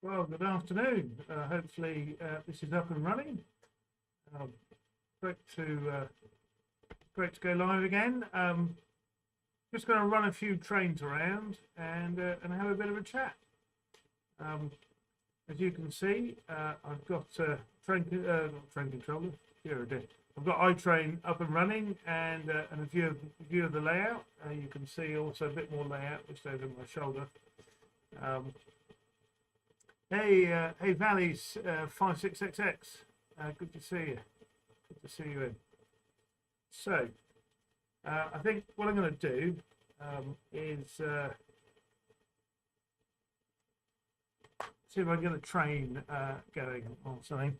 Well, good afternoon. Hopefully this is up and running. Um, great to great to go live again. Just going to run a few trains around and have a bit of a chat. Um, as you can see, I've got not train controller. Here it is. I've got iTrain up and running and a view of the layout. You can see also a bit more layout just over my shoulder. Hey, Valleys 56XX. Good to see you. Good to see you in. So, I think what I'm going to do is see if I can get a train going or something.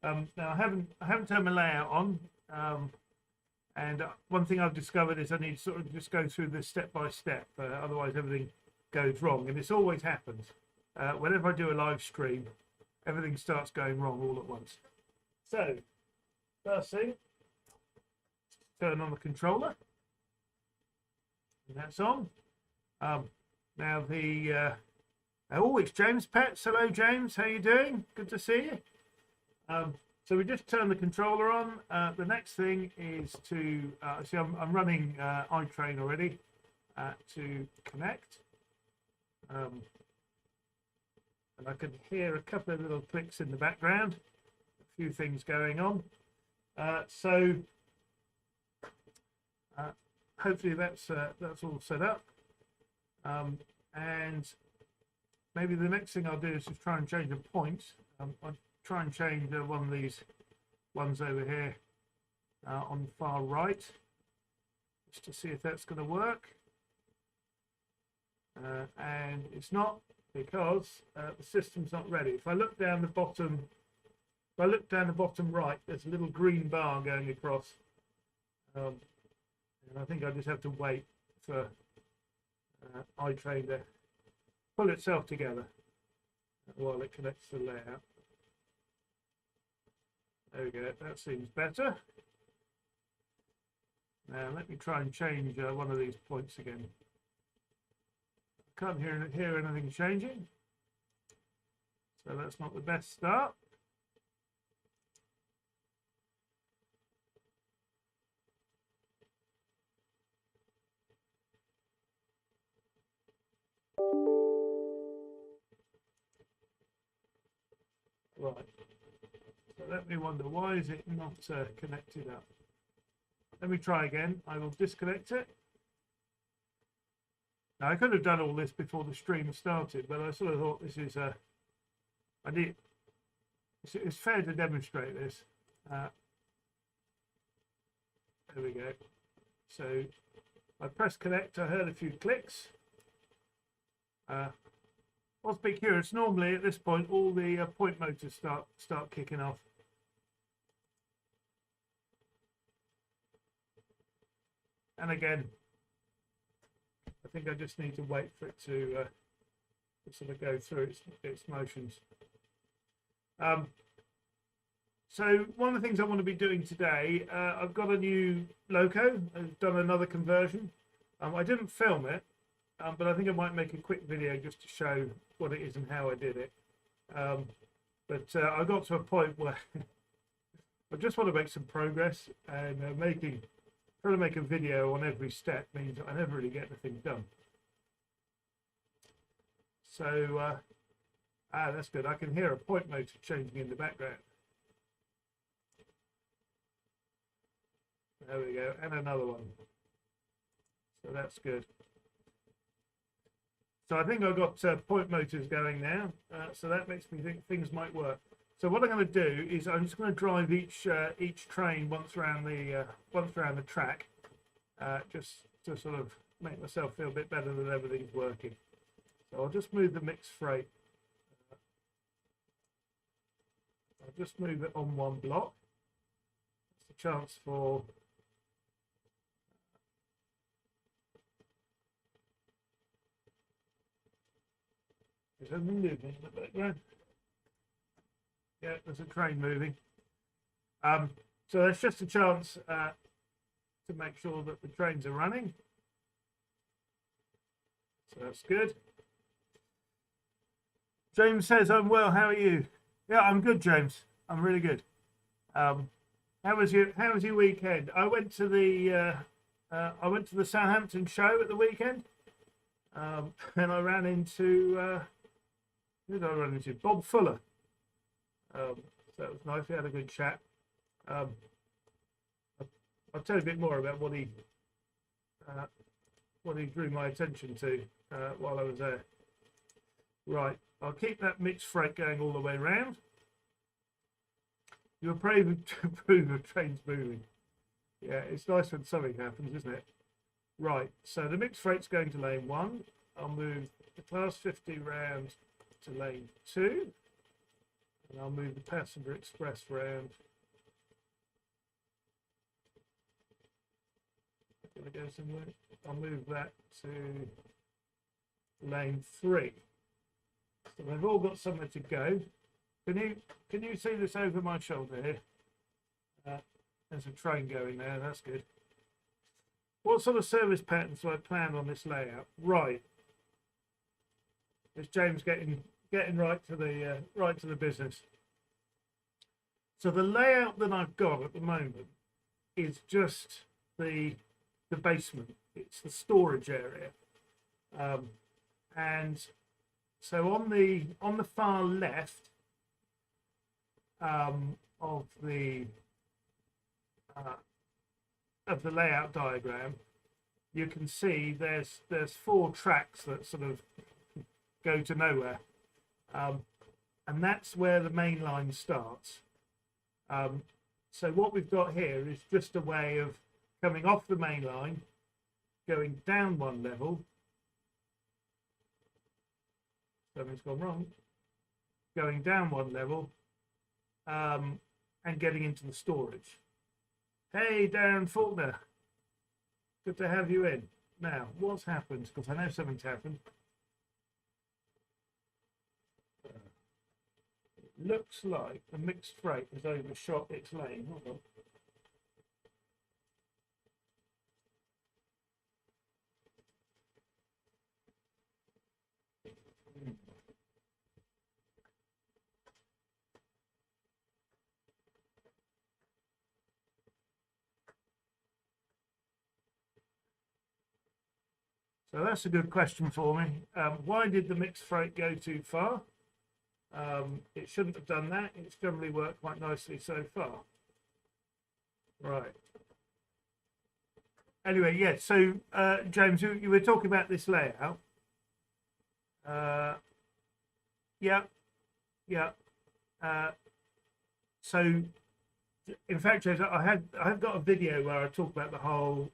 Now I haven't turned my layout on, and one thing I've discovered is I need to sort of just go through this step by step. Otherwise, everything goes wrong, and this always happens. Whenever I do a live stream, everything starts going wrong all at once. So, first thing, turn on the controller, and that's on. Now it's James Pets. Hello, James. How you doing? Good to see you. So we just turn the controller on. The next thing is to see. I'm running iTrain already to connect. And I can hear a couple of little clicks in the background, a few things going on. Hopefully that's all set up. And maybe the next thing I'll do is just try and change a point. I'll try and change one of these ones over here on the far right, just to see if that's going to work. And it's not, because the system's not ready. If I look down the bottom, right, there's a little green bar going across, and I think I just have to wait for iTrain to pull itself together while it connects the layout. There we go. That seems better. Now let me try and change one of these points again. Can't hear anything changing, so that's not the best start. Right, so let me wonder, why is it not connected up? Let me try again. I will disconnect it. Now, I could have done all this before the stream started, but I sort of thought this is it's fair to demonstrate this. There we go. So I pressed connect. I heard a few clicks. What's a bit curious, normally at this point all the point motors start kicking off. And again, I think I just need to wait for it to sort of go through its motions. So one of the things I want to be doing today, I've got a new loco. I've done another conversion. I didn't film it, but I think I might make a quick video just to show what it is and how I did it. But I got to a point where I just want to make some progress, and trying to make a video on every step means I never really get anything done. So that's good. I can hear a point motor changing in the background. There we go, and another one. So that's good. So I think I've got point motors going now. So that makes me think things might work. So what I'm going to do is I'm just going to drive each train once around the track, just to sort of make myself feel a bit better that everything's working. So I'll just move the mixed freight. I'll just move it on one block. It's a chance for there's something moving in the background. Yeah, there's a train moving. So there's just a chance to make sure that the trains are running. So that's good. James says, I'm well, how are you? Yeah, I'm good, James. I'm really good. Um, how was your weekend? I went to the Southampton show at the weekend. And I ran into who did I run into? Bob Fuller. So it was nice. We had a good chat. Um, I'll tell you a bit more about uh, what he drew my attention to while I was there. Right, I'll keep that mixed freight going all the way round. You're brave to prove of trains moving. Yeah, it's nice when something happens, isn't it? Right, so the mixed freight's going to lane 1. I'll move the class 50 round to lane 2. And I'll move the passenger express round. Gonna go somewhere. I'll move that to lane 3. So they've all got somewhere to go. Can you see this over my shoulder here? There's a train going there. That's good. What sort of service patterns do I plan on this layout? Right. It's James getting right to the business. So the layout that I've got at the moment is just the basement. It's the storage area, and so on the far left of the layout diagram, you can see there's 4 tracks that sort of go to nowhere, and that's where the main line starts. So what we've got here is just a way of coming off the main line, going down 1 level. Something's gone wrong. Going down 1 level, and getting into the storage. Hey, Darren Faulkner. Good to have you in. Now, what's happened? Because I know something's happened. It looks like the mixed freight has overshot its lane. Hold on. So that's a good question for me. Why did the mixed freight go too far? It shouldn't have done that. It's generally worked quite nicely so far. Right. Anyway, yeah, so James, you were talking about this layout. Yeah. So, in fact, James, I've got a video where I talk about the whole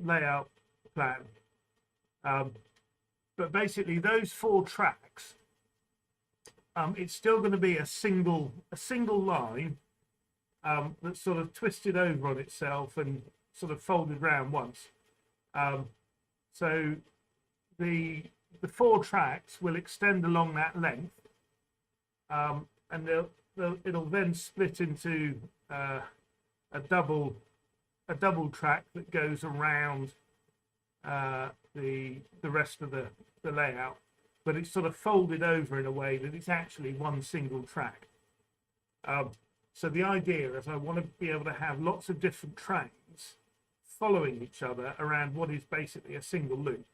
layout plan. But basically, those 4 tracks, it's still going to be a single line that's sort of twisted over on itself and sort of folded round once. So the 4 tracks will extend along that length, and it'll then split into a double track that goes around the rest of the layout, but it's sort of folded over in a way that it's actually one single track. So the idea is I want to be able to have lots of different trains following each other around what is basically a single loop,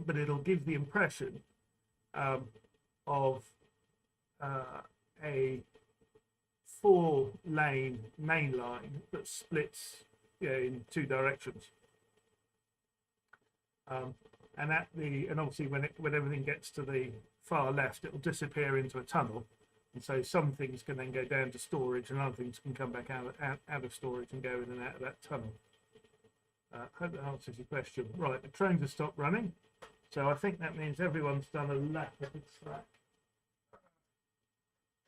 but it'll give the impression of a 4-lane main line that splits in 2 directions. And obviously when everything gets to the far left, it will disappear into a tunnel, and so some things can then go down to storage, and other things can come back out of storage and go in and out of that tunnel. Hope that answers your question. Right, the trains have stopped running, so I think that means everyone's done a lap of the track.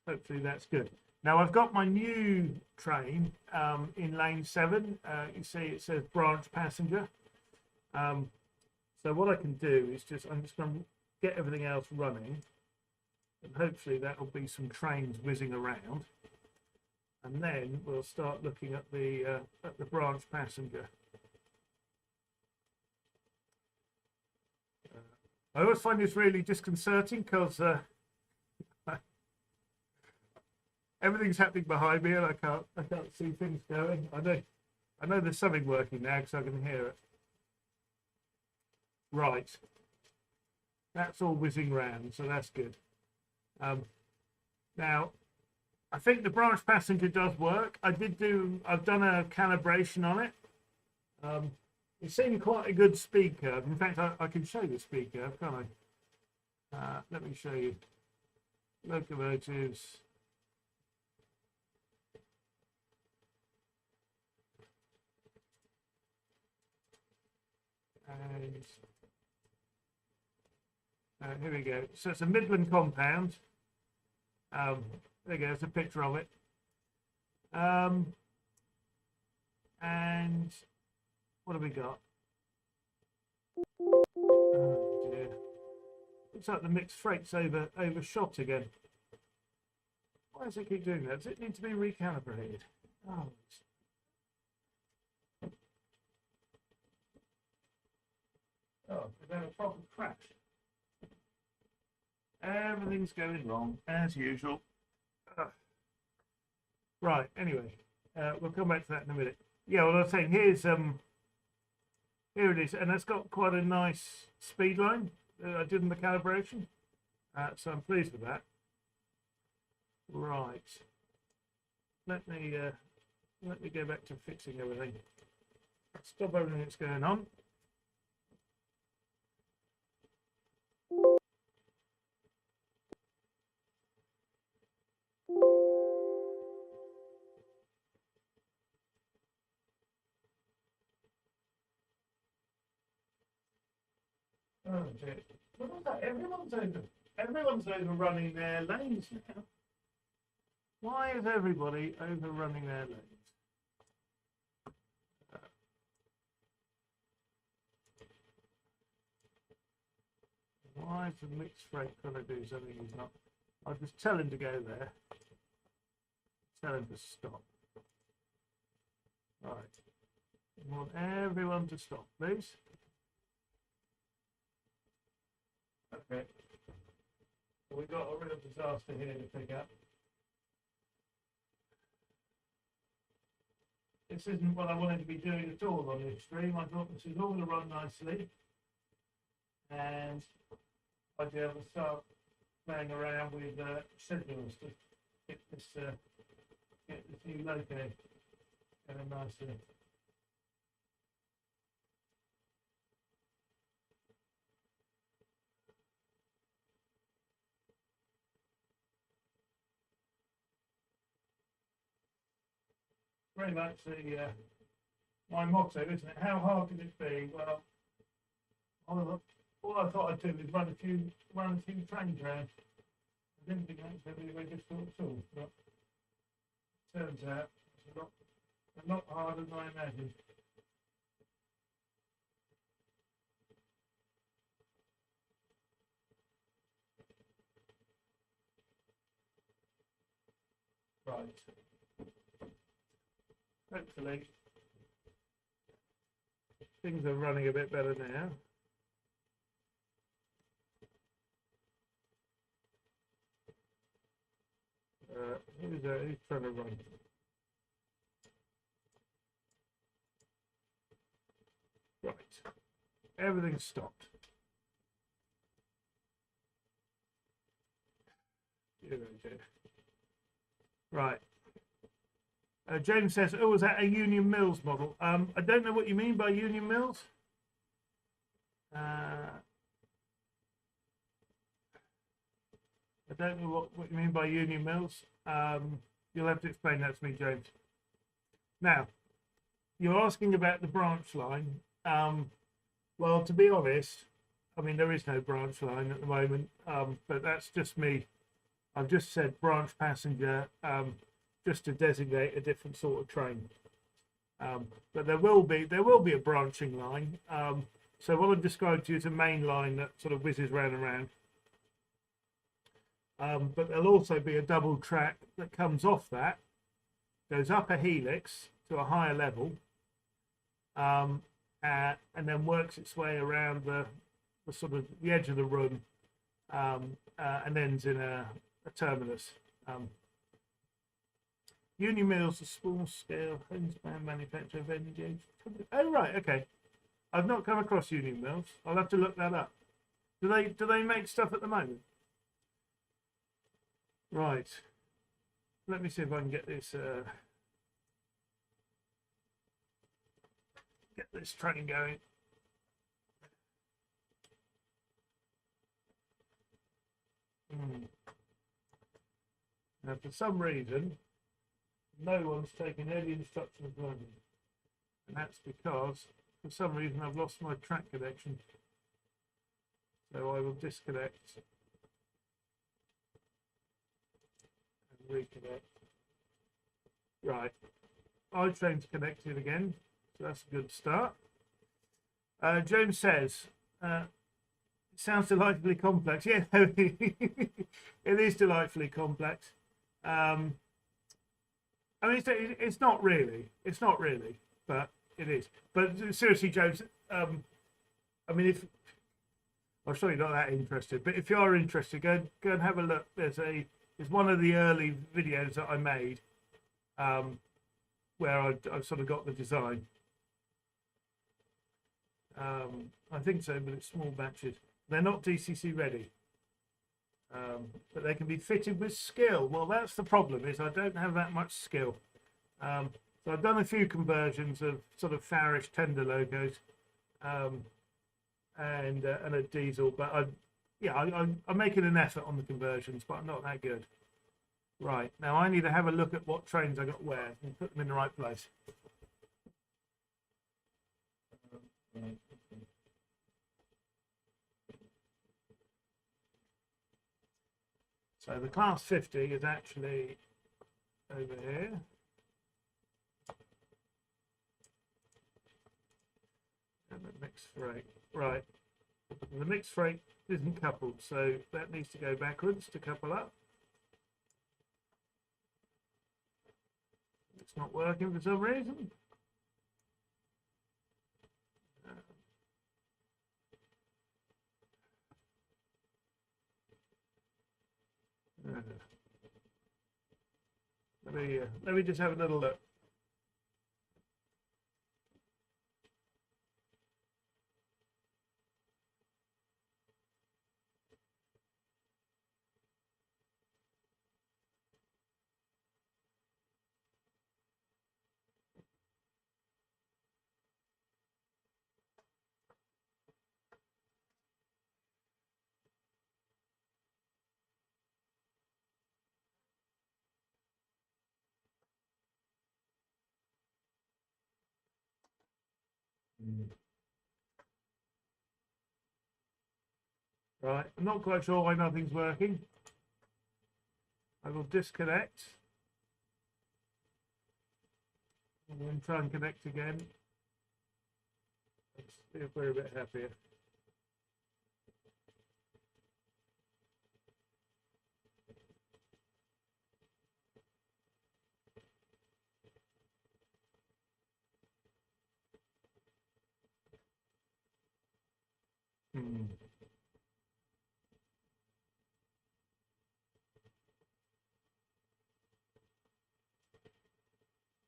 Hopefully that's good. Now I've got my new train in lane 7. You see it says branch passenger. So what I can do is I'm just going to get everything else running, and hopefully that will be some trains whizzing around. and then we'll start looking at the branch passenger. I always find this really disconcerting because everything's happening behind me and I can't see things going. I know there's something working now because I can hear it. Right, that's all whizzing round, so that's good. Now, I think the branch passenger does work. I've done a calibration on it. It seemed quite a good speed curve. In fact, I can show you the speed curve, can't I? Let me show you. Locomotives. And here we go. So it's a Midland compound. There you go. There's a picture of it. And what have we got? Oh dear. Looks like the mixed freight's overshot again. Why does it keep doing that? Does it need to be recalibrated? Oh. Oh, we've had a proper crash. Everything's going wrong as usual. Right. Anyway, we'll come back to that in a minute. Yeah, well, I was saying here it is, and it's got quite a nice speed line that I did in the calibration, so I'm pleased with that. Right. Let me go back to fixing everything. Stop everything that's going on. Oh dear. What was that? Everyone's overrunning their lanes now. Why is everybody overrunning their lanes? Why is the mixed freight trying to do something he's not? I'll just tell him to go there. Tell him to stop. Right. I want everyone to stop, please. Okay. Well, we've got a real disaster here to pick up. This isn't what I wanted to be doing at all on this stream. I thought this is all going to run nicely. And I'd be able to start playing around with schedules to get this new loco going nicely. Very much my motto, isn't it? How hard can it be? Well, all I thought I'd do is run a few trains around. I didn't think that was going to be very difficult at all, but it turns out it's a lot harder than I imagined. Right. Hopefully things are running a bit better now. Who's trying to run? Right. Everything's stopped. Right. James says, oh, is that a Union Mills model? I don't know what you mean by Union Mills. I don't know what you mean by Union Mills. You'll have to explain that to me, James. Now, you're asking about the branch line. Well, to be honest, I mean, there is no branch line at the moment, but that's just me. I've just said branch passenger just to designate a different sort of train. But there will be a branching line. So what I've described to you is a main line that sort of whizzes round and round. But there'll also be a double track that comes off that goes up a helix to a higher level, and then works its way around the sort of the edge of the room, and ends in a terminus. Union mills are small scale homespun manufacture of energy. Oh right, okay. I've not come across union mills. I'll have to look that up. Do they make stuff at the moment? Right. Let me see if I can get this train going. Now, for some reason, no one's taken any instruction of learning, and that's because, for some reason, I've lost my track connection. So I will disconnect and reconnect. Right, iTrain's connected again, so that's a good start. James says, it sounds delightfully complex. Yeah, it is delightfully complex. I mean, it's not really. It's not really, but it is. But seriously, James, I mean, if I'm sure you're not that interested, but if you are interested, go and have a look. There's one of the early videos that I made, where I've sort of got the design. I think so, but it's small batches. They're not DCC ready, but they can be fitted with skill. Well, that's the problem, is I don't have that much skill. So I've done a few conversions of sort of Farish tender logos, and a diesel, but I'm making an effort on the conversions, but I'm not that good. Right, now I need to have a look at what trains I got where and put them in the right place. So the class 50 is actually over here. And the mixed freight, right. And the mixed freight isn't coupled, so that needs to go backwards to couple up. It's not working for some reason. Let me just have a little look. Right, I'm not quite sure why nothing's working. I will disconnect and then try and connect again. Let's see if we're a bit happier.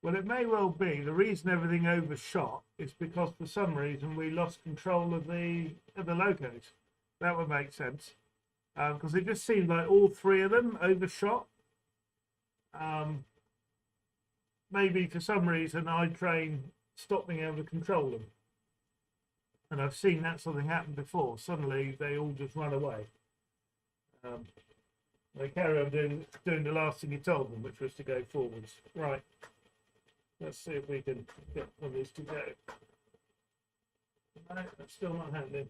Well, it may well be the reason everything overshot is because for some reason we lost control of the locos. That would make sense, because it just seemed like all three of them overshot. Maybe for some reason iTrain stopped being able to control them, and I've seen that sort of thing happen before. Suddenly they all just run away. They carry on doing the last thing you told them, which was to go forwards. Right. Let's see if we can get one of these to go. No, that's still not happening.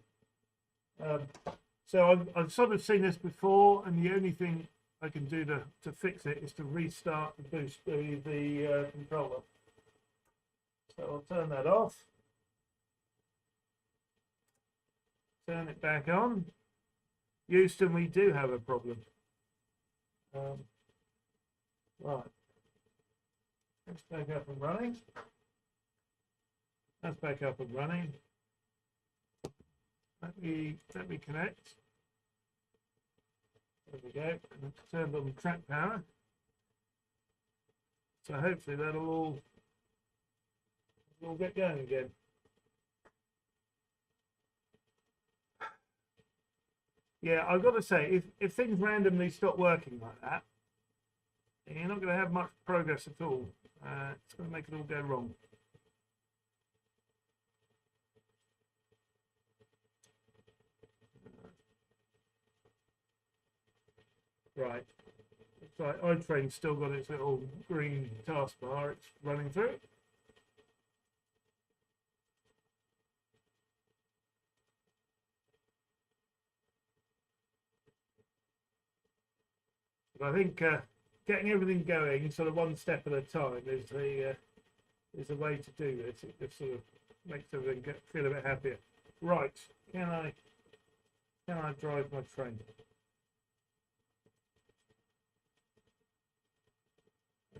So I've sort of seen this before, and the only thing I can do to fix it is to restart the boost the controller. So I'll turn that off. Turn it back on. Houston, we do have a problem. Right. That's back up and running. That's back up and running. Let me connect. There we go. And it's turned on track power. So hopefully that'll all get going again. Yeah, I've got to say, if things randomly stop working like that, you're not going to have much progress at all. It's going to make it all go wrong. Right. Looks like iTrain's still got its little green taskbar it's running through. But I think getting everything going sort of one step at a time is the way to do this. It just sort of makes everything feel a bit happier. Right, can I drive my train?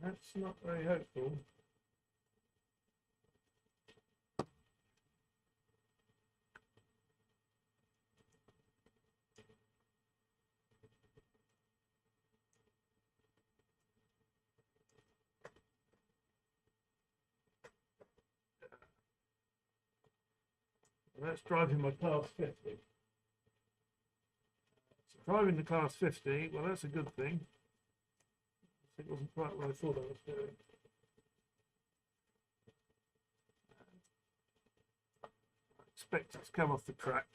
That's not very hopeful. That's driving my class 50. So driving the class 50, well, that's a good thing. It wasn't quite what I thought I was doing. I expect it to come off the track.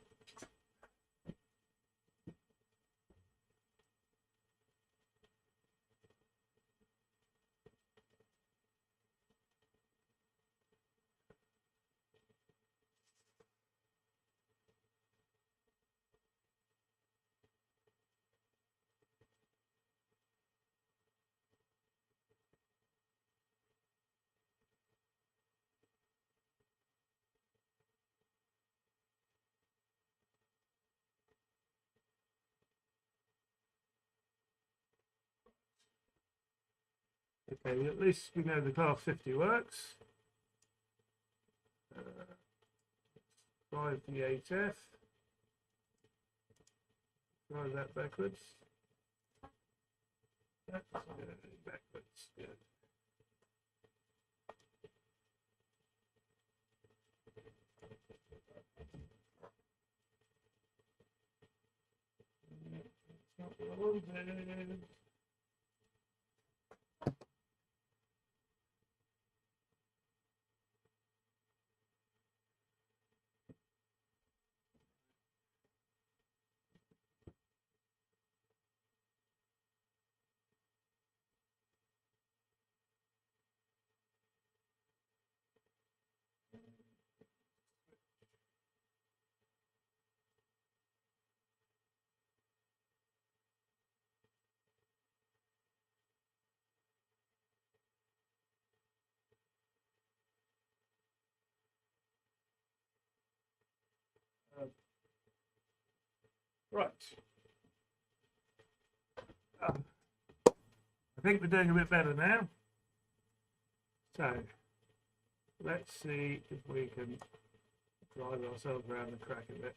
Okay, well, at least we know the class 50 works. Drive the 8F. Drive that backwards. That's backwards. Good. That's not what I wanted. Right. I think we're doing a bit better now. So let's see if we can drive ourselves around the track a bit.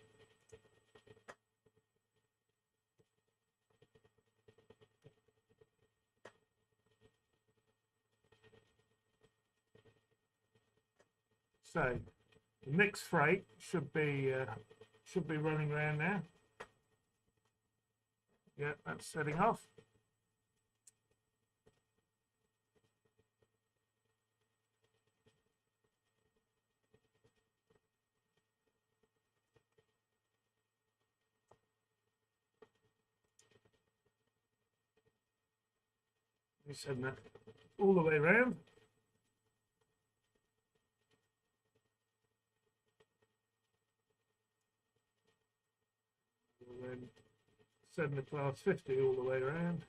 So the mixed freight should be running around now. Yeah, that's setting off. We send that all the way around. And then send the class 50 all the way around.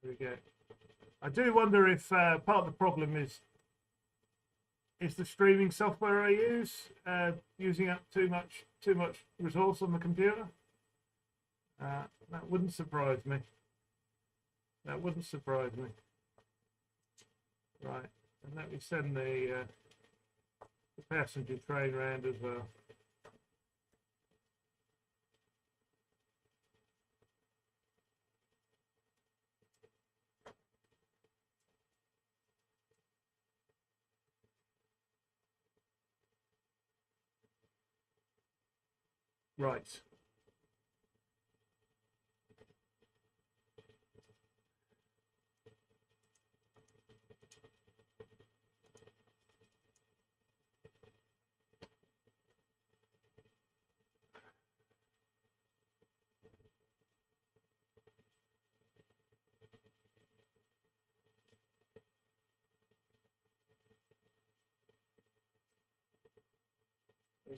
There we go. I do wonder if part of the problem is the streaming software I use using up too much too much resource on the computer. That wouldn't surprise me. That wouldn't surprise me. Right, and let me send the passenger train round as well. Right.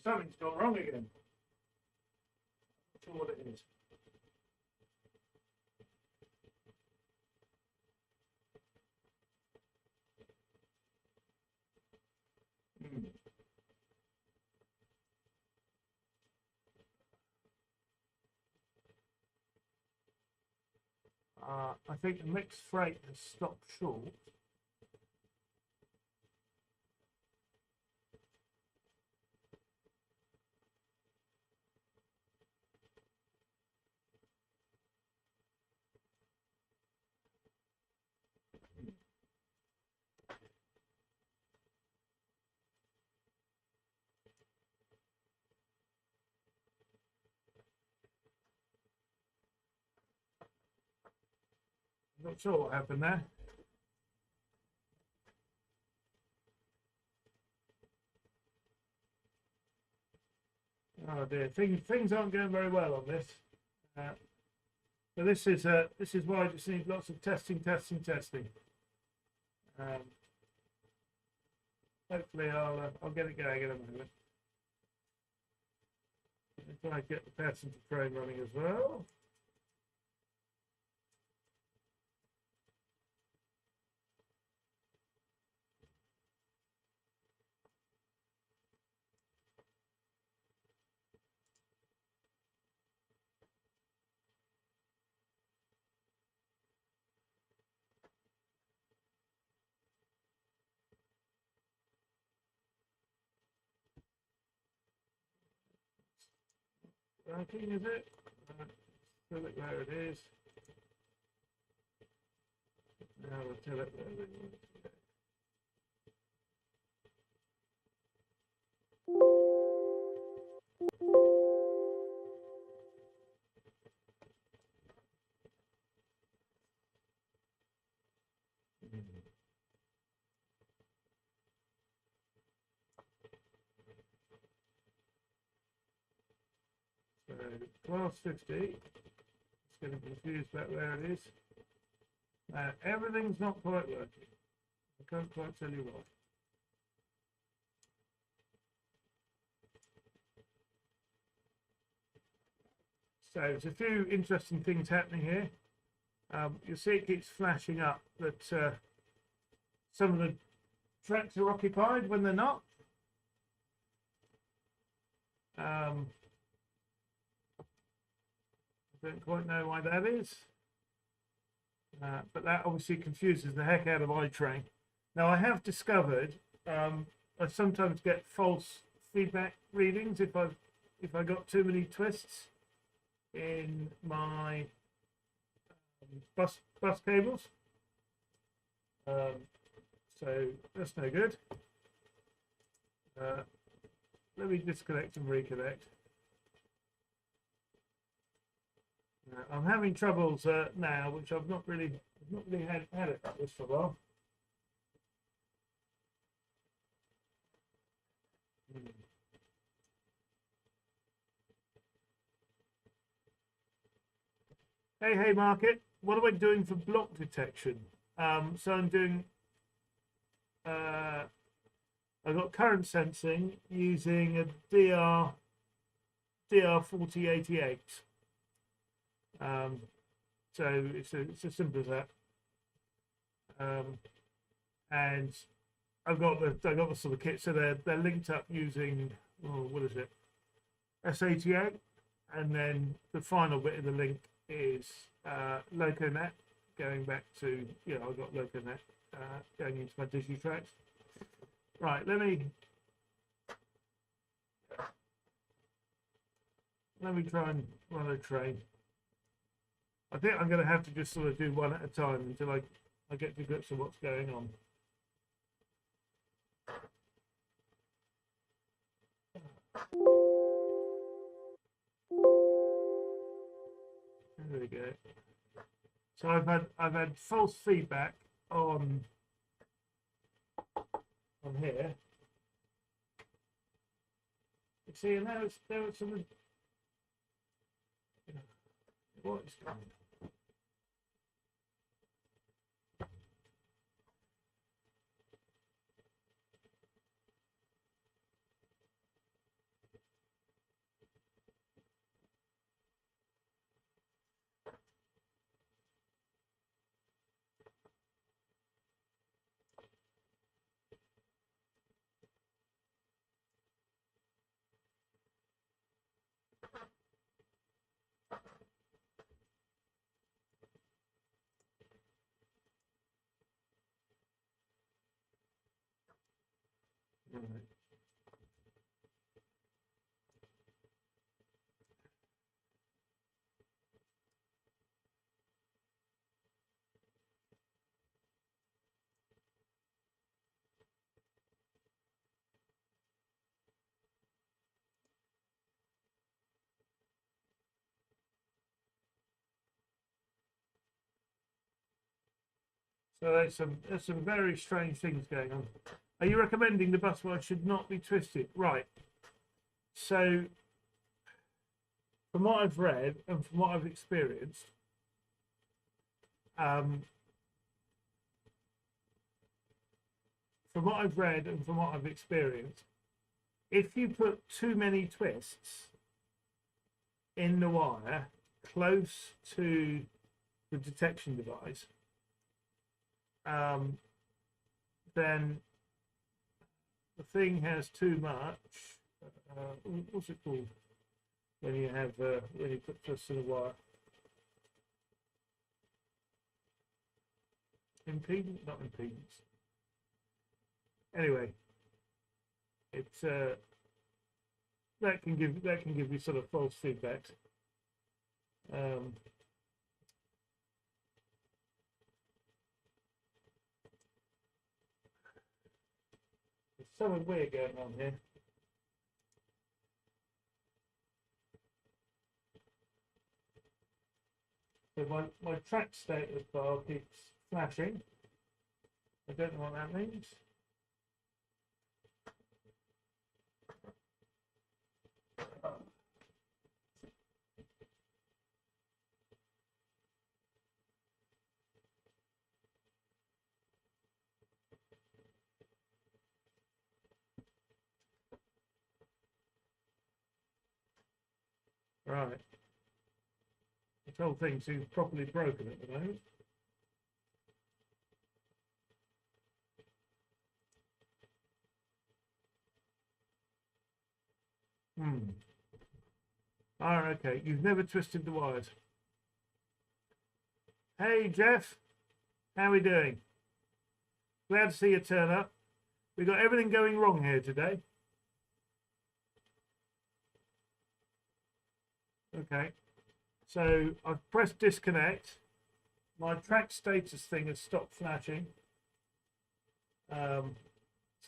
Something's gone wrong again. Not sure what it is. I think the mixed freight has stopped short. Not sure what happened there. Oh dear, things aren't going very well on this. So this is why I just need lots of testing. Hopefully I'll get it going in a moment. Try to get the passenger train running as well. Working, is it? Tell it where it is. Now we'll tell it where it is. So class 50. It's getting confused about where it is. Everything's not quite working. I can't quite tell you why. So there's a few interesting things happening here. You'll see it keeps flashing up that some of the tracks are occupied when they're not. I don't quite know why that is. But that obviously confuses the heck out of iTrain. Now I have discovered I sometimes get false feedback readings if I got too many twists in my bus cables. So that's no good. Let me disconnect and reconnect. I'm having troubles now, which I've not really had it like this for a while. Hey, market. What am I doing for block detection? So I'm doing. I've got current sensing using a DR4088. So it's as simple as that. And I've got the sort of kit, so they're linked up using what is it? SATA, and then the final bit of the link is LocoNet, going back to, I've got LocoNet going into my DigiTracks. Right, let me try and run a train. I think I'm going to have to just sort of do one at a time until I get to grips with what's going on. There we go. So I've had false feedback on here. You see, and there was some. What is going on? Right. So there's some very strange things going on. Are you recommending the bus wire should not be twisted? Right. So from what I've read and from what I've experienced, from what I've read and from what I've experienced, if you put too many twists in the wire close to the detection device, then the thing has too much. What's it called when you have when you put twists in a wire? Impedance, not impedance. Anyway, it's that can give you sort of false feedback. There's something weird going on here. So my track status bar keeps flashing. I don't know what that means. Right. This whole thing seems properly broken at the moment. Okay. You've never twisted the wires. Hey, Jeff. How are we doing? Glad to see you turn up. We've got everything going wrong here today. Okay. So I've pressed disconnect. My track status thing has stopped flashing. So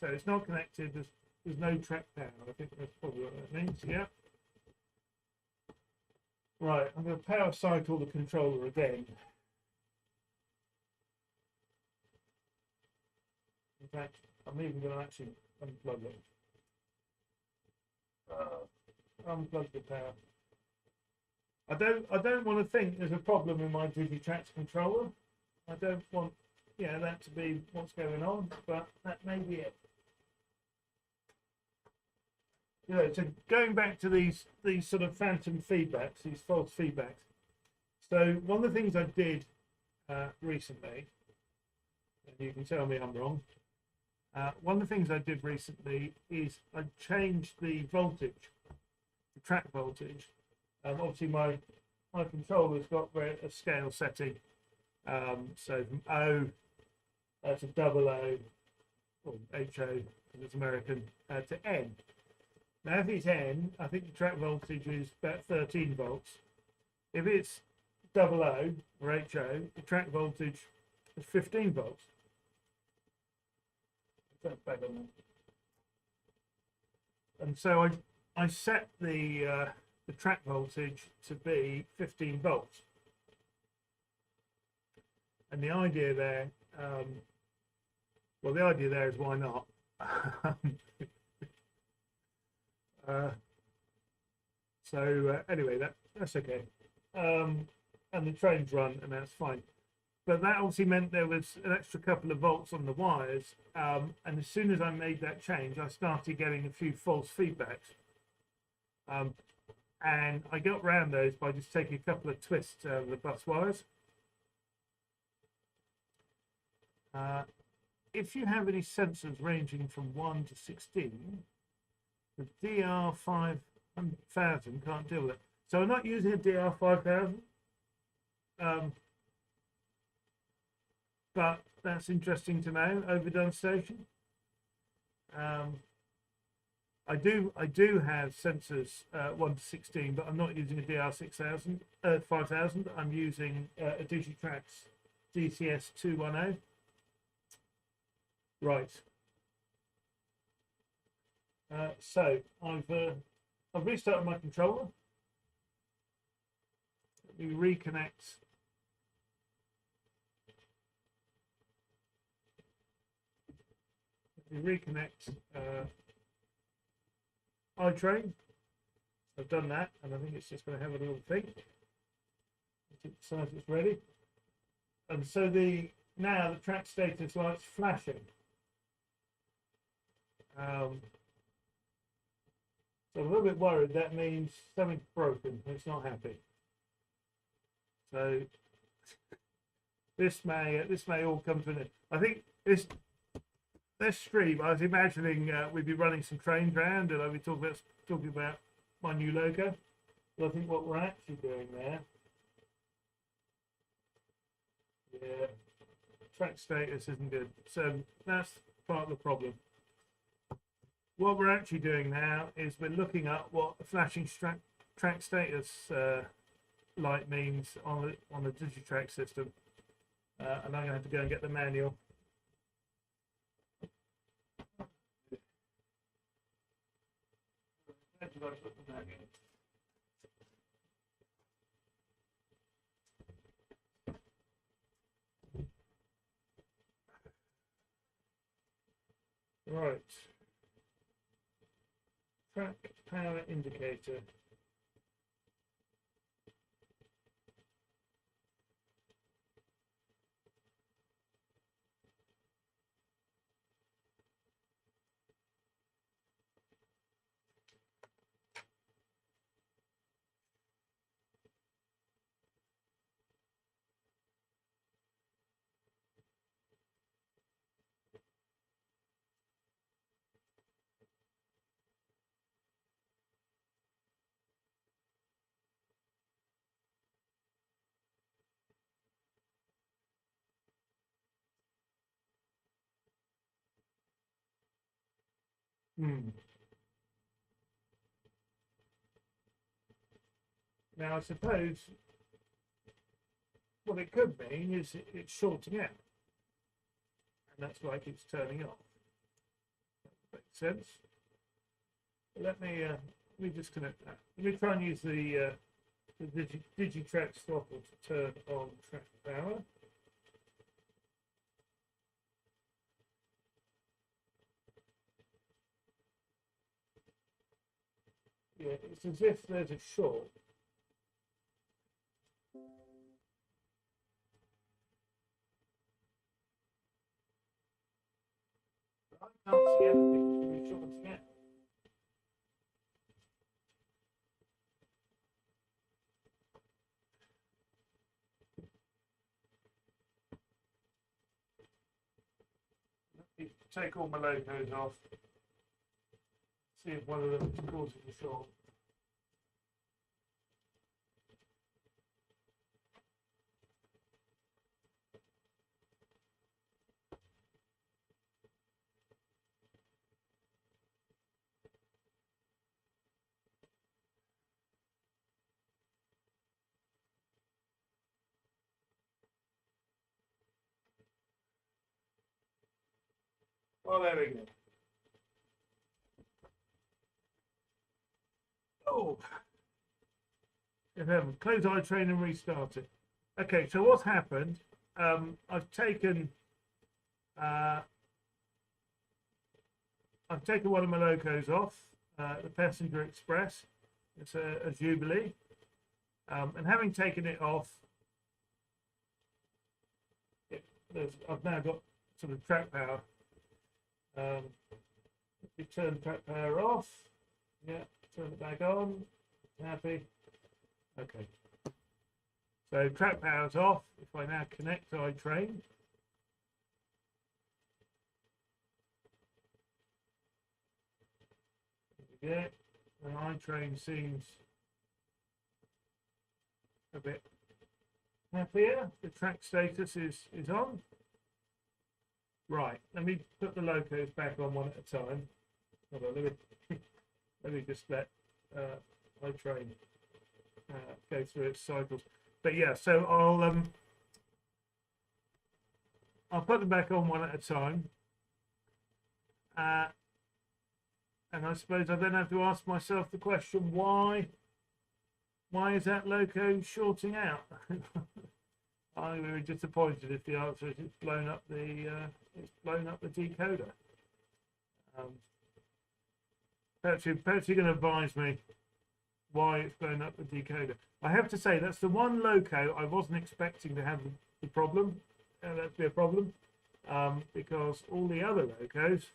it's not connected. There's no track power. I think that's probably what that means. Yeah. Right. I'm going to power cycle the controller again. In fact, I'm even going to actually unplug it. Unplug the power. I don't want to think there's a problem in my DigiTracks controller. I don't want that to be what's going on, but that may be it. So going back to these sort of phantom feedbacks, these false feedbacks. So one of the things I did recently, and you can tell me I'm wrong. One of the things I did recently is I changed the voltage the track voltage. Obviously, my controller's got a scale setting. So from O to double O, or HO, it's American, to N. Now, if it's N, I think the track voltage is about 13 volts. If it's double O or HO, the track voltage is 15 volts. And so I set the track voltage to be 15 volts. And the idea there, well, the idea there is why not? Anyway, that's okay. And the trains run, and that's fine. But that obviously meant there was an extra couple of volts on the wires. And as soon as I made that change, I started getting a few false feedbacks. And I got around those by just taking a couple of twists out of the bus wires. If you have any sensors ranging from 1 to 16, the DR5000 can't deal with it. So I'm not using a DR5000, but that's interesting to know. Overdone station. I do have sensors 1 to 16, but I'm not using a DR5000. I'm using a Digitrax DCS 210. Right. So I've restarted my controller. Let me reconnect. iTrain. I've done that, and I think it's just going to have a little thing. It decides it's ready. And so now the track status light's flashing. So I'm a little bit worried. That means something's broken. It's not happy. So this may all come to an end. I think this stream, I was imagining we'd be running some trains around, and I'd be talking about my new logo. But I think what we're actually doing there, yeah, track status isn't good. So that's part of the problem. What we're actually doing now is we're looking at what the flashing track status light means on the Digitrax system, and I'm going to have to go and get the manual. Right. Track power indicator. Now, I suppose what it could mean is it's shorting out, and that's why it keeps turning off. That makes sense. Let me disconnect that. Let me try and use the Digitrax throttle to turn on track power. Yeah, it's as if there's a short. I can't see anything to be shorting out. Let me take all my logos off. See if one of them is causing the short. Oh, there we go. Oh, close iTrain and restart it. Okay, so what's happened? I've taken one of my locos off, the Passenger Express. It's a Jubilee, and having taken it off, I've now got sort of track power. You turn the track power off. Yeah, turn it back on. Happy. Okay. So track power's off. If I now connect to iTrain, yeah, and iTrain seems a bit happier. The track status is on. Right, let me put the locos back on one at a time. Hold on, let me just let iTrain go through its cycles. But yeah, so I'll put them back on one at a time. And I suppose I then have to ask myself the question, why is that loco shorting out? I'm very disappointed if the answer is it's blown up the decoder. Perhaps you're going to advise me why it's blown up the decoder. I have to say that's the one loco I wasn't expecting to have the problem. That to be a problem, because all the other locos,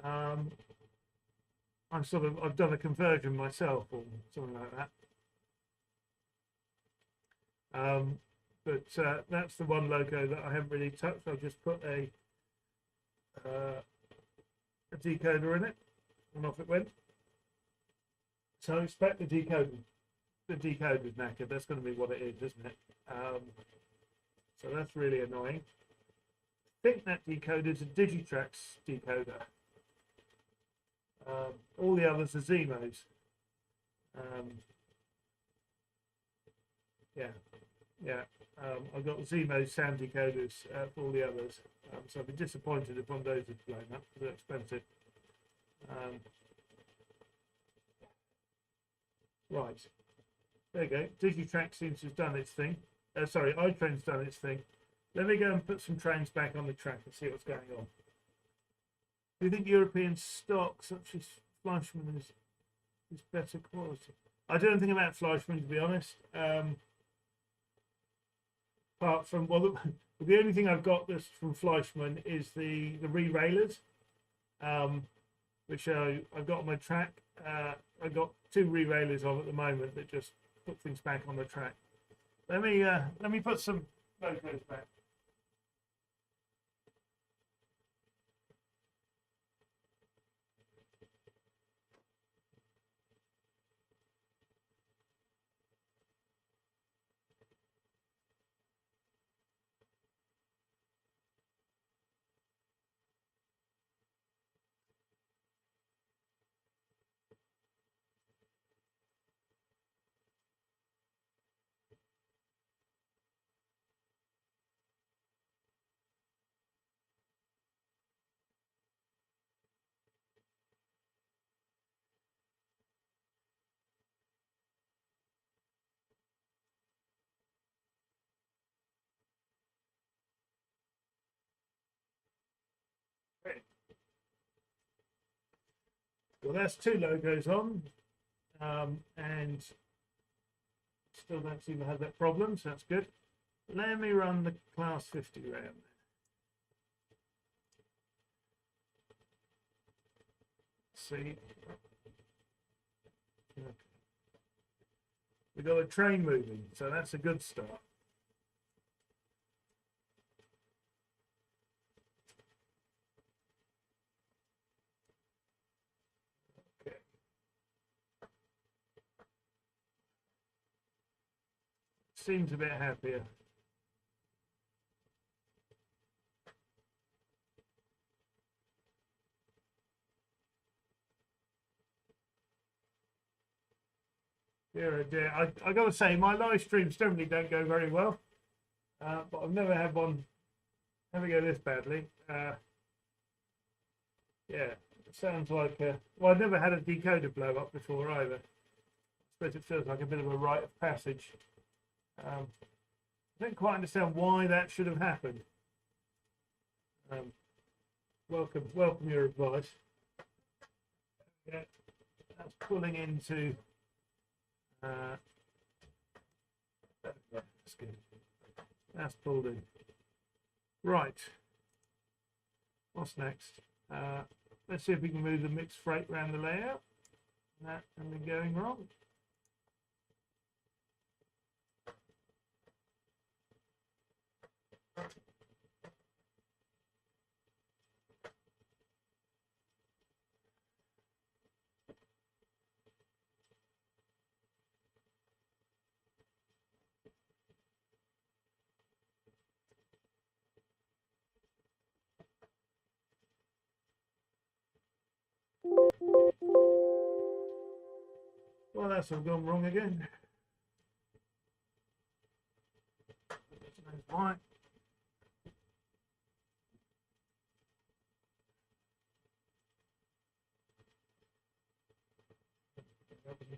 I've done a conversion myself or something like that. But that's the one loco that I haven't really touched. I've just put a decoder in it, and off it went. So I expect the decoder's knackered. That's going to be what it is, isn't it? So that's really annoying. I think that decoder is a Digitrax decoder. All the others are Zemos. Yeah. I've got Zemo sound decoders for all the others. So I'd be disappointed if one of those is blown up because they're expensive. Right. There you go. Digitrax seems to have done its thing. Sorry, iTrain's done its thing. Let me go and put some trains back on the track and see what's going on. Do you think European stock, such as Fleischmann, is better quality? I don't think about Fleischmann, to be honest. Apart from, well, the only thing I've got that's from Fleischmann is the re-railers, which I've got on my track. I've got 2 re-railers on at the moment that just put things back on the track. Let me put some locos back. Well, that's 2 logos on, and still don't seem to have that problem, so that's good. Let me run the class 50 round. See, okay. We've got a train moving, so that's a good start. Okay. Seems a bit happier. Dear, dear. I got to say, my live streams generally don't go very well, but I've never had one Have it go this badly. Yeah, it sounds like. Well, I've never had a decoder blow up before either. I suppose it feels like a bit of a rite of passage. I don't quite understand why that should have happened. Welcome your advice. Yeah, that's pulling into. That's good. That's pulled in. Right. What's next? Let's see if we can move the mixed freight around the layout. That and then going wrong. Well, that's all gone wrong again. That's why.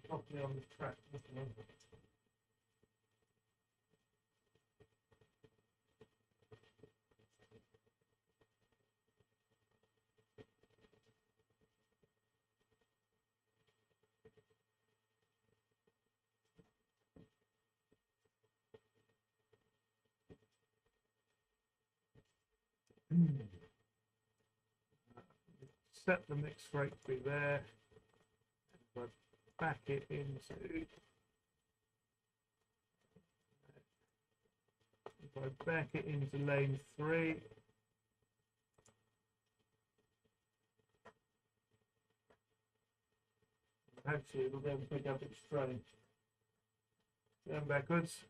Properly on the track. Set the mixed freight to be there. If I back it into. If I back it into lane 3. Hopefully it'll then pick up its train. Going backwards.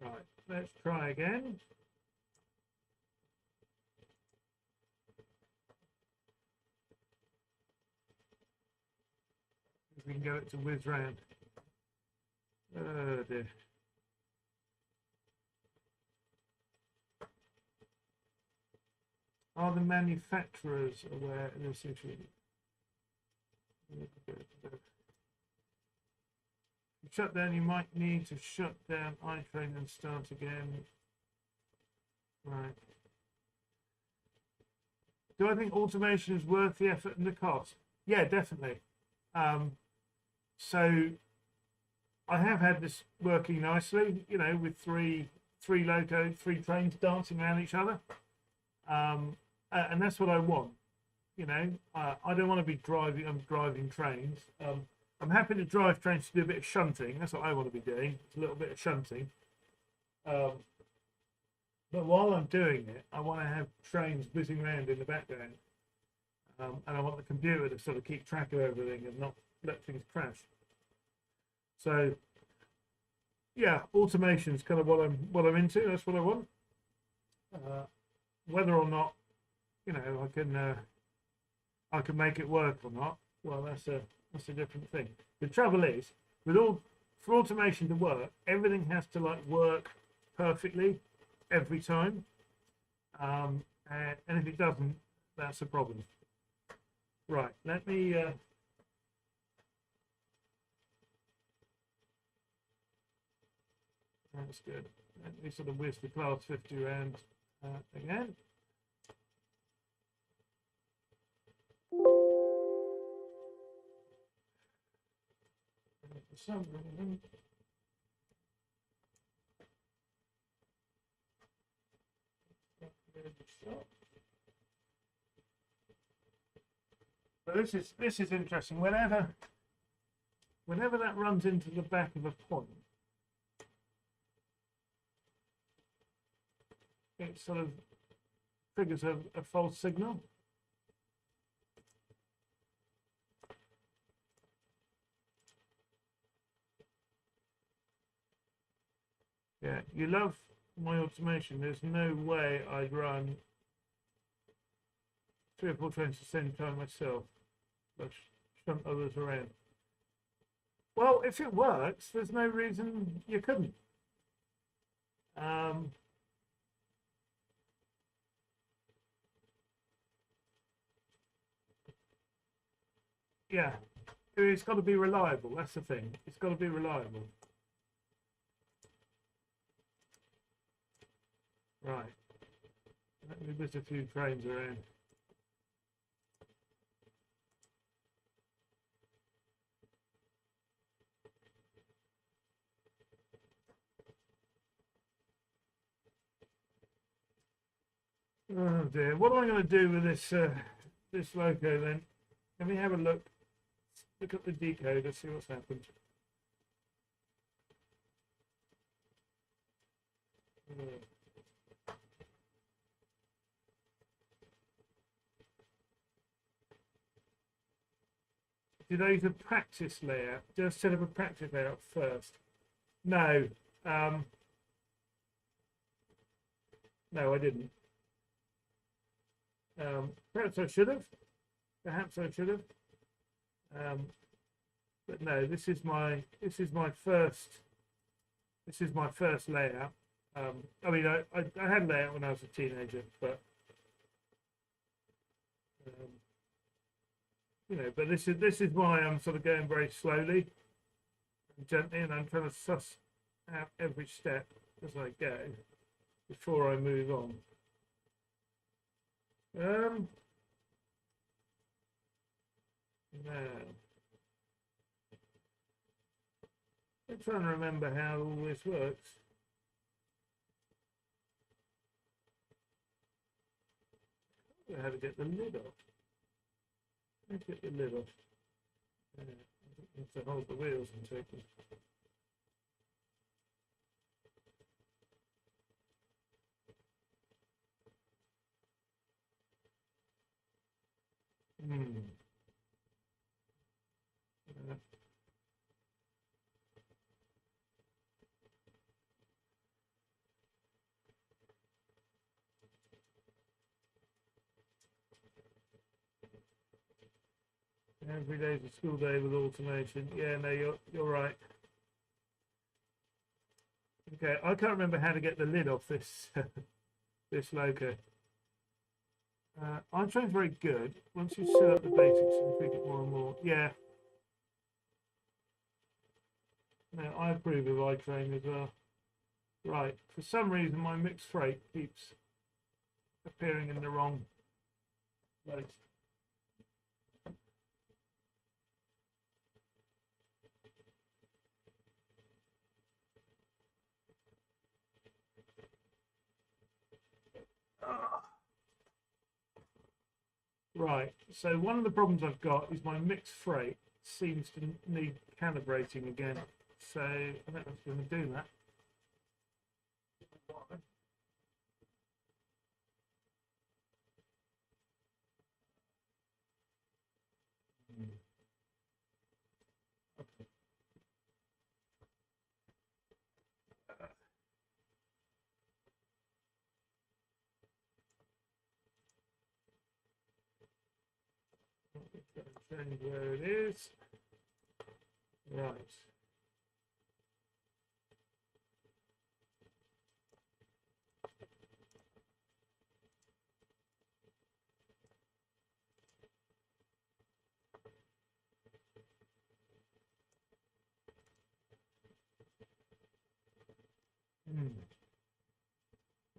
Right, let's try again. If we can get it to whiz round. Oh dear. Are the manufacturers aware of this issue? Shut down, you might need to shut down iTrain and start again. Right. Do I think automation is worth the effort and the cost? Yeah, definitely. So I have had this working nicely, you know, with three trains dancing around each other. And that's what I want. You know, I don't want to be driving trains. I'm happy to drive trains to do a bit of shunting. That's what I want to be doing. It's a little bit of shunting. But while I'm doing it, I want to have trains whizzing around in the background. And I want the computer to sort of keep track of everything and not let things crash. So, yeah, automation is kind of what I'm into. That's what I want. Whether or not, you know, I can make it work or not, well, that's a different thing. The trouble is, for automation to work, everything has to like work perfectly every time, and if it doesn't, that's a problem. Right, let me. That's good. Let me sort of whiz the class 50 around again. For some reason, so this is interesting. Whenever whenever that runs into the back of a point, it sort of triggers a false signal. Yeah, you love my automation. There's no way I'd run 3 or 4 trains at the same time myself. But shunt others around. Well, if it works, there's no reason you couldn't. Yeah, it's got to be reliable. That's the thing. It's got to be reliable. Right. Let me miss a few trains around. Oh dear. What am I going to do with this this loco then? Let me have a look. Look at the decoder, see what's happened. Did I use a practice layout? Did I set up a practice layout first? No. No, I didn't. Perhaps I should have. Perhaps I should have. But no, this is my first layout. I mean, I had layout when I was a teenager, but you know, but this is why I'm sort of going very slowly and gently, and I'm trying to suss out every step as I go before I move on. Now, I'm trying to remember how all this works. How to get the lid off. How to get the lid off. I have to hold the wheels and take them. Every day's a school day with automation. Yeah, no, you're right. Okay, I can't remember how to get the lid off this this loco. iTrain's very good. Once you set up the basics, you can tweak it more and more. Yeah. No, I approve of iTrain as well. Right. For some reason, my mixed freight keeps appearing in the wrong place. Right, so one of the problems I've got is my mixed freight seems to need calibrating again. So I don't know if I'm going to do that. Change where it is. Right.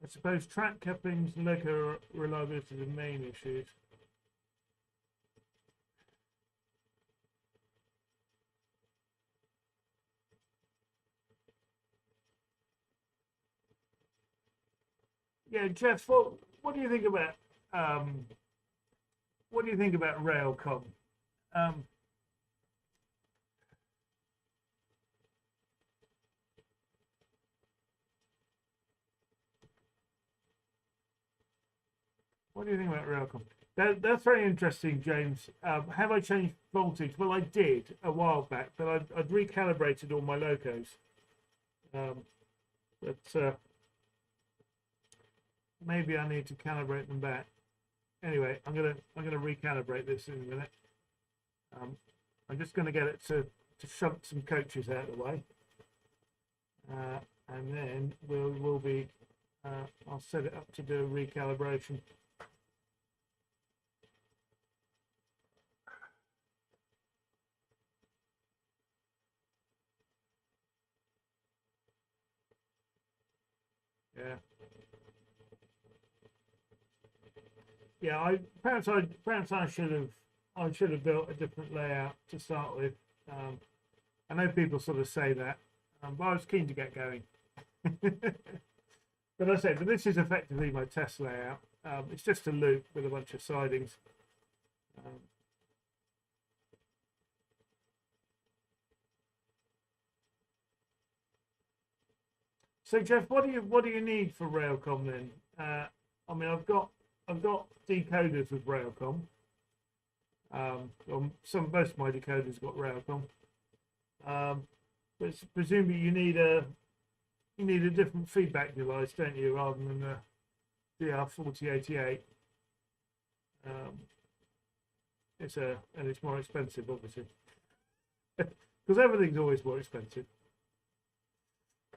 I suppose track couplings and loco reliability are the main issues. Yeah, Jeff, what do you think about Railcom? What do you think about Railcom? That's very interesting, James. Have I changed voltage? Well, I did a while back, but I'd recalibrated all my locos. But maybe I need to calibrate them back. Anyway, I'm gonna recalibrate this in a minute. I'm just gonna get it to shunt some coaches out of the way, and then we'll be. I'll set it up to do a recalibration. Yeah. Yeah, perhaps I should have built a different layout to start with. I know people sort of say that, but I was keen to get going. But but this is effectively my test layout. It's just a loop with a bunch of sidings. So Jeff, what do you need for Railcom then? I mean, I've got decoders with Railcom. Well, most of my decoders got Railcom. But presumably you need a different feedback device, don't you, rather than the DR4088. And it's more expensive, obviously, because everything's always more expensive.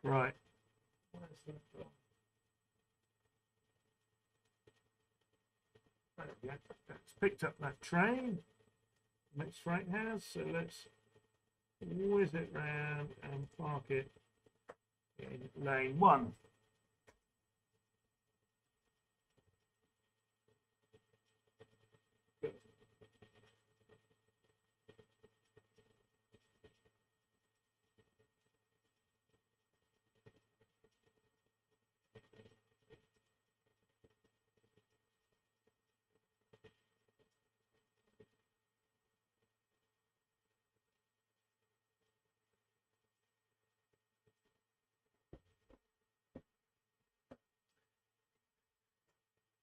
Right. That's picked up that train. Next freight house, so let's whiz it round and park it in lane 1.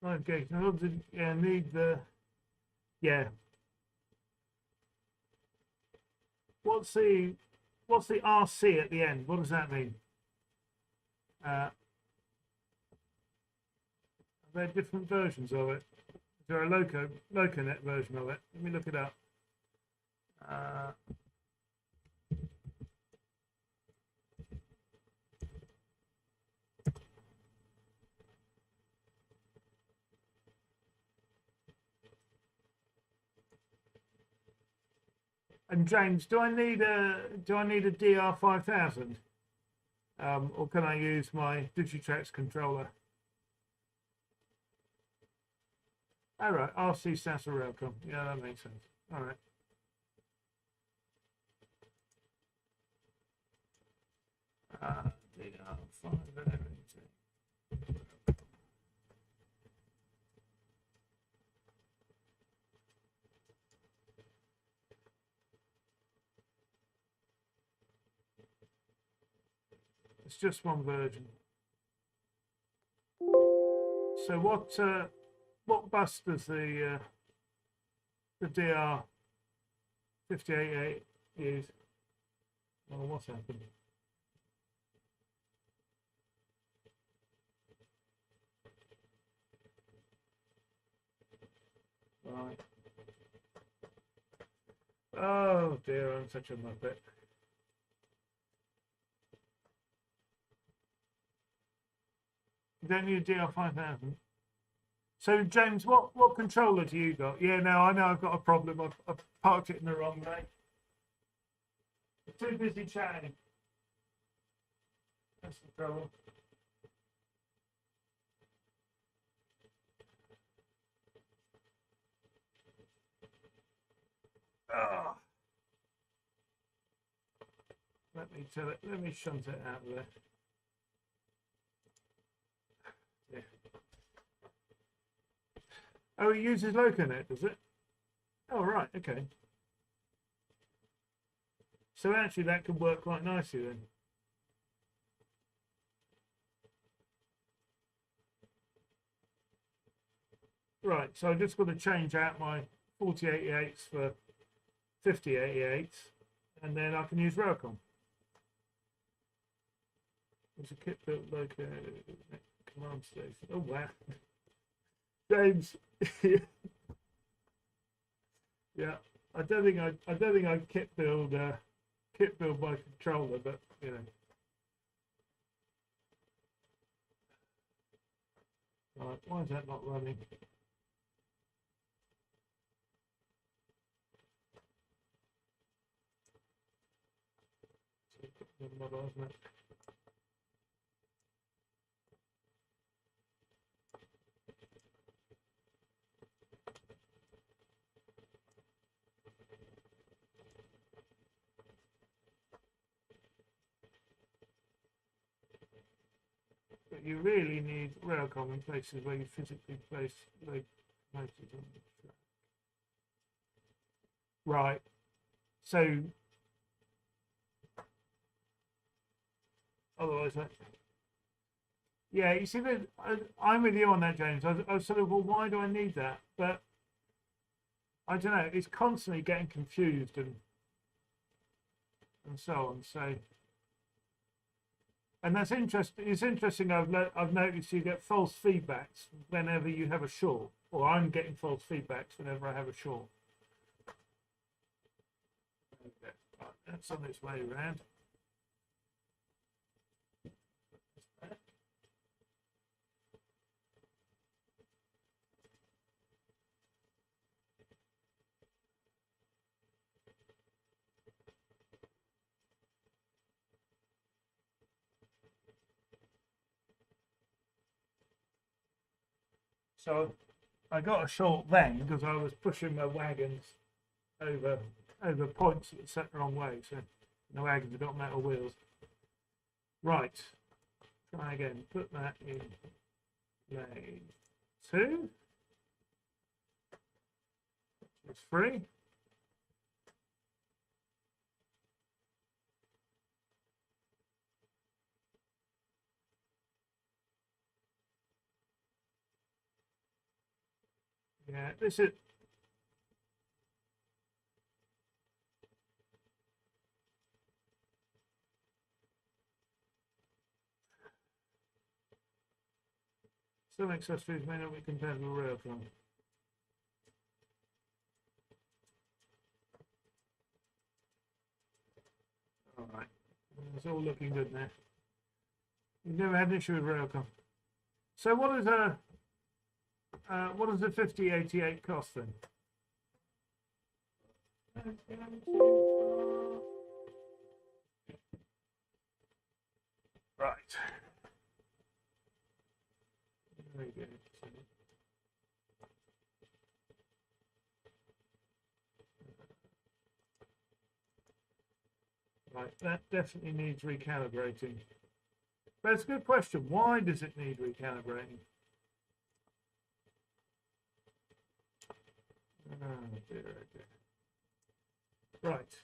Okay, so I need the, yeah. What's the RC at the end? What does that mean? Are there different versions of it? Is there a LocoNet version of it? Let me look it up. And James, do I need a DR5000, or can I use my Digitrax controller? All right, RC SAS or Railcom. Yeah, that makes sense. All right. DR5000. It's just one version. So what bus does the DR5088 use? Oh, what's happened? Right. Oh dear, I'm such a muppet. You don't need a DR5000. So James, what controller do you got? Yeah, no, I know I've got a problem. I've parked it in the wrong way. I'm too busy chatting. That's the trouble. Oh. Let me shunt it out of there. Yeah. Oh, it uses LocoNet, does it? Oh, right, okay. So actually that could work quite nicely then. right, so I'm just going to change out my 4088s for 5088s, and then I can use Railcom. There's a kit built located command station. Oh wow, James. Yeah, I don't think I kit build my controller, but you know. Right, why is that not running? Model, isn't it? But you really need Railcom in places where you physically place locomotives on the track. Right. So otherwise, yeah, you see that I'm with you on that, James. I was sort of, well, why do I need that? But I don't know. It's constantly getting confused and so on. So, and that's interesting. It's interesting. I've noticed you get false feedbacks whenever you have a short, or I'm getting false feedbacks whenever I have a short. Okay. Right, that's on its way around. So I got a short then because I was pushing my wagons over points that set the wrong way. So the wagons have got metal wheels. Right. Try again. Put that in lane 2. It's free. Yeah, this is. Some accessories may not be compatible with Railcom. All right, it's all looking good now. We've never had an issue with Railcom. So what does the 5088 cost then? Right. Very good. Right, that definitely needs recalibrating. But it's a good question. Why does it need recalibrating? Oh dear, oh dear. Right.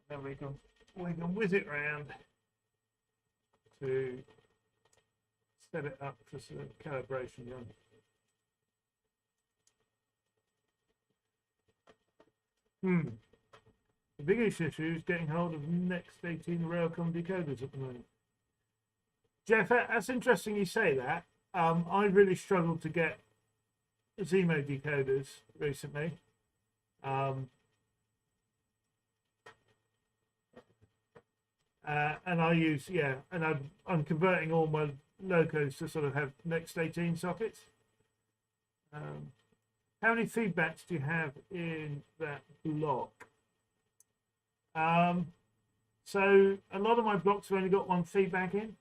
Then we can whiz it round to set it up for some calibration run. The biggest issue is getting hold of next 18 Railcom decoders at the moment. Jeff, that's interesting you say that. I really struggled to get Zemo decoders recently. And I use, and I'm converting all my locos to sort of have next 18 sockets. How many feedbacks do you have in that block? So a lot of my blocks have only got one feedback in.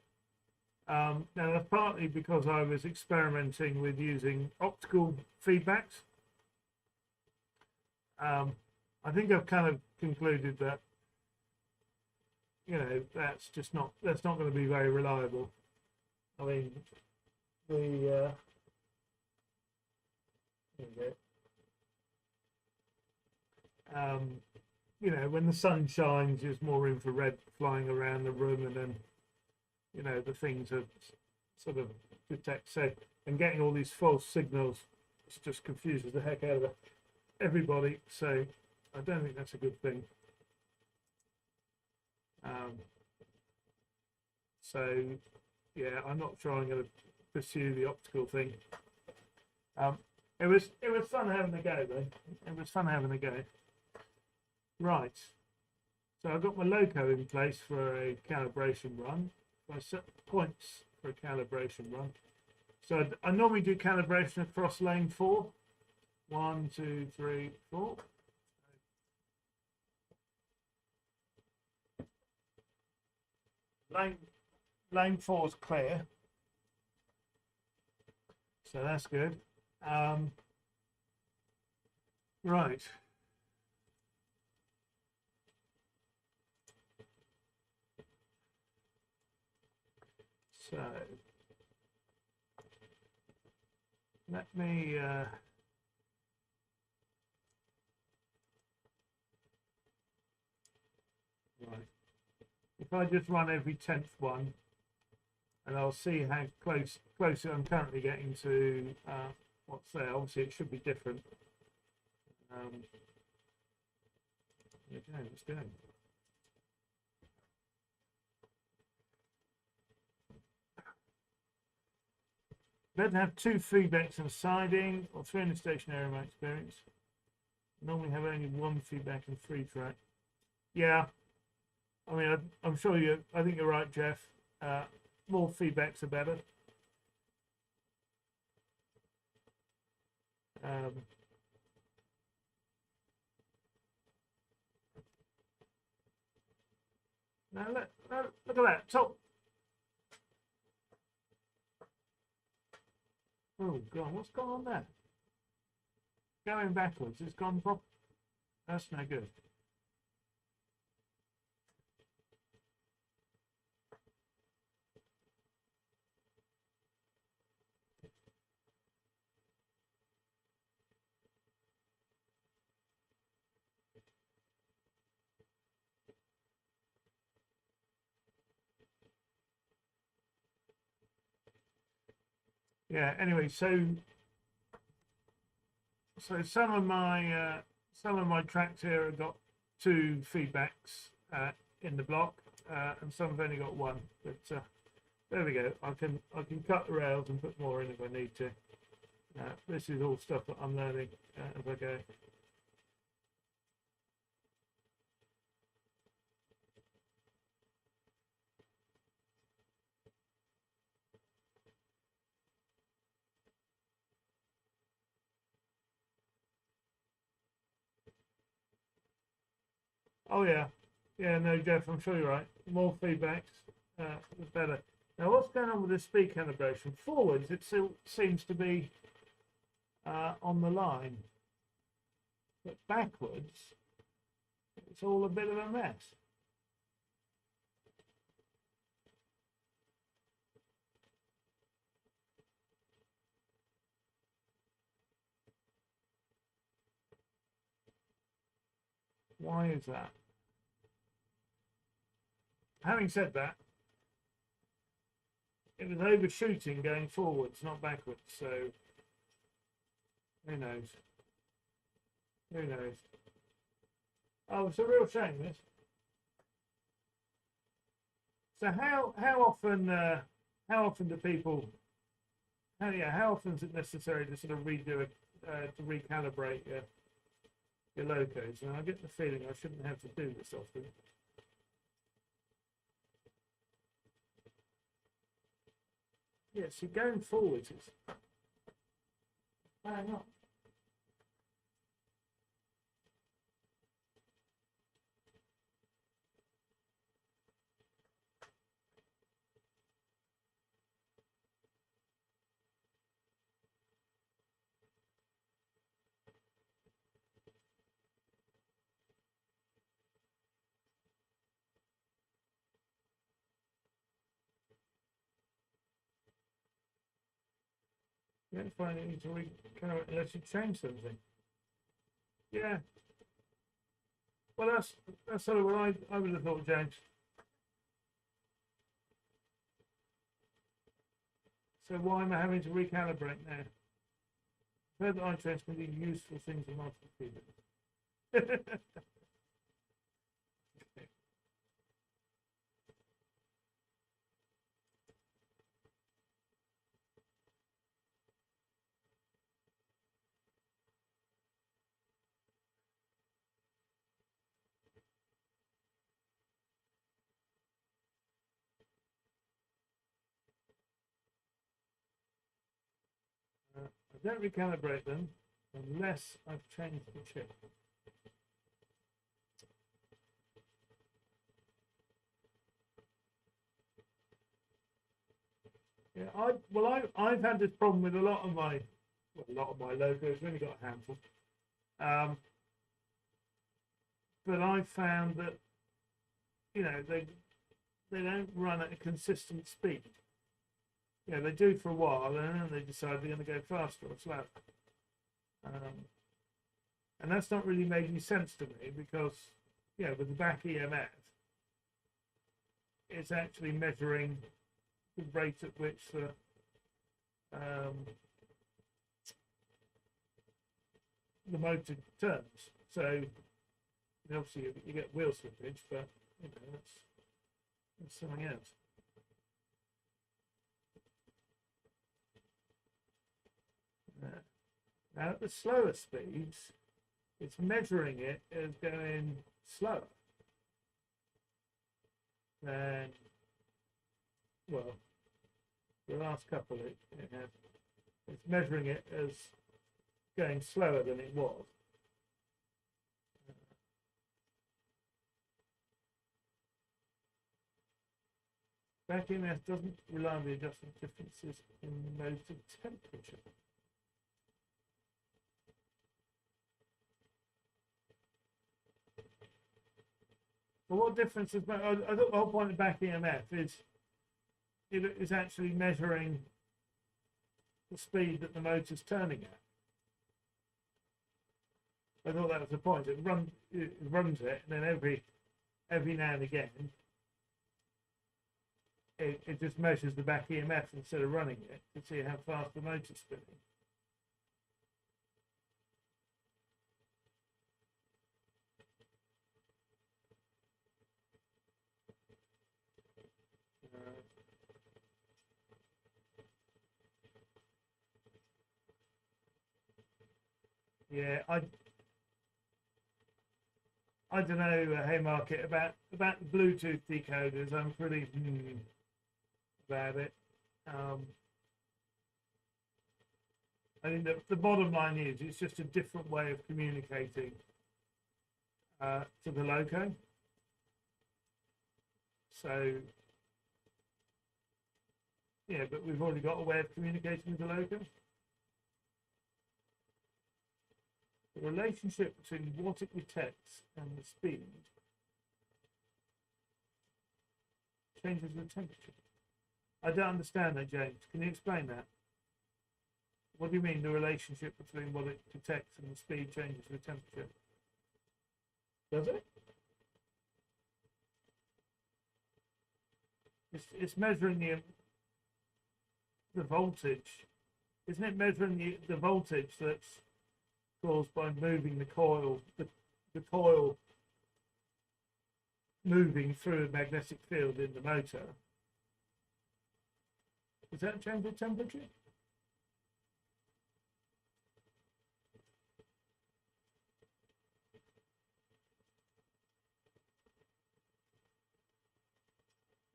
Now that's partly because I was experimenting with using optical feedbacks. I think I've kind of concluded that, you know, that's not going to be very reliable. I mean, There we go. You know, when the sun shines, there's more infrared flying around the room, and then, you know, the things are sort of detect. So, and getting all these false signals just confuses the heck out of everybody. So, I don't think that's a good thing. So, yeah, I'm not sure I'm going to pursue the optical thing. It was fun having a go though. It was fun having a go. Right. So I've got my loco in place for a calibration run. I set points for a calibration run. So I normally do calibration across lane 4. 1, 2, 3, 4. Lane 4 is clear. So that's good. Right. So let me right. If I just run every 10th one, and I'll see how close I'm currently getting to what's there. Obviously, it should be different. Okay, let's go. Better have 2 feedbacks and siding, or 3 in the station area, in my experience. Normally have only 1 feedback and 3 track. Yeah, I mean, I'm sure I think you're right, Jeff. More feedbacks are better. Now look at that top. Oh God, what's gone on there? Going backwards, it's gone proper. That's no good. Yeah. Anyway, so some of my tracks here have got 2 feedbacks in the block, and some have only got 1. But there we go. I can cut the rails and put more in if I need to. This is all stuff that I'm learning as I go. Oh yeah, yeah. No, Jeff, I'm sure you're right. More feedbacks, the better. Now, what's going on with this speed calibration? Forwards, it still seems to be on the line, but backwards, it's all a bit of a mess. Why is that? Having said that, it was overshooting going forwards, not backwards. So who knows? Who knows? Oh, it's a real shame, this. So how often do people? How often is it necessary to sort of redo it to recalibrate your locos? And I get the feeling I shouldn't have to do this often. Yeah, see, going forwards is bang on. You don't find it need to recalibrate unless you change something. Yeah. Well, that's sort of what I would have thought, James. So why am I having to recalibrate now? I've heard that iTrain can do useful things in multiple people. I don't recalibrate them unless I've changed the chip. Yeah, I've had this problem with a lot of my logos. We've only got a handful, but I've found that they don't run at a consistent speed. They do for a while, and then they decide they're going to go faster or slower. And that's not really making sense to me because, with the back EMF, it's actually measuring the rate at which the motor turns. So obviously you get wheel slippage, but that's something else. Now at the slower speeds, it's measuring it as going slower than, well, the last couple it's measuring it as going slower than it was. Back EMF doesn't reliably adjust the differences in motor temperature. But what difference is? I thought the whole point of back EMF is it is actually measuring the speed that the motor's turning at. I thought that was the point. It runs it, and then every now and again, it just measures the back EMF instead of running it to see how fast the motor's spinning. Yeah, I don't know, Haymarket, about the Bluetooth decoders. I'm pretty about it. I think the bottom line is it's just a different way of communicating to the loco. So yeah, but we've already got a way of communicating with the loco. The relationship between what it detects and the speed changes the temperature. I don't understand that, James. Can you explain that? What do you mean the relationship between what it detects and the speed changes the temperature? Does it? It's measuring the voltage. Isn't it measuring the voltage that's caused by moving the coil, the coil moving through a magnetic field in the motor? Does that change the temperature?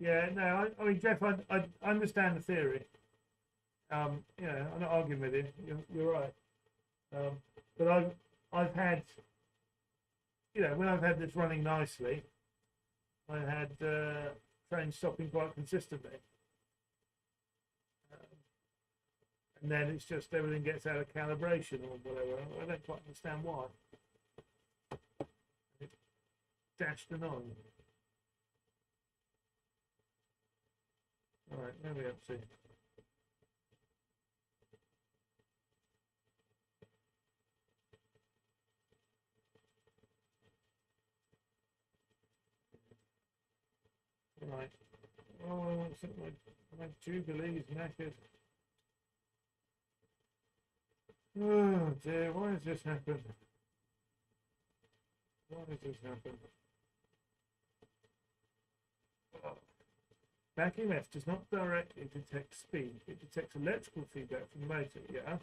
Yeah, no, I mean, Jeff, I understand the theory. I'm not arguing with you. You're right. But I've had, when I've had this running nicely, I had trains stopping quite consistently. And then it's just everything gets out of calibration or whatever. I don't quite understand why. It dashed and on. All right, now we have to. Right. Oh, I think my Jubilee's knackered. Oh dear, why has this happened? Why has this happened? Oh. Back EMF does not directly detect speed. It detects electrical feedback from the motor. Yeah.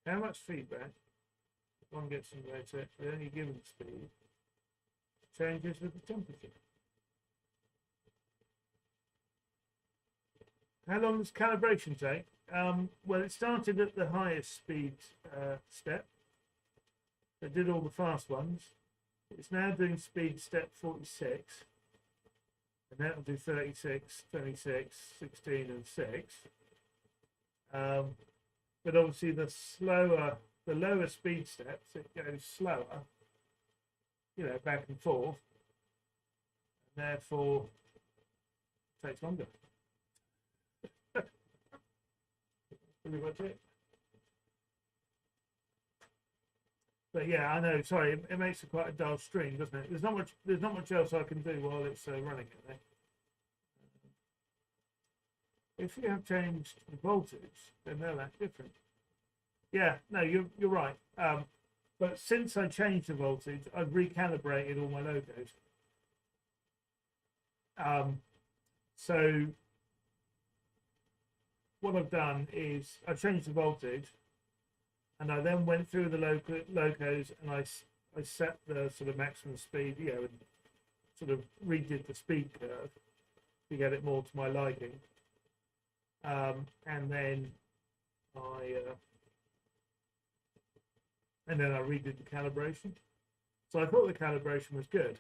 How much feedback one gets from the motor at any given speed changes with the temperature. How long does calibration take? Well, it started at the highest speed step. It did all the fast ones. It's now doing speed step 46. And that'll do 36, 26, 16 and 6. But obviously the lower speed steps, it goes slower, you know, back and forth. And therefore, it takes longer. Pretty much it. But yeah, I know. Sorry, it makes it quite a dull stream, doesn't it? There's not much else I can do while it's running it there. If you have changed the voltage, then they'll act different. Yeah, no, you're right. But since I changed the voltage, I've recalibrated all my logos. So what I've done is I've changed the voltage, and I then went through the locos and I set the sort of maximum speed, you know, and sort of redid the speed curve to get it more to my liking. And then I redid the calibration. So I thought the calibration was good.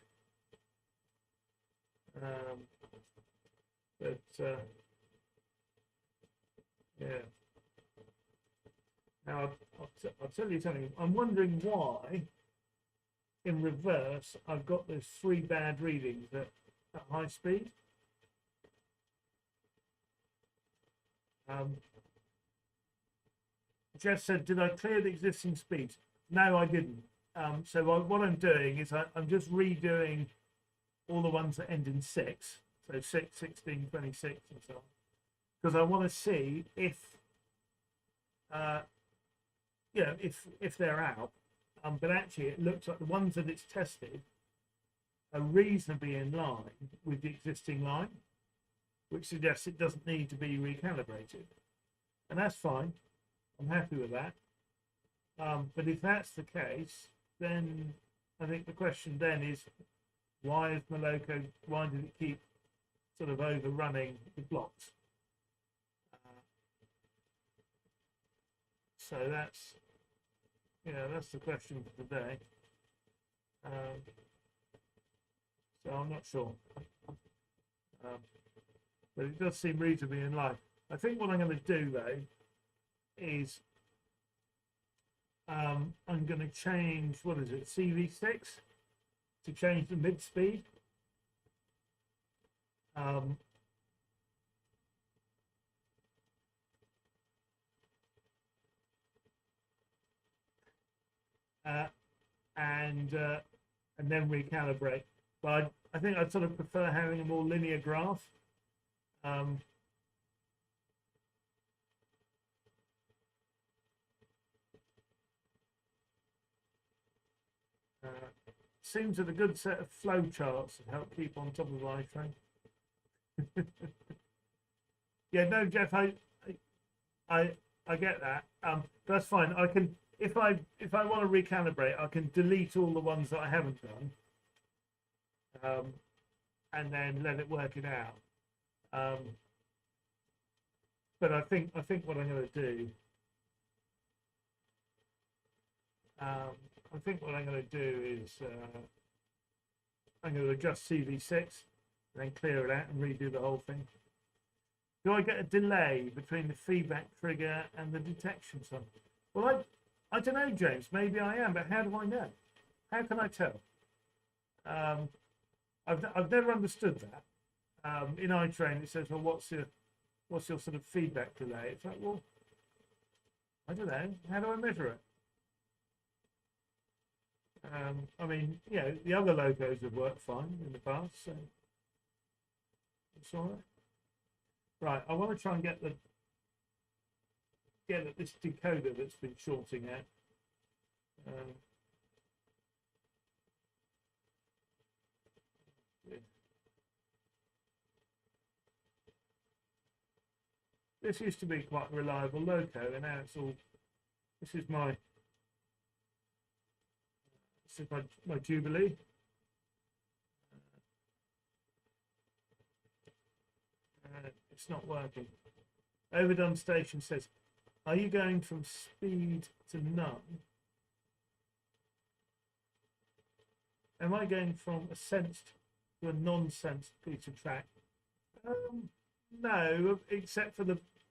Yeah. Now I'll tell you something. I'm wondering why, in reverse, I've got those 3 bad readings at high speed. Jeff said, "Did I clear the existing speeds?" No, I didn't. So what I'm doing is I'm just redoing all the ones that end in 6. So 6, 16, 26 and so on. Because I want to see if, you know, if they're out. But actually it looks like the ones that it's tested are reasonably in line with the existing line, which suggests it doesn't need to be recalibrated. And that's fine. I'm happy with that. But if that's the case, then I think the question then is, why did it keep sort of overrunning the blocks? So that's, you know, that's the question for today. So I'm not sure. But it does seem reasonably in line. I think what I'm going to do though is I'm going to change, what is it, CV6 to change the mid speed. And then recalibrate. But I think I'd sort of prefer having a more linear graph. Seems that a good set of flow charts that help keep on top of iTrain. Yeah, no, Jeff, I get that. That's fine. I can, if I want to recalibrate, I can delete all the ones that I haven't done, and then let it work it out. But I think what I'm going to do, is I'm going to adjust CV6, and then clear it out and redo the whole thing. Do I get a delay between the feedback trigger and the detection sum? Well, I don't know, James. Maybe I am, but how do I know? How can I tell? I've never understood that. In iTrain, it says, well, what's your sort of feedback delay? It's like, well, I don't know. How do I measure it? I mean, you know, the other logos have worked fine in the past, so It's all right. Right, I want to try and get at this decoder that's been shorting out. Yeah. This used to be quite a reliable loco, and now it's all. This is my my Jubilee. It's not working. Overdone Station says, "Are you going from speed to none? Am I going from a sensed to a non-sensed piece of track?" No, except for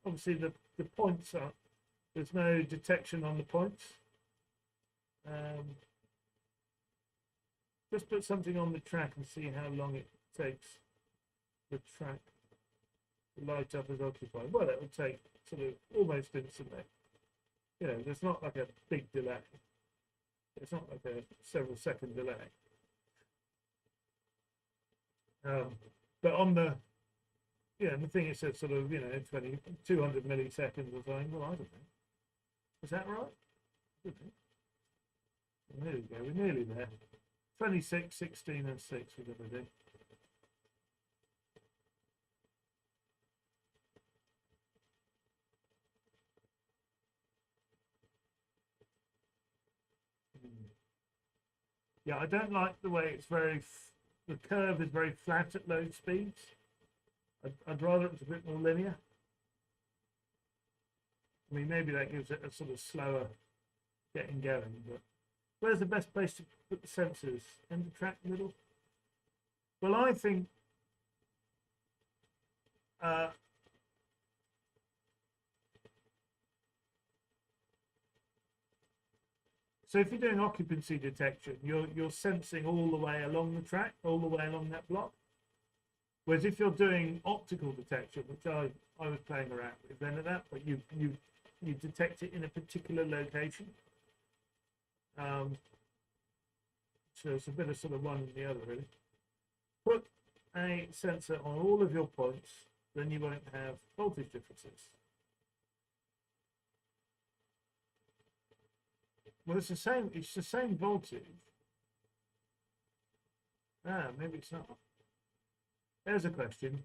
obviously the points are. There's no detection on the points. Just put something on the track and see how long it takes the track to light up as occupied. Well, it would take sort of almost instantly. You know, there's not like a big delay. It's not like a several second delay. But on the the thing it says sort of 200 milliseconds or something. Well, I don't know. Is that right? There we go. We're nearly there. 26, 16, and 6 we're going to do. Yeah, I don't like the way it's the curve is very flat at low speeds. I'd rather it was a bit more linear. I mean, maybe that gives it a sort of slower getting going, but where's the best place to put the sensors? In the track middle? Well, I think so if you're doing occupancy detection, you're sensing all the way along the track, all the way along that block. Whereas if you're doing optical detection, which I was playing around with then at that, but you detect it in a particular location. So it's a bit of sort of one and the other, really. Put a sensor on all of your points, then you won't have voltage differences. Well, it's the same. It's the same voltage. Maybe it's not. There's a question.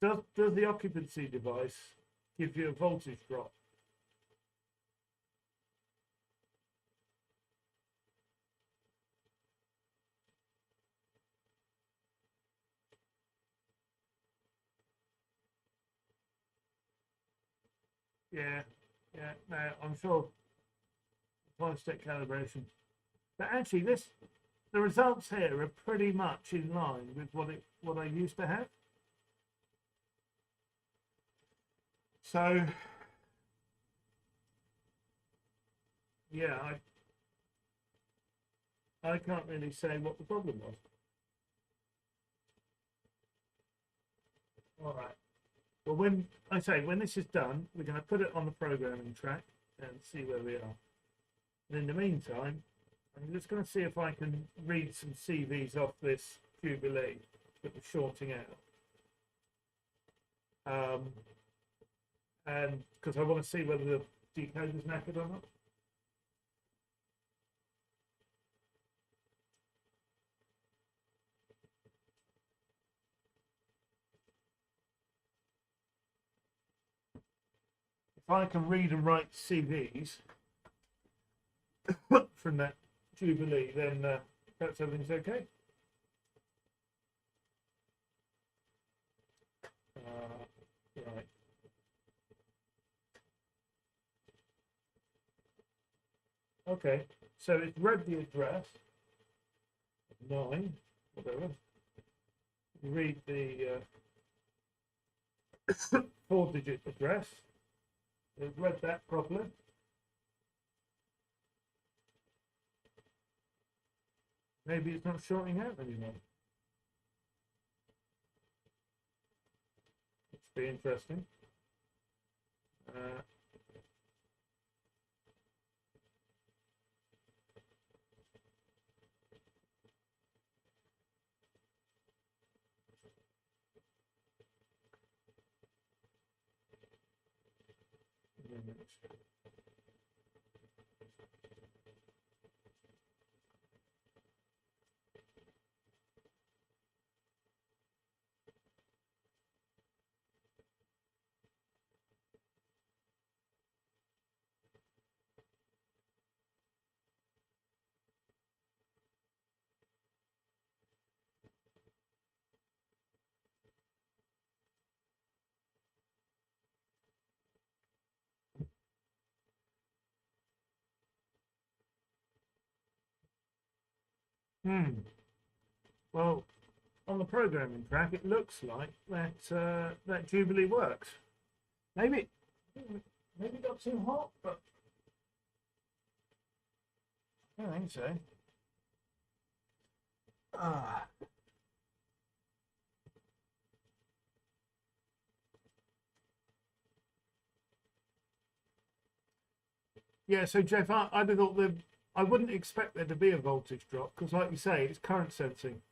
Does the occupancy device give you a voltage drop? Yeah, no, I'm sure. Five-step calibration. But actually, the results here are pretty much in line with what I used to have. So, yeah, I can't really say what the problem was. All right. Well, when this is done, we're going to put it on the programming track and see where we are. And in the meantime, I'm just going to see if I can read some CVs off this Jubilee that was shorting out. And because I want to see whether the decoder's knackered or not. If I can read and write CVs from that Jubilee, then perhaps everything's okay. Right. Okay, so it's read the address, 9, whatever. Read the 4-digit address. It's read that properly. Maybe it's not shorting out anymore. It's be interesting. minutes. Well, on the programming track, it looks like that Jubilee works. Maybe maybe it got too hot, but I don't think so. Ah. Yeah, so Jeff, I'd have thought I wouldn't expect there to be a voltage drop because, like you say, it's current sensing.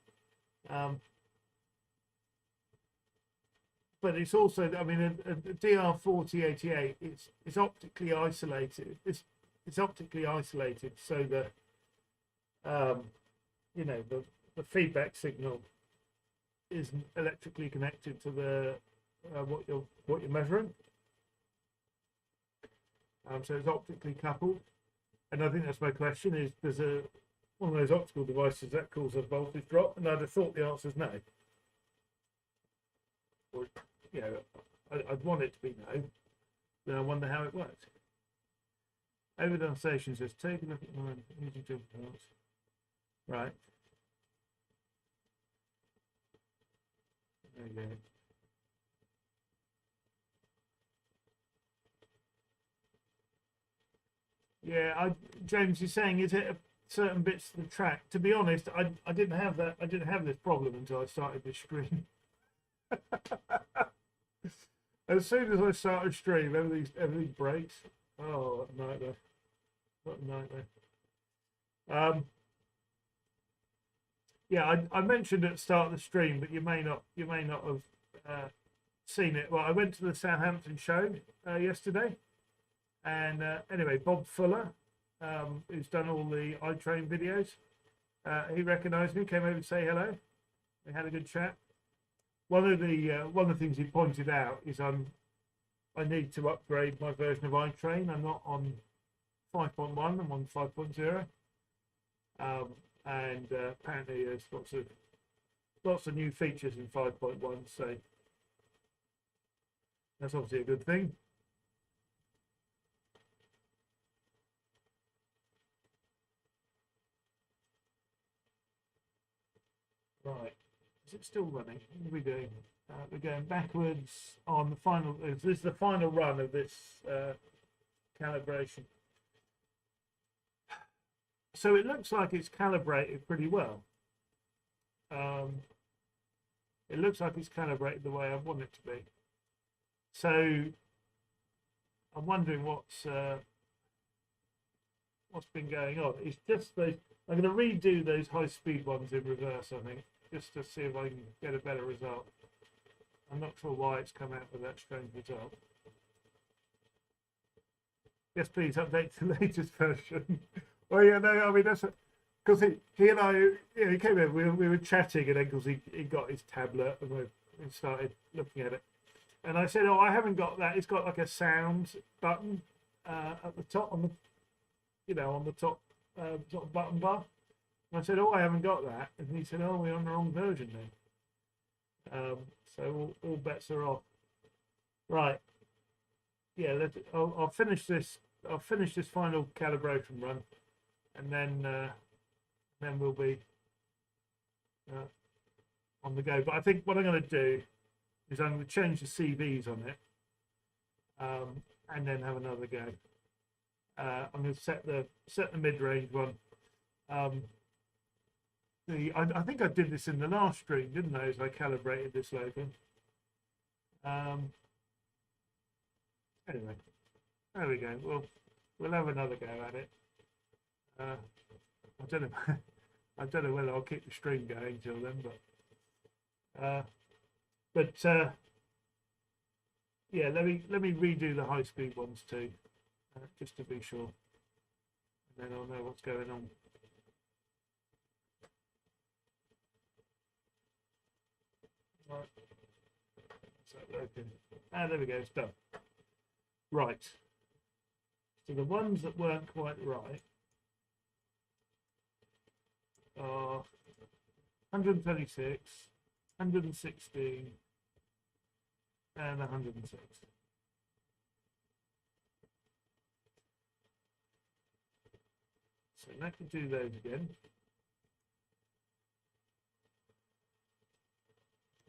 But it's also, I mean, a DR4088, it's optically isolated. It's optically isolated so that you know the feedback signal isn't electrically connected to the what you're measuring. So it's optically coupled, and I think that's my question: is there's one of those optical devices that causes a voltage drop? And I'd have thought the answer is no. Or, you know, I'd want it to be no. Then I wonder how it works. Overdone Station says, take a look at mine. Using two parts. Right. There you go. Yeah, James is saying, is it certain bits of the track? To be honest, I didn't have that. I didn't have this problem until I started this stream. As soon as I started stream, everything breaks. Oh, what a nightmare! What a nightmare. Yeah, I mentioned at the start of the stream, but you may not have seen it. Well, I went to the Southampton show yesterday, and anyway, Bob Fuller, who's done all the iTrain videos, he recognised me, came over to say hello. We had a good chat. One of the things he pointed out is I need to upgrade my version of iTrain. I'm not on 5.1. I'm on 5.0, and apparently there's lots of new features in 5.1. So that's obviously a good thing. Right. Is it still running? What are we doing? We're going backwards on the final. This is the final run of this calibration. So it looks like it's calibrated pretty well. It looks like it's calibrated the way I want it to be. So I'm wondering what's been going on. It's just those. I'm going to redo those high-speed ones in reverse, I think, just to see if I can get a better result. I'm not sure why it's come out with that strange result. Yes, please update to the latest version. Well, yeah, no, I mean, that's because he and I, yeah, he came in, we were chatting, and then because he got his tablet and we started looking at it. And I said, oh, I haven't got that. It's got like a sound button at the top, on the top sort of button bar. And I said, oh, I haven't got that. And he said, oh, we're on the wrong version then. So all bets are off. Right. Yeah, I'll finish this. I'll finish this final calibration run, and then we'll be on the go. But I think what I'm going to do is I'm going to change the CVs on it, and then have another go. I'm going to set the mid-range one. I think I did this in the last stream, didn't I? As I calibrated this logo. Anyway, there we go. We'll have another go at it. I don't know. I don't know whether I'll keep the stream going till then, but yeah, let me redo the high speed ones too, just to be sure, and then I'll know what's going on. Right. So open. There we go. It's done. Right. So the ones that weren't quite right are 136, 116, and 106. So let me do those again.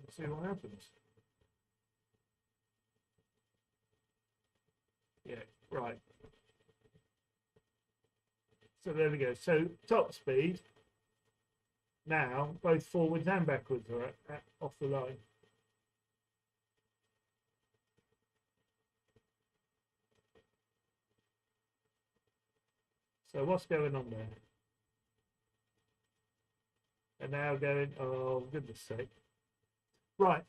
Let's see what happens. Yeah, right. So there we go. So top speed now, both forwards and backwards are off the line. So what's going on there? And now going, oh goodness sake. Right.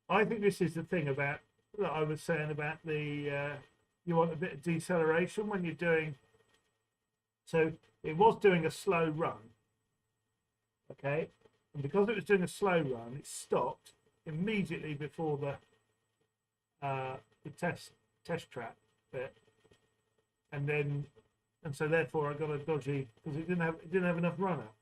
I think this is the thing about that I was saying about the you want a bit of deceleration when you're doing. So it was doing a slow run. Okay. And because it was doing a slow run, it stopped immediately before the test track bit. And so therefore I got a dodgy because it didn't have enough run up.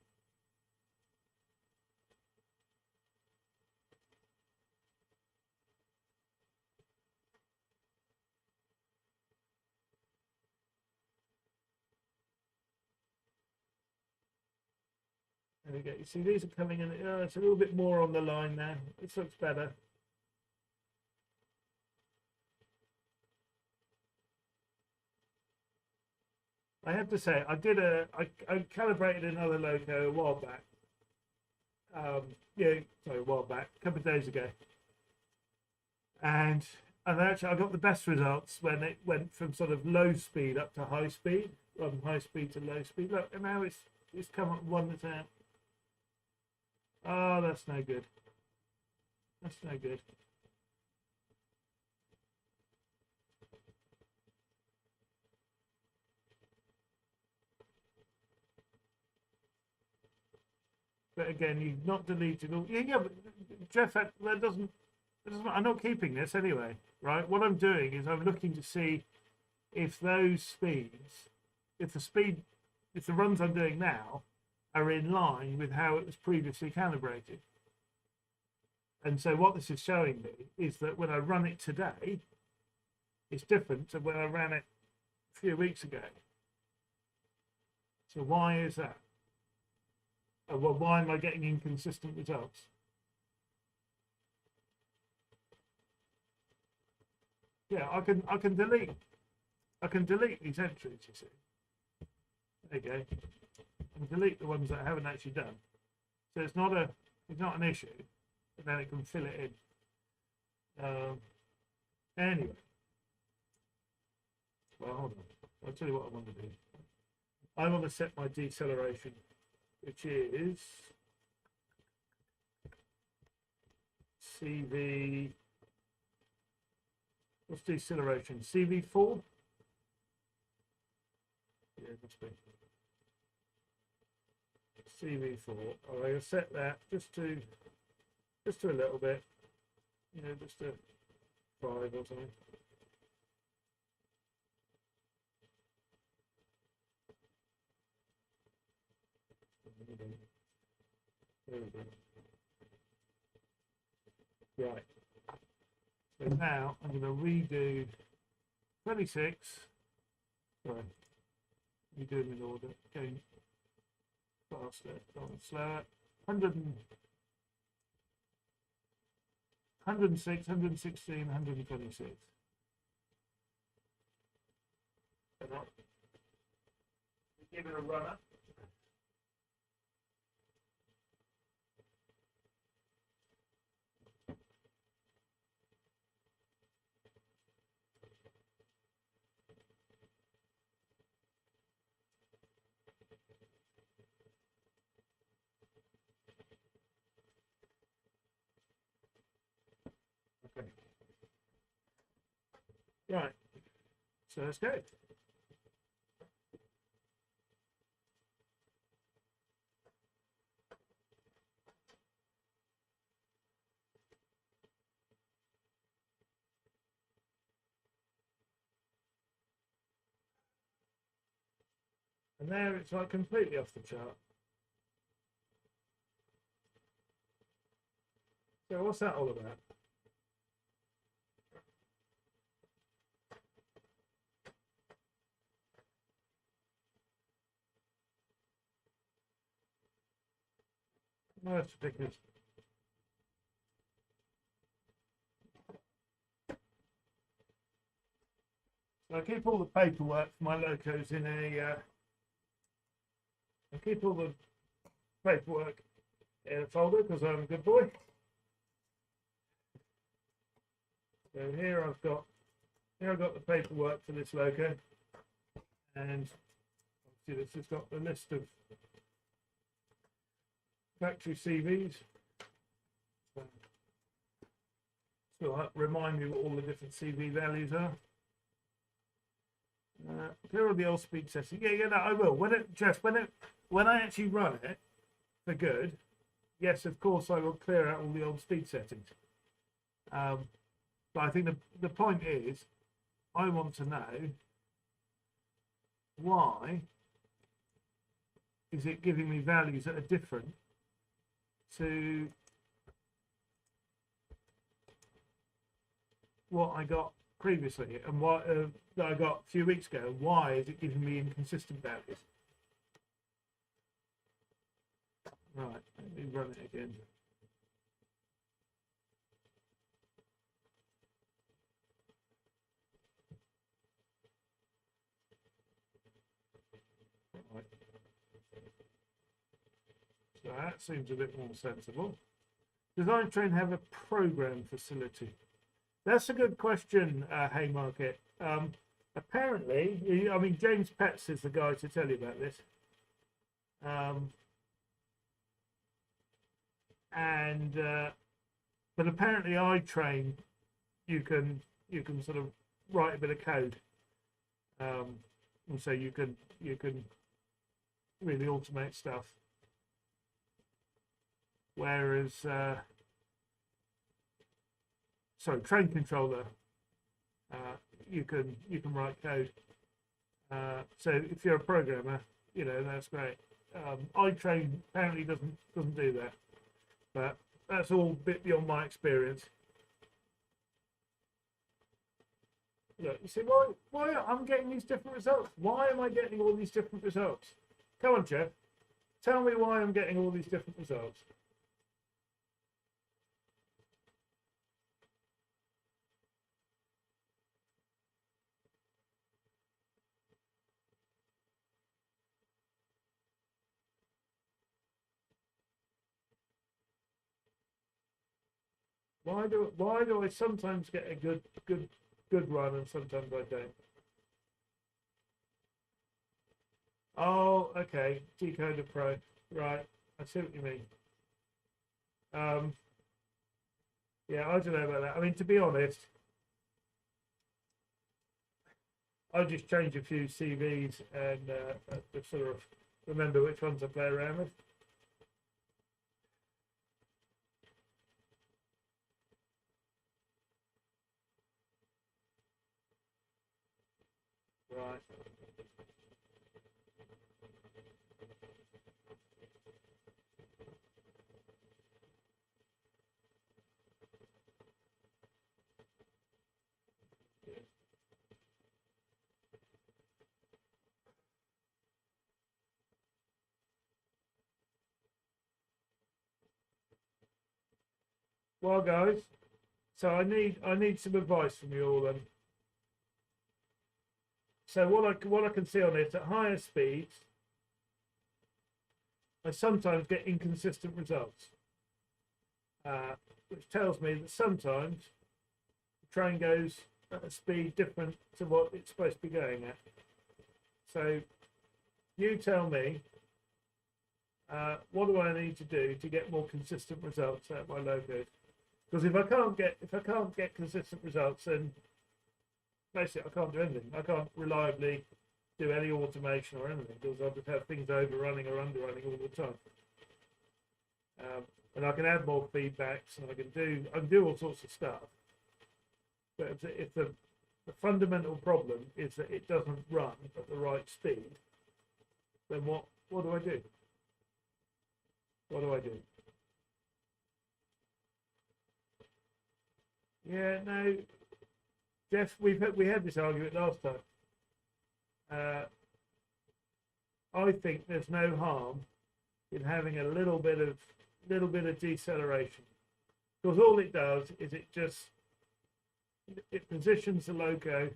There we go. You see these are coming in. It's a little bit more on the line now. This looks better. I have to say, I calibrated another loco a while back. Yeah, sorry, a while back, a couple of days ago, and actually I got the best results when it went from sort of low speed up to high speed, from high speed to low speed. Look, and now it's come up one that's out. Oh, that's no good. That's no good. But again, you've not deleted all. Yeah, but Jeff, that doesn't. I'm not keeping this anyway, right? What I'm doing is I'm looking to see if those speeds, if the runs I'm doing now are in line with how it was previously calibrated. And so what this is showing me is that when I run it today, it's different to when I ran it a few weeks ago. So why is that? Well, why am I getting inconsistent results? Yeah, I can delete these entries, you see. There you go. And delete the ones that I haven't actually done. So it's not an issue, and then it can fill it in. Anyway. Well, hold on. I'll tell you what I want to do. I want to set my deceleration, which is CV. What's deceleration? CV4? Yeah, it must be. CV4. I'll set that just to a little bit. You know, just a 5 or something. There we go. Right. So now I'm going to redo 26. Sorry. Redo them in order. Going faster, going slower. 106, 116, 126. And I'll give it a runner. Okay. Right, so let's go. And there it's like completely off the chart. So what's that all about? No, that's ridiculous. So I keep all the paperwork for my locos in a. I keep all the paperwork in a folder because I'm a good boy. So here I've got the paperwork for this loco, and obviously this has got the list of factory CVs. So remind me what all the different CV values are. Here are the old speed settings. Yeah, no, I will. When I actually run it for good, yes, of course I will clear out all the old speed settings. But I think the point is, I want to know why is it giving me values that are different to what I got previously and what that I got a few weeks ago. Why is it giving me inconsistent values? Right, let me run it again. Right. So that seems a bit more sensible. Does iTrain have a program facility? That's a good question, Haymarket. Apparently, I mean, James Petts is the guy to tell you about this. But apparently iTrain, you can sort of write a bit of code, and so you can really automate stuff. Whereas, sorry, train controller, you can write code. So if you're a programmer, you know, that's great. iTrain apparently doesn't do that, but that's all a bit beyond my experience. Look, you see, why I'm getting these different results? Why am I getting all these different results? Come on, Jeff. Tell me why I'm getting all these different results. Why do I sometimes get a good run and sometimes I don't? Oh, okay. Decoder Pro. Right. I see what you mean. Yeah, I don't know about that. I mean, to be honest, I just change a few CVs and to sort of remember which ones I play around with. Right. Well, guys, so I need some advice from you all then. So what I can see on it at higher speeds, I sometimes get inconsistent results, which tells me that sometimes the train goes at a speed different to what it's supposed to be going at. So you tell me, what do I need to do to get more consistent results out of my locos? Because if I can't get consistent results, then basically I can't do anything. I can't reliably do any automation or anything because I just have things overrunning or underrunning all the time. And I can add more feedbacks, and I can do all sorts of stuff. But if the fundamental problem is that it doesn't run at the right speed, then what do I do? What do I do? Yeah, no, Jeff, we had this argument last time. I think there's no harm in having a little bit of deceleration, because all it does is it positions the loco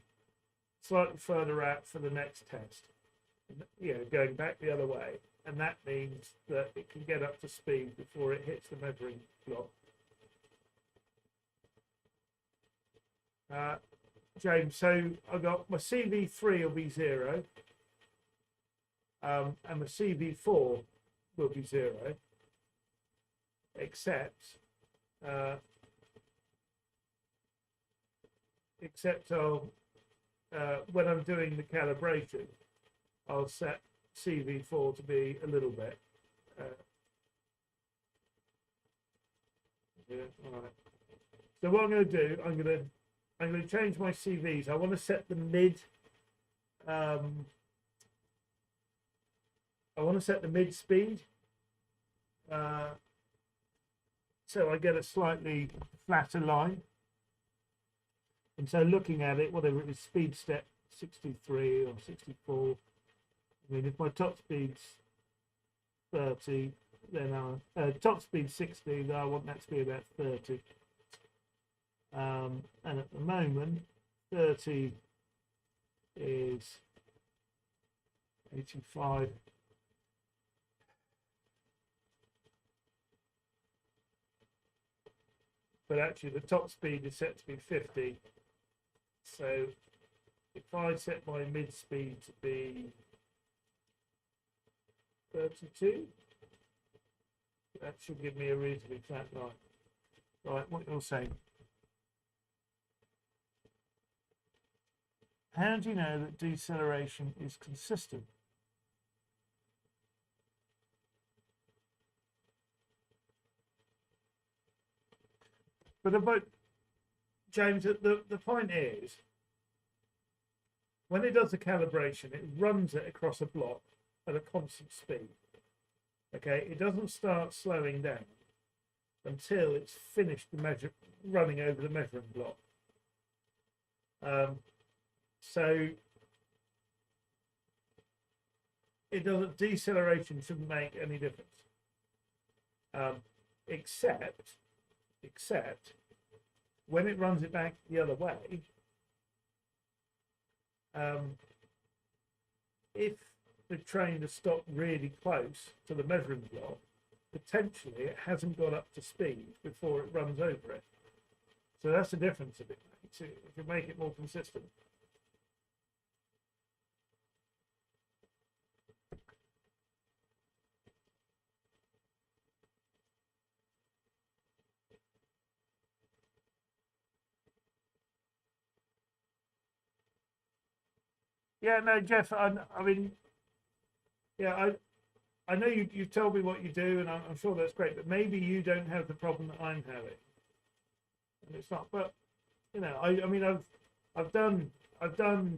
slightly further out for the next test, going back the other way, and that means that it can get up to speed before it hits the measuring block. James, so I got my CV3 will be 0, and my CV4 will be 0, except I'll when I'm doing the calibration, I'll set CV4 to be a little bit. Yeah, all right. So what I'm going to do, I'm going to change my CVs. I want to set the mid. I want to set the mid speed, so I get a slightly flatter line. And so looking at it, whatever it is, speed step 63 or 64. I mean, if my top speed's 30, then top speed 60, then I want that to be about 30. And at the moment, 30 is 85. But actually, the top speed is set to be 50. So if I set my mid speed to be 32, that should give me a reasonably flat line. Right, what you're saying. How do you know that deceleration is consistent? But about James, the point is, when it does the calibration, it runs it across a block at a constant speed. Okay, it doesn't start slowing down until it's finished the running over the measuring block. So it doesn't. Deceleration shouldn't make any difference, except when it runs it back the other way. If the train has stopped really close to the measuring block, potentially it hasn't got up to speed before it runs over it. So that's the difference of it makes. It can make it more consistent. Yeah, no, Jeff. I mean, yeah, I know you've told me what you do, and I'm sure that's great. But maybe you don't have the problem that I'm having, and it's not. But I mean, I've done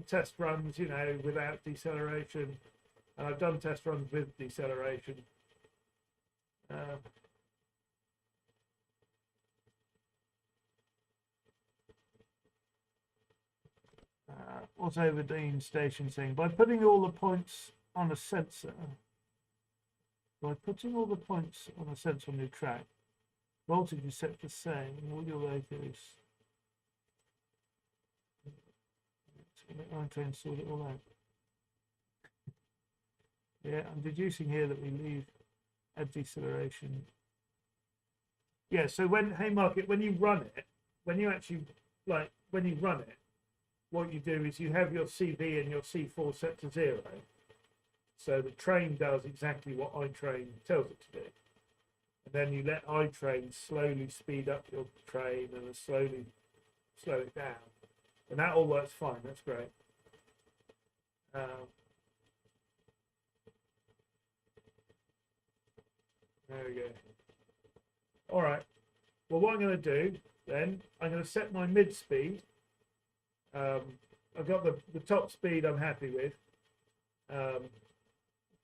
test runs, without deceleration, and I've done test runs with deceleration. What's over Dean Station saying? By putting all the points on a sensor, on the track, voltage is set the same. All your radios. iTrain sort it all out. Yeah, I'm deducing here that we leave a deceleration. Yeah, so when Haymarket, when you run it, when you run it, what you do is you have your CV and your C4 set to 0. So the train does exactly what iTrain tells it to do. And then you let iTrain slowly speed up your train and slowly slow it down And that all works fine. That's great. There we go. All right. Well, what I'm going to do then, I'm going to set my mid speed. I've got the top speed I'm happy with.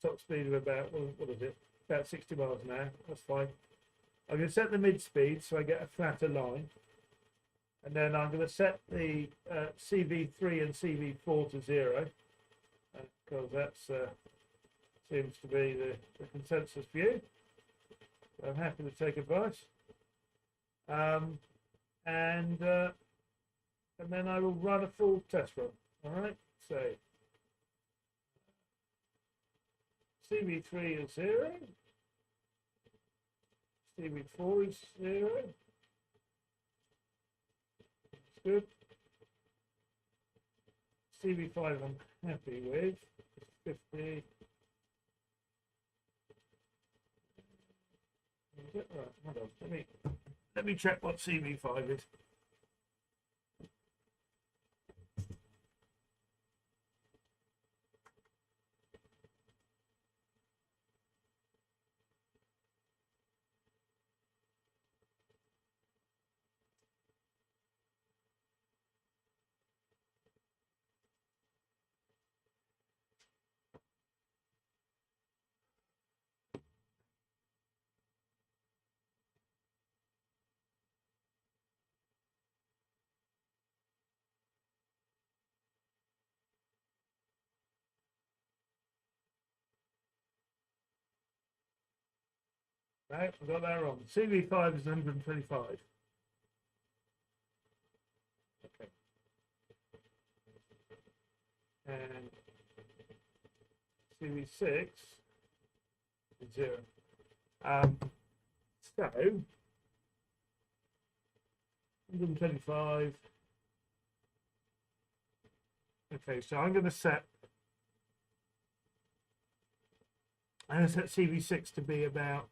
Top speed of about, what is it? About 60 miles an hour. That's fine. I'm going to set the mid speed so I get a flatter line. And then I'm going to set the CV3 and CV4 to 0. Because that seems to be the consensus view. So I'm happy to take advice. And then I will run a full test run. All right, so CV3 is 0. CV4 is 0. That's good. CV5 I'm happy with. 50. Right, hold on. Let me check what CV5 is. No, I got that wrong. CV5 is 125. Okay. And CV6 is 0. So 125. Okay, so I'm going to set CV6 to be about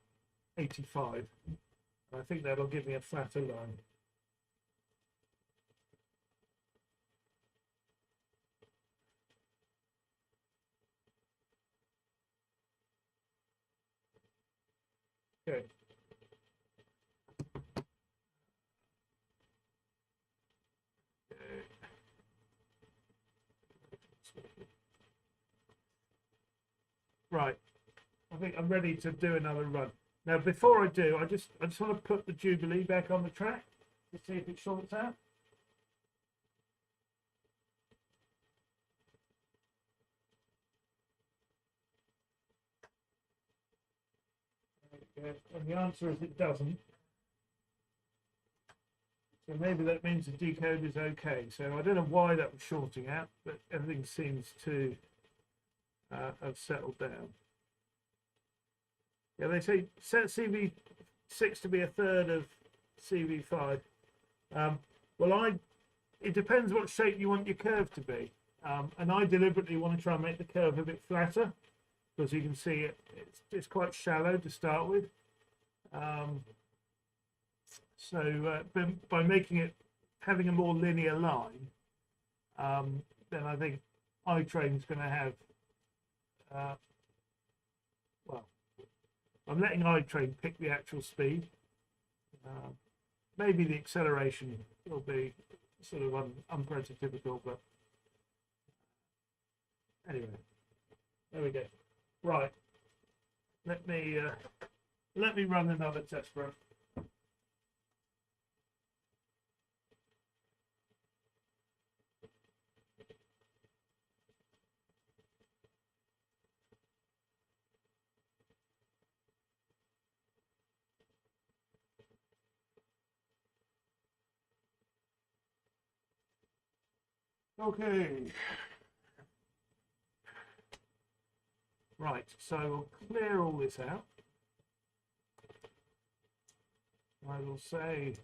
85. I think that'll give me a flatter line. Okay. Right. I think I'm ready to do another run. Now, before I do, I just want to put the Jubilee back on the track to see if it sorts out. And the answer is it doesn't. So maybe that means the decode is okay. So I don't know why that was shorting out, but everything seems to have settled down. Yeah, they say set CV6 to be a third of CV5. Well, it depends what shape you want your curve to be. And I deliberately want to try and make the curve a bit flatter, because you can see it's quite shallow to start with. By making it, having a more linear line, then I think iTrain is going to have, well, I'm letting iTrain pick the actual speed. Maybe the acceleration will be sort of unprototypical, but anyway, there we go. Right, let me run another test run. Okay. Right, so we'll clear all this out. I will say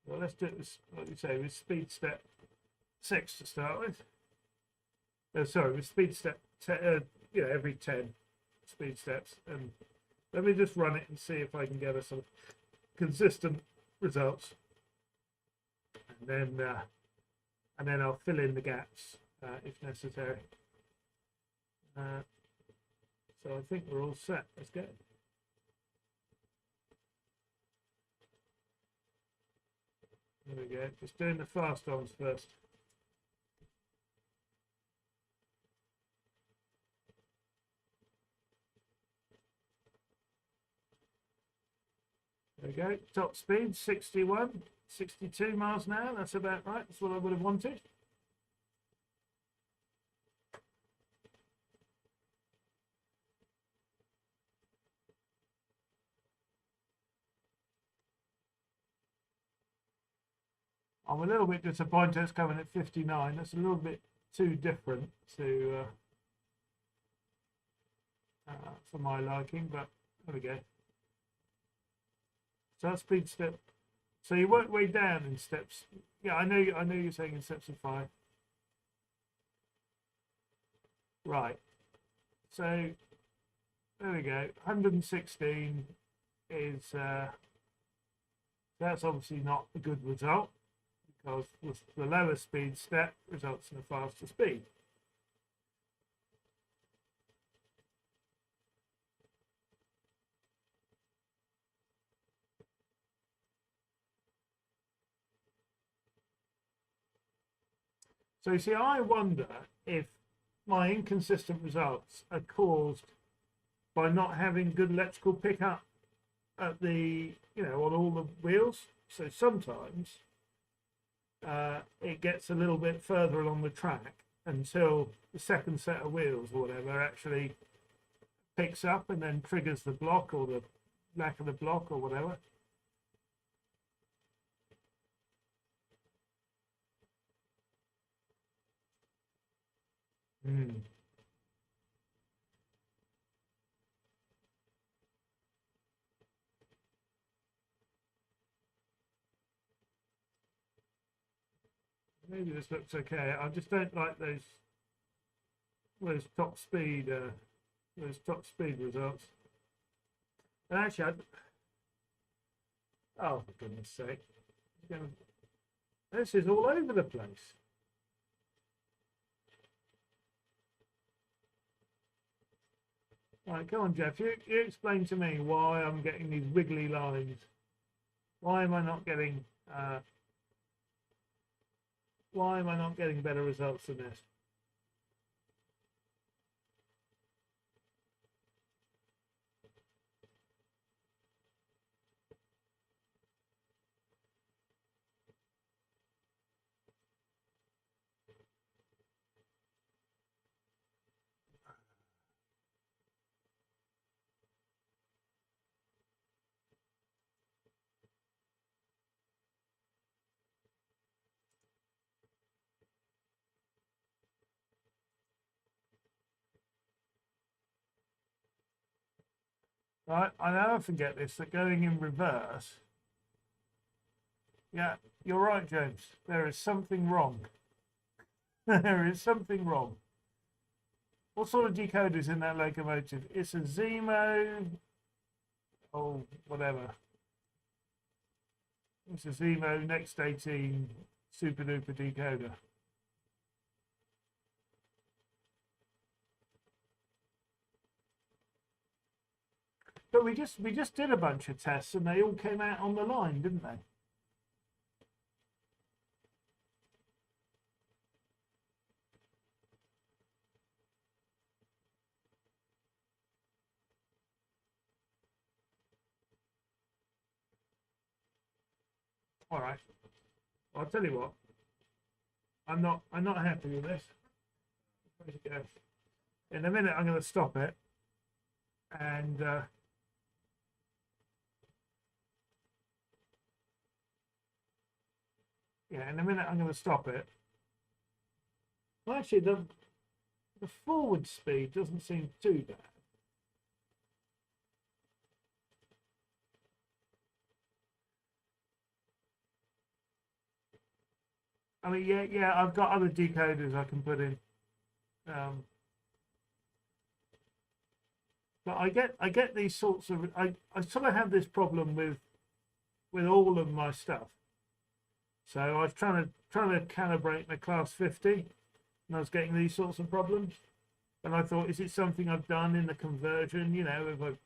well, let's do this, like you say, with speed step 6 to start with. Sorry, with speed step every 10 speed steps. And let me just run it and see if I can get a sort of consistent results, and then I'll fill in the gaps if necessary. So I think we're all set. Let's go. There we go. Just doing the fast ones first. There we go. Top speed 61, 62 miles an hour. That's about right. That's what I would have wanted. I'm a little bit disappointed it's coming at 59. That's a little bit too different to for my liking, but there we go. So that's speed step. So you work way down in steps. Yeah, I know you're saying in steps of 5. Right. So there we go. 116 is that's obviously not a good result, because the lower speed step results in a faster speed. So you see, I wonder if my inconsistent results are caused by not having good electrical pickup at the, on all the wheels. So sometimes it gets a little bit further along the track until the second set of wheels or whatever actually picks up and then triggers the block or the lack of the block or whatever. Maybe this looks okay. I just don't like those top speed results. And actually, oh for goodness sake, this is all over the place. Right, come on, Jeff. You explain to me why I'm getting these wiggly lines. Why am I not getting? Why am I not getting better results than this? Right, I never forget this, that going in reverse. Yeah, you're right, James. There is something wrong. There is something wrong. What sort of decoder is in that locomotive? It's a Zemo. Oh, whatever. It's a Zemo Next 18 super duper decoder. But we just did a bunch of tests and they all came out on the line, didn't they? All right. Well, I'll tell you what. I'm not happy with this. Where's it go? In a minute, I'm going to stop it, and yeah, in a minute I'm going to stop it. Well, actually, the forward speed doesn't seem too bad. I mean, yeah, I've got other decoders I can put in. But I get these sorts of I sort of have this problem with with all of my stuff. So I was trying to calibrate my class 50, and I was getting these sorts of problems. And I thought, is it something I've done in the conversion? You know, if I've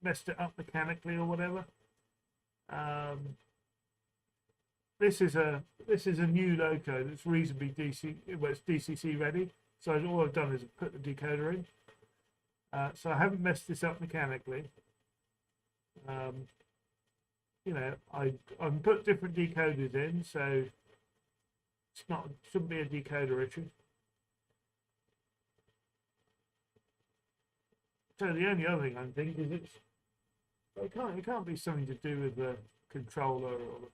messed it up mechanically or whatever. This is a new loco that's reasonably well, it's DCC ready. So all I've done is put the decoder in. So I haven't messed this up mechanically. You know, I've put different decoders in, so shouldn't be a decoder issue. So the only other thing I'm thinking is it can't be something to do with the controller or,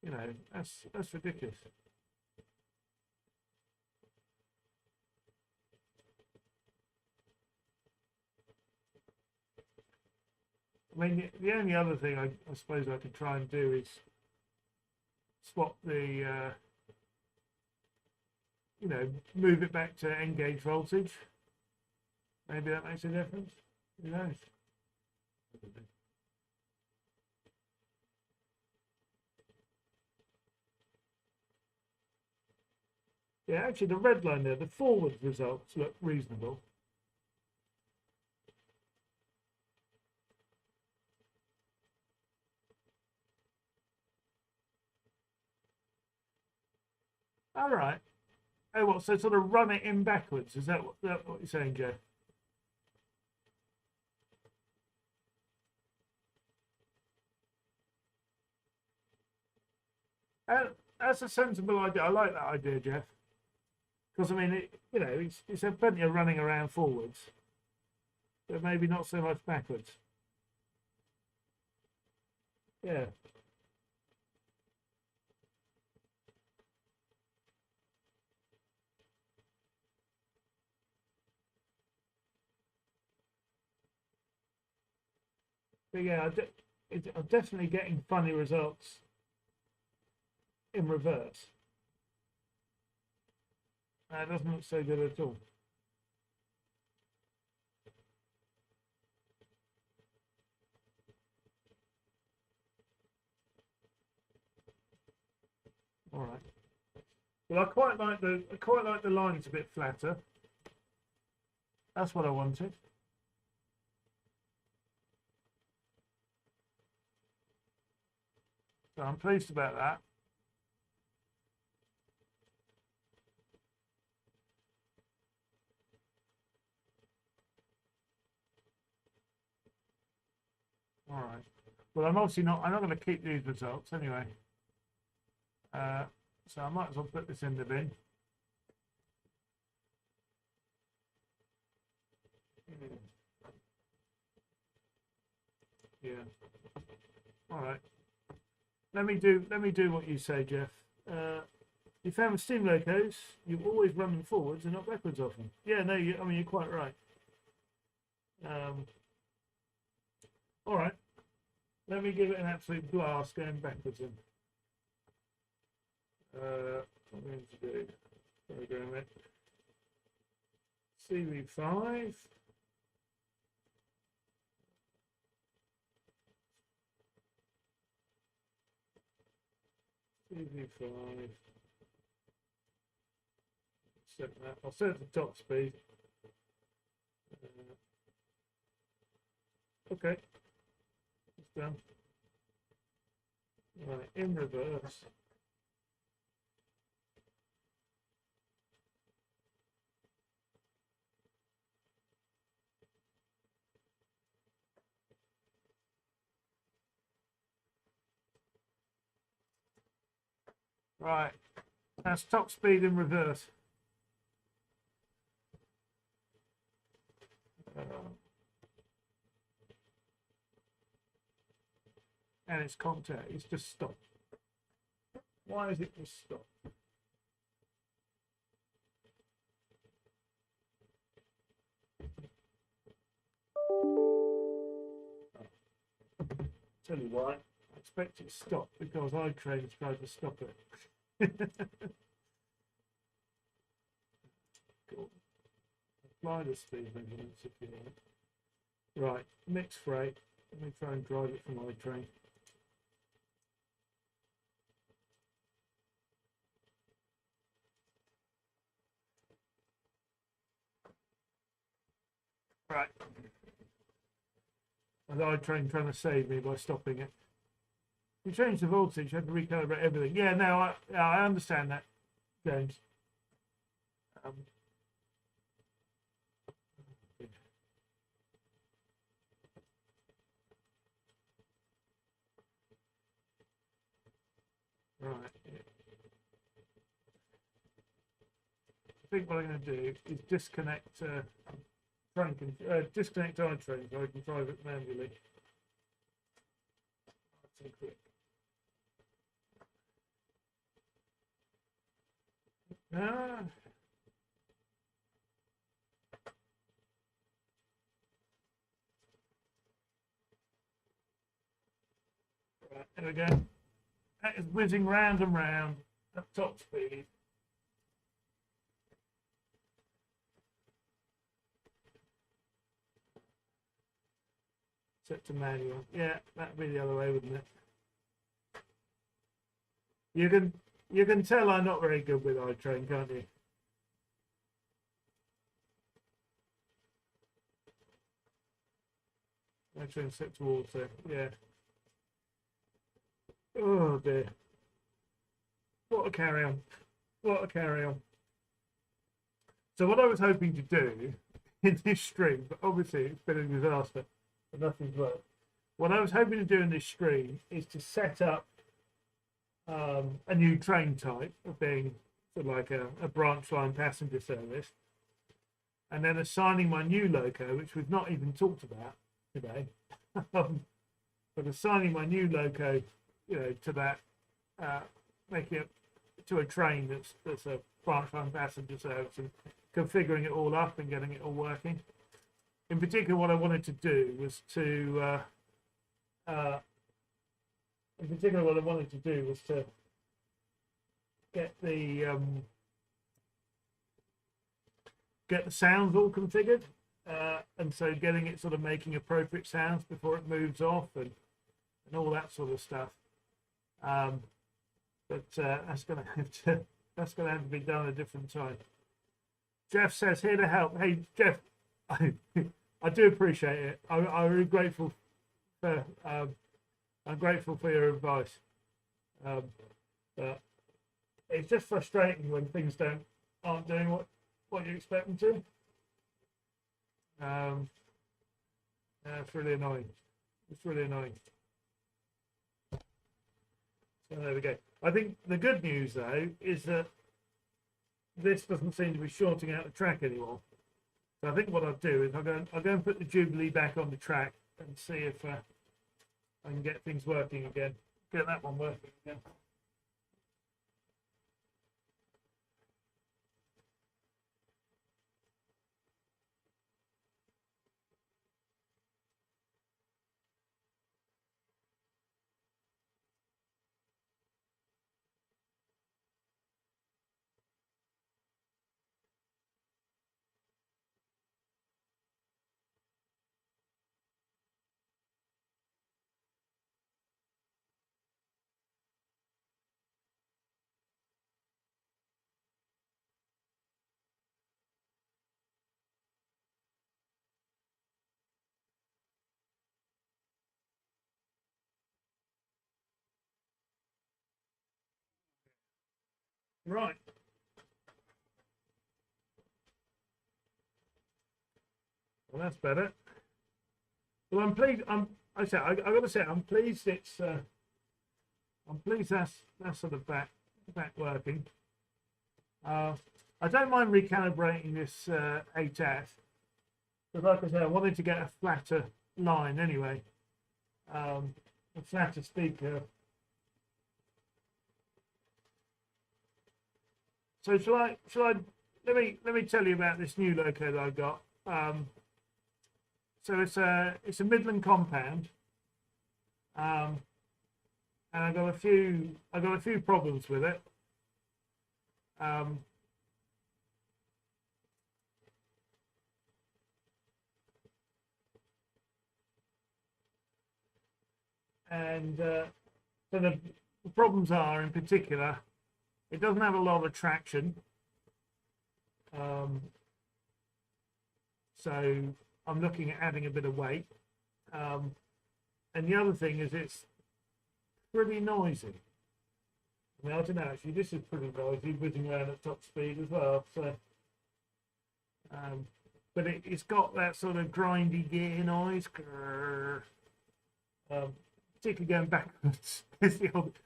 you know, that's ridiculous. I mean, the only other thing I suppose I could try and do is swap the, you know, move it back to N-gauge voltage. Maybe that makes a difference. Who knows? Yeah, actually, the red line there, the forward results look reasonable. All right. Oh, what? So sort of run it in backwards. Is that what you're saying, Joe? That's a sensible idea. I like that idea, Jeff. Because I mean, you know, it's plenty of running around forwards, but maybe not so much backwards. Yeah. But yeah, I'm definitely getting funny results in reverse. That doesn't look so good at all. All right. Well, I quite like the lines a bit flatter. That's what I wanted. So I'm pleased about that. All right. Well, I'm not going to keep these results anyway. So I might as well put this in the bin. Yeah. All right. Let me do what you say, Jeff. You found steam locos, you always run them forwards and not backwards often. Yeah, no, I mean, you're quite right. All right. Let me give it an absolute blast going backwards in. What I'm going to do, program it. CV5. CV5. Set that. I'll set the top speed. Okay. It's done. Right, in reverse. Right, that's top speed in reverse. And its contact is just stop. Why is it just stop? Tell you why. I expect it to stop because iTrain has tried to stop it. Cool. Apply the speed measurements if you like. Right, mixed freight. Let me try and drive it from iTrain. Right. And iTrain trying to save me by stopping it. You changed the voltage, you had to recalibrate everything. Yeah, no, I understand that, James. Um, right. I think what I'm going to do is disconnect disconnect iTrain so I can drive it manually. That's quick. Ah. Right, there we go. That is whizzing round and round at top speed. Set to manual. Yeah, that'd be the other way, wouldn't it? You can tell I'm not very good with iTrain, can't you? iTrain set to auto. Yeah. Oh dear. What a carry on. What a carry on. So what I was hoping to do in this stream, but obviously it's been a disaster, but nothing's worked. What I was hoping to do in this stream is to set up a new train type of being sort of like a branch line passenger service, and then assigning my new loco, which we've not even talked about today, but assigning my new loco, to that, making it to a train that's a branch line passenger service, and configuring it all up and getting it all working. In particular, what I wanted to do was to get the sounds all configured, and so getting it sort of making appropriate sounds before it moves off and all that sort of stuff. But that's going to have to be done at a different time. Jeff says here to help. Hey Jeff, I do appreciate it. I'm really grateful for I'm grateful for your advice. But it's just frustrating when things aren't doing what you expect them to. It's really annoying. It's really annoying. So there we go. I think the good news though is that this doesn't seem to be shorting out the track anymore. So I think what I'll do is I'll go and put the Jubilee back on the track and see if I can get things working again. Get that one working again. Right. Well, that's better. Well, I'm pleased. I got to say, I'm pleased. I'm pleased that's sort of back working. I don't mind recalibrating this 8F, but like I said, I wanted to get a flatter line anyway, a flatter speaker. So shall I? Let me tell you about this new loco that I got. So it's a Midland compound, and I got a few problems with it. And so the problems are, in particular, it doesn't have a lot of traction. So I'm looking at adding a bit of weight. And the other thing is it's pretty noisy. I mean, I don't know, actually, this is pretty noisy, whizzing around at top speed as well. So, but it's got that sort of grindy gear noise. Particularly going backwards.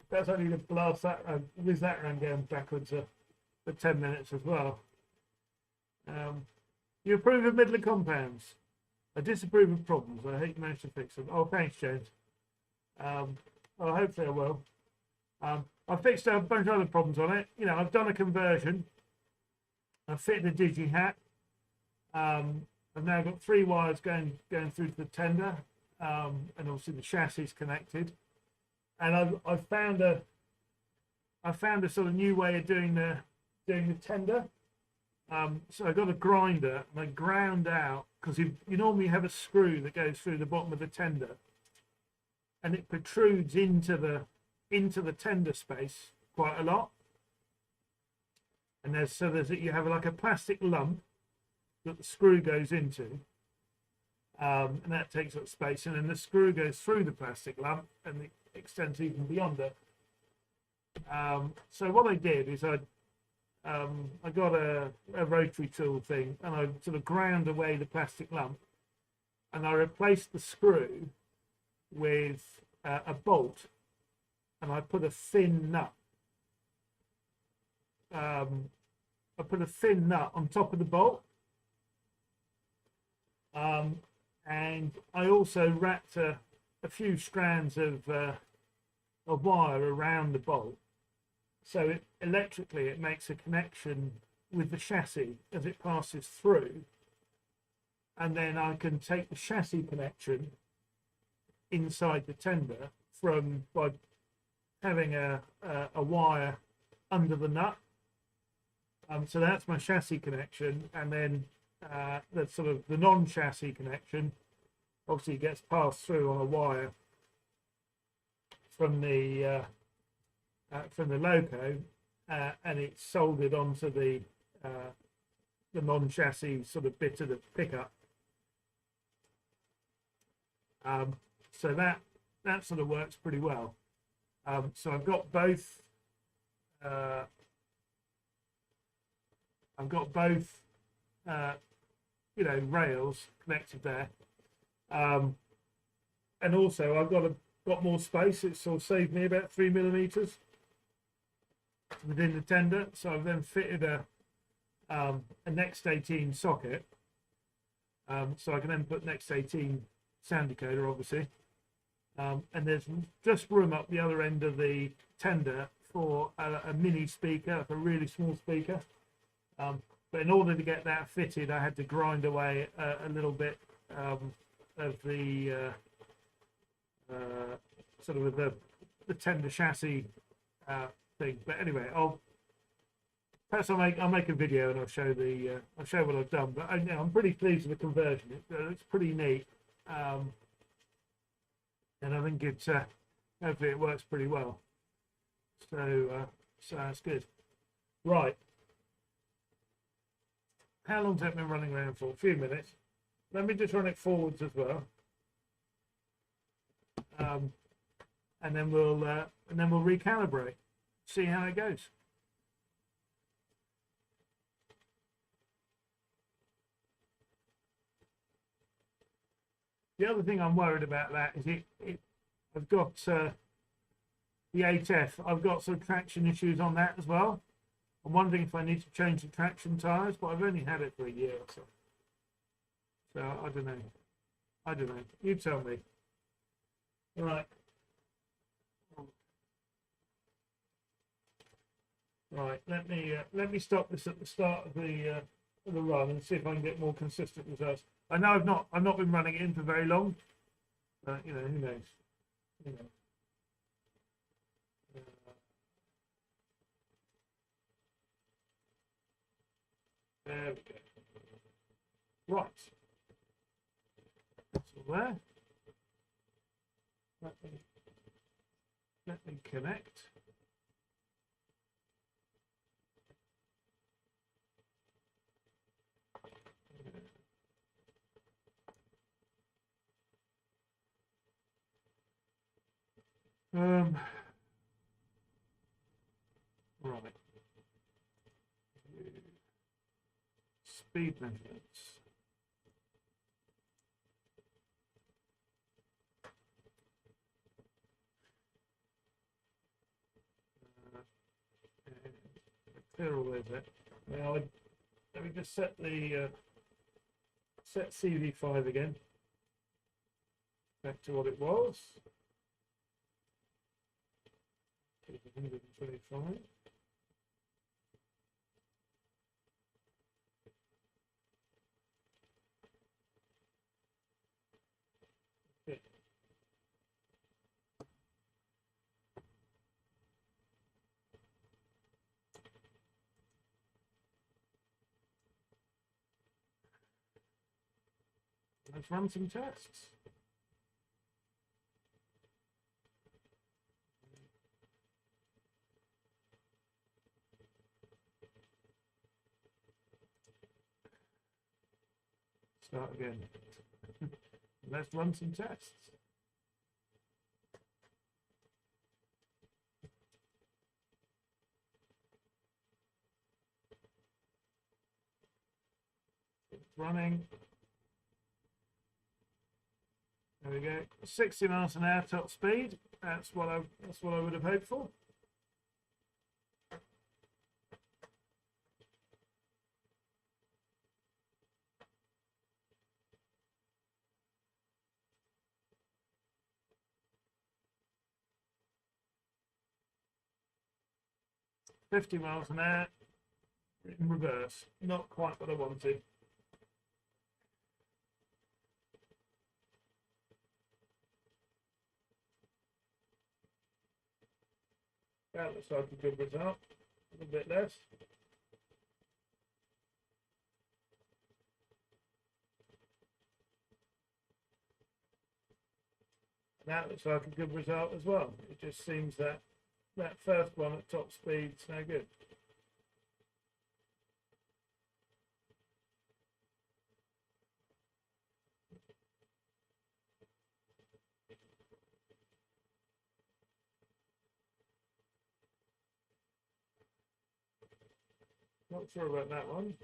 That's only to blast that round, whiz that round going backwards for 10 minutes as well. You approve of Midland compounds. I disapprove of problems. I hope you managed to fix them. Oh, thanks, James. Hopefully I will. I fixed a bunch of other problems on it. You know, I've done a conversion. I've fitted a digi hat. I've now got 3 wires going through to the tender, and obviously the chassis is connected. And I've found a sort of new way of doing the tender. So I got a grinder and I ground out, because you normally have a screw that goes through the bottom of the tender, and it protrudes into the tender space quite a lot. And you have like a plastic lump that the screw goes into, and that takes up space, and then the screw goes through the plastic lump and it extends even beyond it. So what I did is I got a rotary tool thing, and I sort of ground away the plastic lump, and I replaced the screw with a bolt, and I put a thin nut. I put a thin nut on top of the bolt, and I also wrapped a few strands of wire around the bolt, so electrically it makes a connection with the chassis as it passes through, and then I can take the chassis connection inside the tender by having a wire under the nut. So that's my chassis connection, and then that's sort of the non-chassis connection obviously gets passed through on a wire from the loco, and it's soldered onto the non-chassis sort of bit of the pickup. So that sort of works pretty well. So I've got both. Rails connected there, and also I've got more space. It's sort of saved me about 3 millimeters within the tender. So I've then fitted a Next 18 socket, so I can then put Next 18 sound decoder, obviously, and there's just room up the other end of the tender for a mini speaker, like a really small speaker. But in order to get that fitted, I had to grind away a little bit of the sort of the tender chassis thing. But anyway, I'll make a video and I'll show what I've done. But I'm pretty pleased with the conversion. It's pretty neat, and I think it's hopefully it works pretty well. So that's good. Right. How long's that been running around for? A few minutes. Let me just run it forwards as well, and then we'll recalibrate, see how it goes. The other thing I'm worried about that is I've got the 8F. I've got some traction issues on that as well. I'm wondering if I need to change the traction tyres, but I've only had it for a year or so. So I don't know. You tell me. All right. Right. Let me stop this at the start of the run and see if I can get more consistent results. I know I've not been running it in for very long, but who knows? There we go. Right. That's all there. Let me connect. Um, right. Speed measurements. Clear all those there. Now, let me just set the set CV5 again. Back to what it was. 125. Okay. Let's run some tests. Start again. Let's run some tests. It's running. There we go. 60 miles an hour top speed. That's what I would have hoped for. $50 miles an hour in reverse. Not quite what I wanted. That looks like a good result. A little bit less. That looks like a good result as well. It just seems that that first one at top speed's no good. Not sure about that one.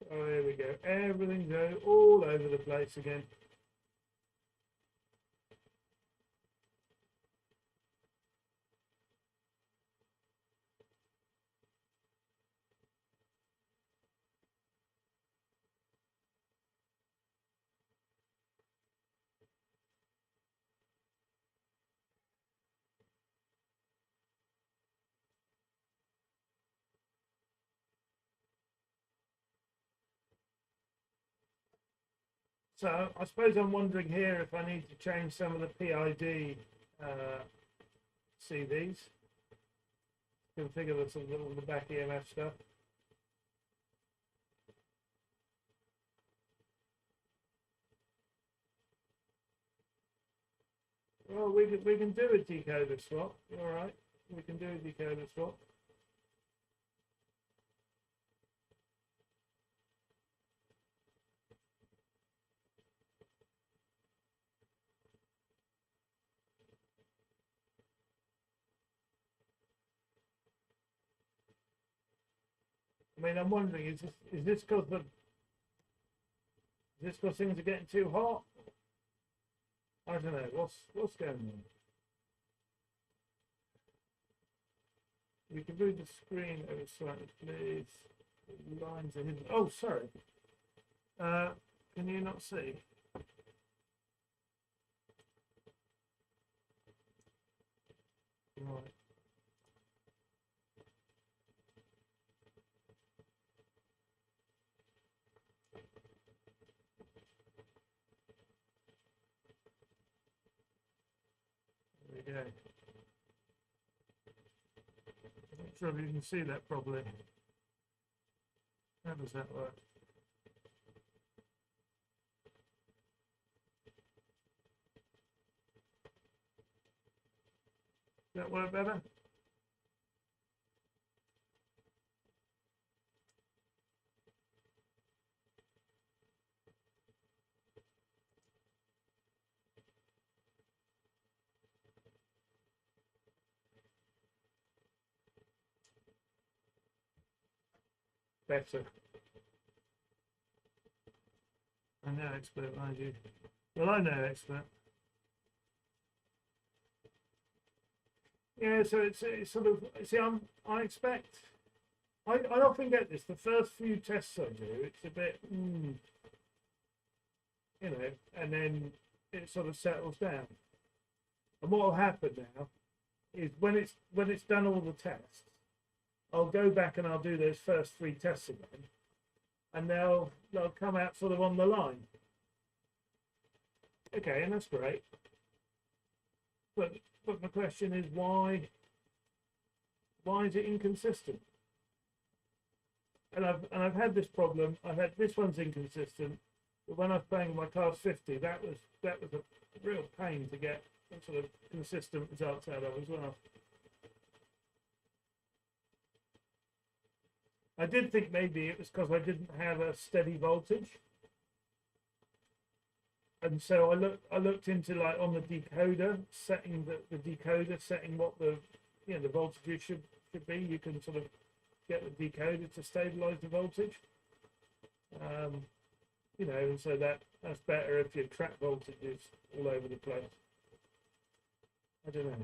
Oh, here we go. Everything goes all over the place again. So I suppose I'm wondering here if I need to change some of the PID CVs. Configure the sort of little the back EMF stuff. Well, we can do a decoder swap. All right, we can do a decoder swap. I mean, I'm wondering, is this because things are getting too hot? I don't know. What's going on? We can move the screen over slightly, please. The lines are hidden. Oh, sorry. Can you not see? Right. Okay. I'm not sure if you can see that properly. How does that work? Does that work better? Better. I know expert, mind you. Well, I know expert. Yeah, so it's sort of, see, I expect, I often get this, the first few tests I do, it's a bit, you know, and then it sort of settles down. And what will happen now is when it's done all the tests, I'll go back and I'll do those first 3 tests again, and they'll come out sort of on the line. Okay, and that's great. But my question is why is it inconsistent? And I've had this problem. I've had this one's inconsistent, but when I was playing my class 50, that was a real pain to get sort of consistent results out of as well. I did think maybe it was because I didn't have a steady voltage. And so I looked into, like, on the decoder, setting the decoder, setting what the voltage should be. You can sort of get the decoder to stabilize the voltage. You know, and so that's better if your track voltage is all over the place. I don't know.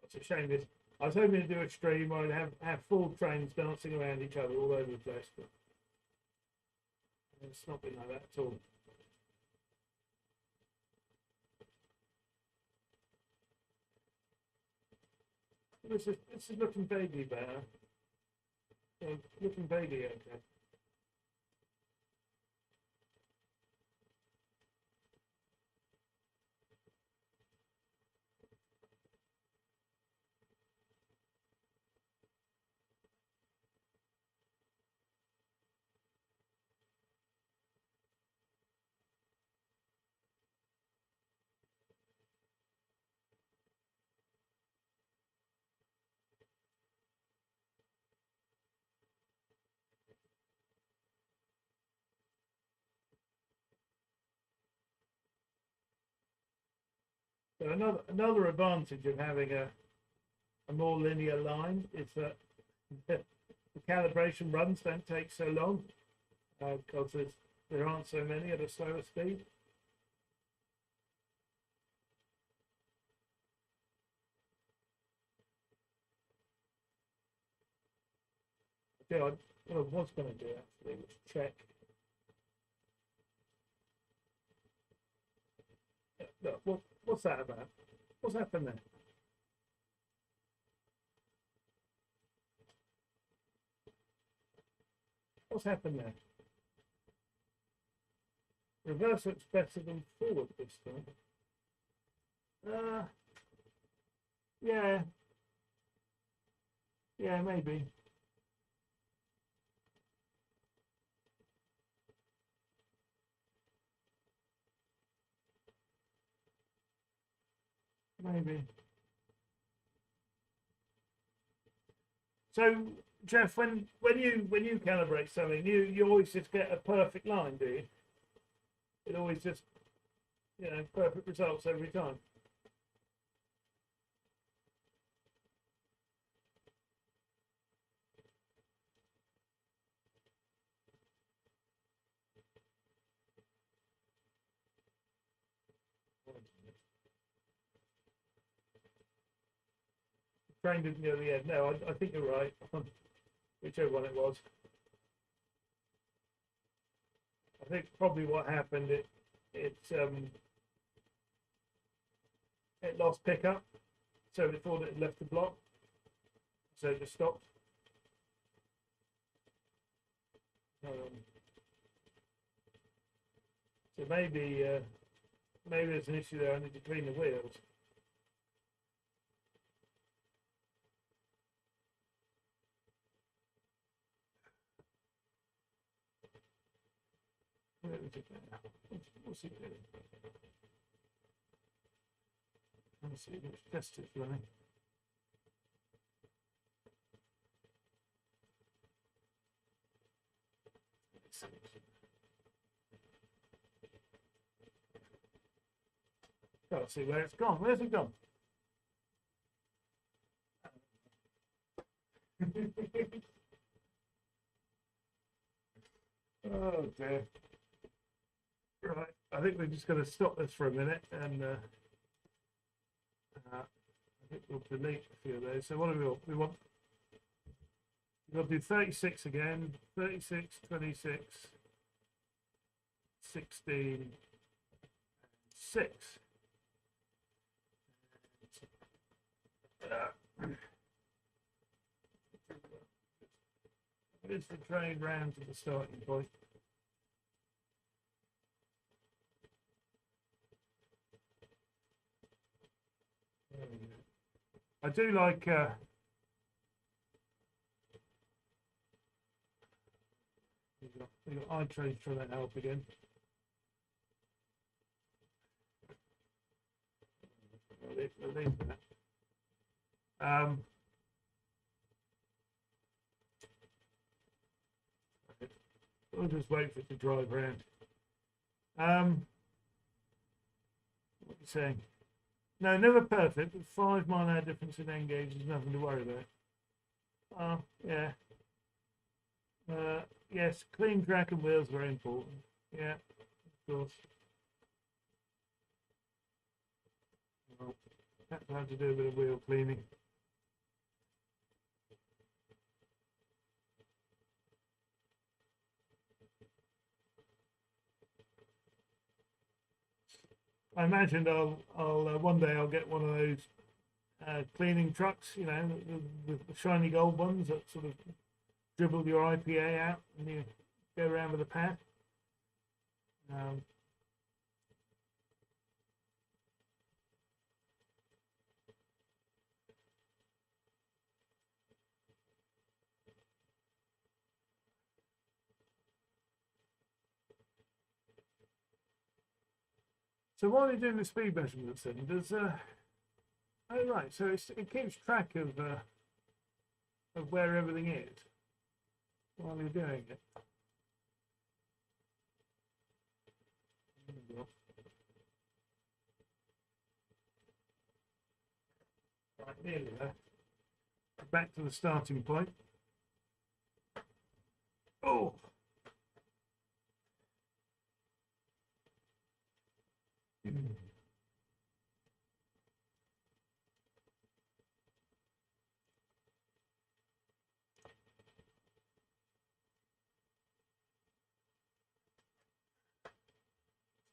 It's a shame. This I was hoping to do a stream where I'd have 4 trains dancing around each other all over the place, but it's not been like that at all. This is looking vaguely better. Looking vaguely okay. So another advantage of having a more linear line is that the calibration runs don't take so long because there aren't so many at a slower speed. Yeah, what I was going to do actually was check. Look, what's that about? What's happened there? What's happened there? Reverse looks better than forward this time. Yeah. Yeah, maybe. Maybe. So, Jeff, when you calibrate something, you always just get a perfect line, do you? It always just, perfect results every time. Train didn't go to the end. No, I think you're right. Whichever one it was. I think probably what happened, it lost pickup, so it thought it left the block. So it just stopped. So maybe there's an issue there. I need to clean the wheels. What's it doing? Let's see which test it's running. Can't see where it's gone. Where's it gone? Oh dear. Right, I think we're just going to stop this for a minute, and I think we'll delete a few of those. So what do we want? We'll do 36 again, 36, 26, 16, 6. It's the train round to the starting point. I do like we got iTrain trying to help again. I'll leave that. We'll just wait for it to drive around. What are you saying? No, never perfect, but 5 mile-an-hour difference in N gauge is nothing to worry about. Oh, yeah. Yes, clean track and wheels are very important. Yeah, of course. Well, that's how to do a bit of wheel cleaning. I imagined I'll one day I'll get one of those cleaning trucks, you know, the shiny gold ones that sort of dribble your IPA out and you go around with a pad. So while you're doing the speed measurements, then does oh right, so it keeps track of where everything is while you're doing it. Right, nearly there. Back to the starting point. Oh.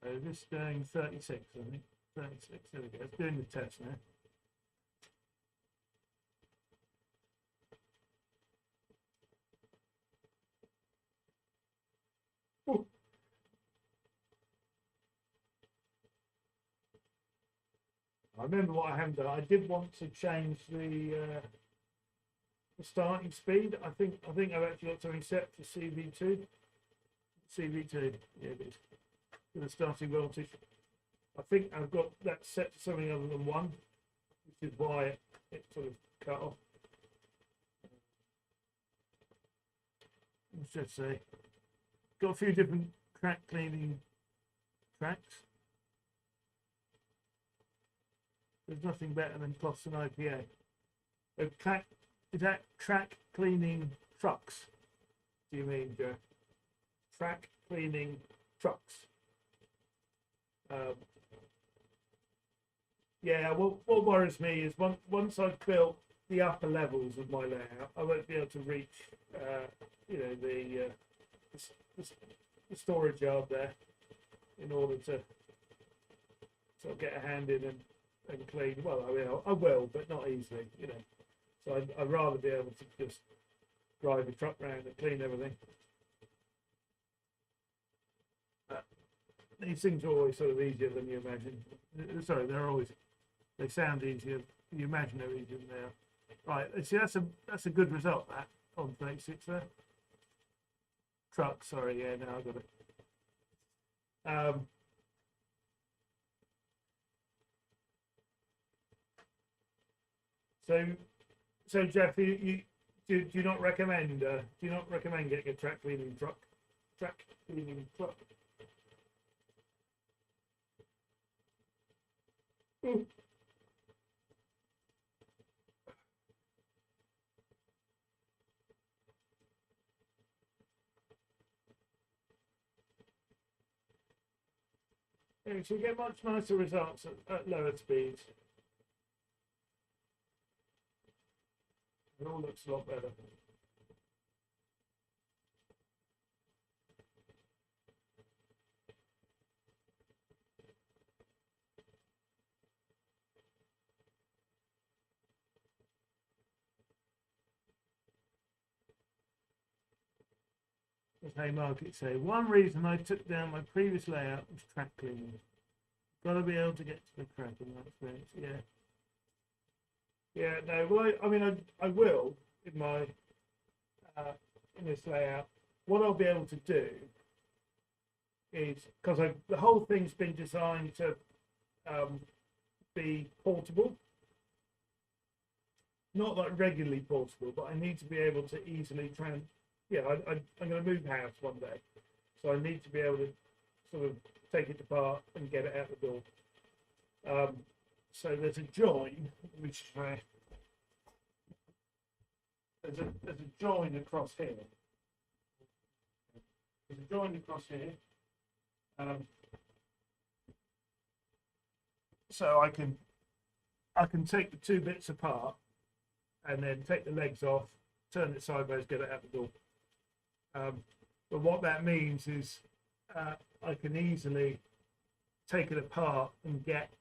So this is doing 36, I think. 36, there we go. It's doing the test now. Oh. I remember what I haven't done. I did want to change the starting speed. I think I've actually got something set for CV2. CV2, yeah, it is. For the starting voltage. I think I've got that set to something other than 1, which is why it sort of cut off. Let's just say, got a few different track cleaning tracks. There's nothing better than Cloths and IPA. Is that track cleaning trucks? Do you mean, Joe? Track cleaning trucks. Yeah, what worries me is once I've built the upper levels of my layout, I won't be able to reach, you know, the storage yard there in order to sort of get a hand in and clean. Well, I will, but not easily, you know. So I'd rather be able to just drive the truck around and clean everything. These things are always sort of easier than you imagine. Sorry, they sound easier. You imagine they're easier than they are. Right, see, that's a good result, that, on 36 there. Truck, sorry, yeah, now I've got it. So Jeff, do you not recommend getting a track cleaning truck? Track cleaning truck. Mm. Yeah, you get much nicer results at lower speeds. It all looks a lot better. As Haymarket say, one reason I took down my previous layout was track cleaning. Got to be able to get to the crack in that experience. Yeah. Yeah. No. Well, I mean, I will in my in this layout. What I'll be able to do is, because the whole thing's been designed to be portable, not like regularly portable, but I need to be able to easily yeah, I'm going to move house one day, so I need to be able to sort of take it apart and get it out the door. So there's a join, which there's a join across here. There's a join across here. So I can take the two bits apart and then take the legs off, turn it sideways, get it out the door. But what that means is I can easily take it apart and get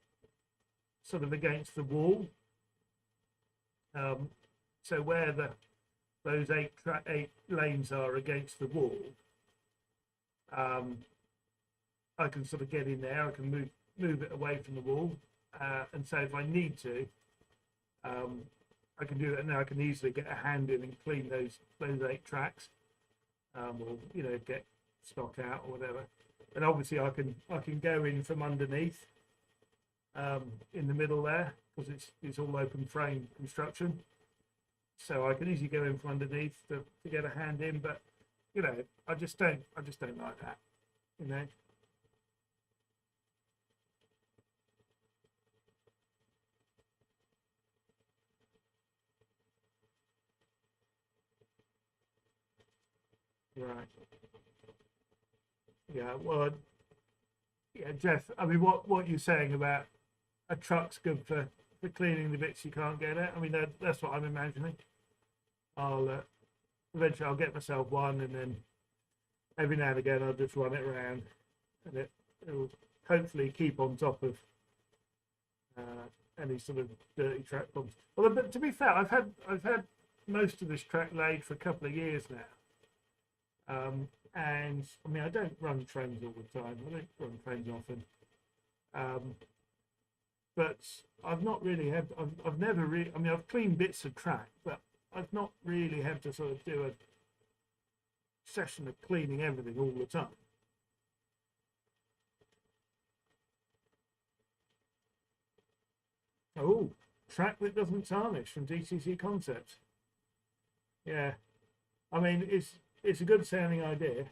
sort of against the wall. So where those eight lanes are against the wall, I can sort of get in there. I can move it away from the wall, and so if I need to, I can do that. Now I can easily get a hand in and clean those 8 tracks. Or get stock out or whatever, and obviously I can go in from underneath in the middle there, because it's all open frame construction, so I can easily go in from underneath to get a hand in. But I just don't like that. Right. Yeah. Well, yeah, Jeff. I mean, what you're saying about a truck's good for cleaning the bits you can't get at. I mean, that's what I'm imagining. Eventually I'll get myself one, and then every now and again I'll just run it around, and it'll hopefully keep on top of any sort of dirty track problems. Well, but to be fair, I've had most of this track laid for a couple of years now. And I mean, I don't run trains all the time. I don't run trains often. But I've not really had. I've never really. I mean, I've cleaned bits of track, but I've not really had to sort of do a session of cleaning everything all the time. Oh, track that doesn't tarnish from DCC Concepts. Yeah, I mean, it's a good sounding idea.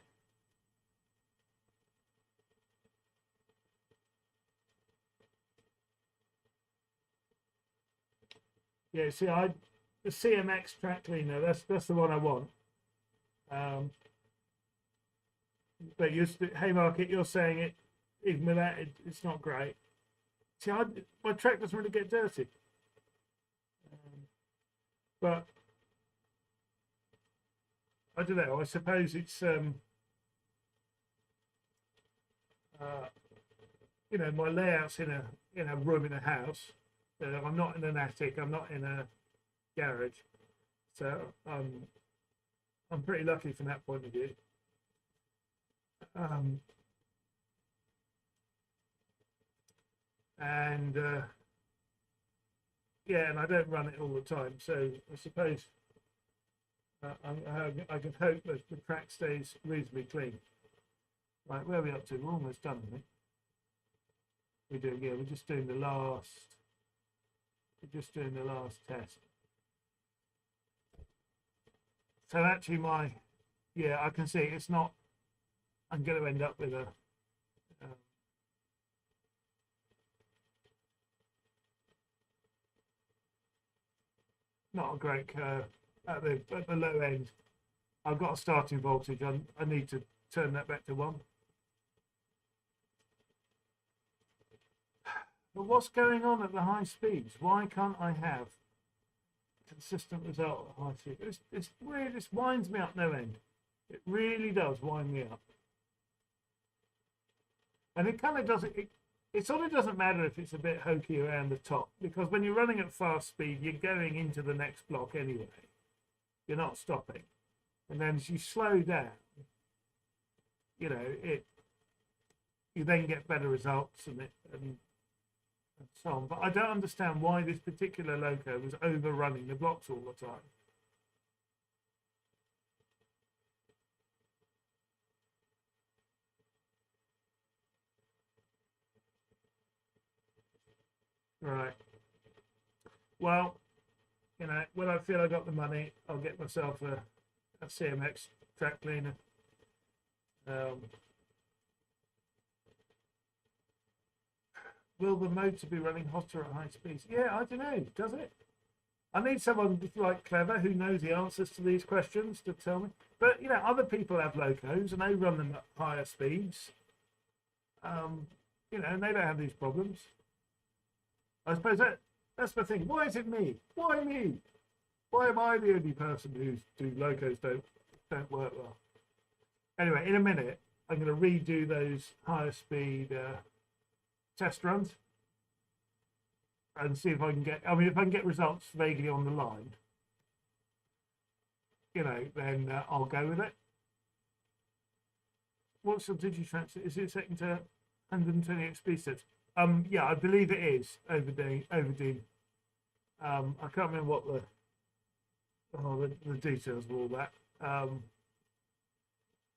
Yeah, see, the CMX track cleaner, that's the one I want. But Haymarket, you're saying it, even with that, it's not great. See, my track doesn't really get dirty. But I don't know. I suppose it's my layout's in a room in a house. I'm not in an attic. I'm not in a garage. So I'm pretty lucky from that point of view. And yeah, and I don't run it all the time, so I suppose I can hope that the track stays reasonably clean. Right, where are we up to? We're almost done, I think. We're just doing the last. We're just doing the last test. So actually, I can see it's not. I'm going to end up with a. Not a great curve at the low end. I've got a starting voltage. I need to turn that back to 1. But what's going on at the high speeds? Why can't I have consistent result at high speed? It's weird. This winds me up no end. It really does wind me up. And it kind of does it. It sort of doesn't matter if it's a bit hokey around the top, because when you're running at fast speed, you're going into the next block anyway. You're not stopping. And then as you slow down, you then get better results and so on. But I don't understand why this particular loco was overrunning the blocks all the time. Right. Well, when I feel I got the money, I'll get myself a CMX track cleaner. Will the motor be running hotter at high speeds? Yeah, I don't know. Does it? I need someone like clever who knows the answers to these questions to tell me. But other people have locos and they run them at higher speeds. And they don't have these problems. I suppose that's the thing. Why is it me? Why me? Why am I the only person whose locos don't work well? Anyway, in a minute, I'm going to redo those higher speed test runs and see if I can get. I mean, if I can get results vaguely on the line, then I'll go with it. What's your digitransfer? Is it second to 120 speed steps? Yeah, I believe it is over Dean. I can't remember what the details of all that.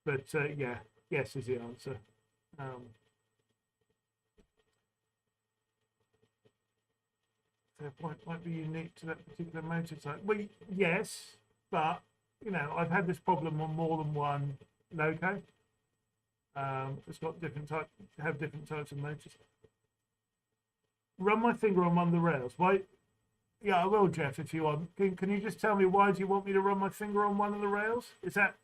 But yeah, yes is the answer. Fair point, might be unique to that particular motor type. Well, yes, but I've had this problem on more than one loco. It's got different types of motors. Run my finger on one of the rails. Why? Yeah, I will, Jeff, if you want. Can you just tell me why do you want me to run my finger on one of the rails? Is that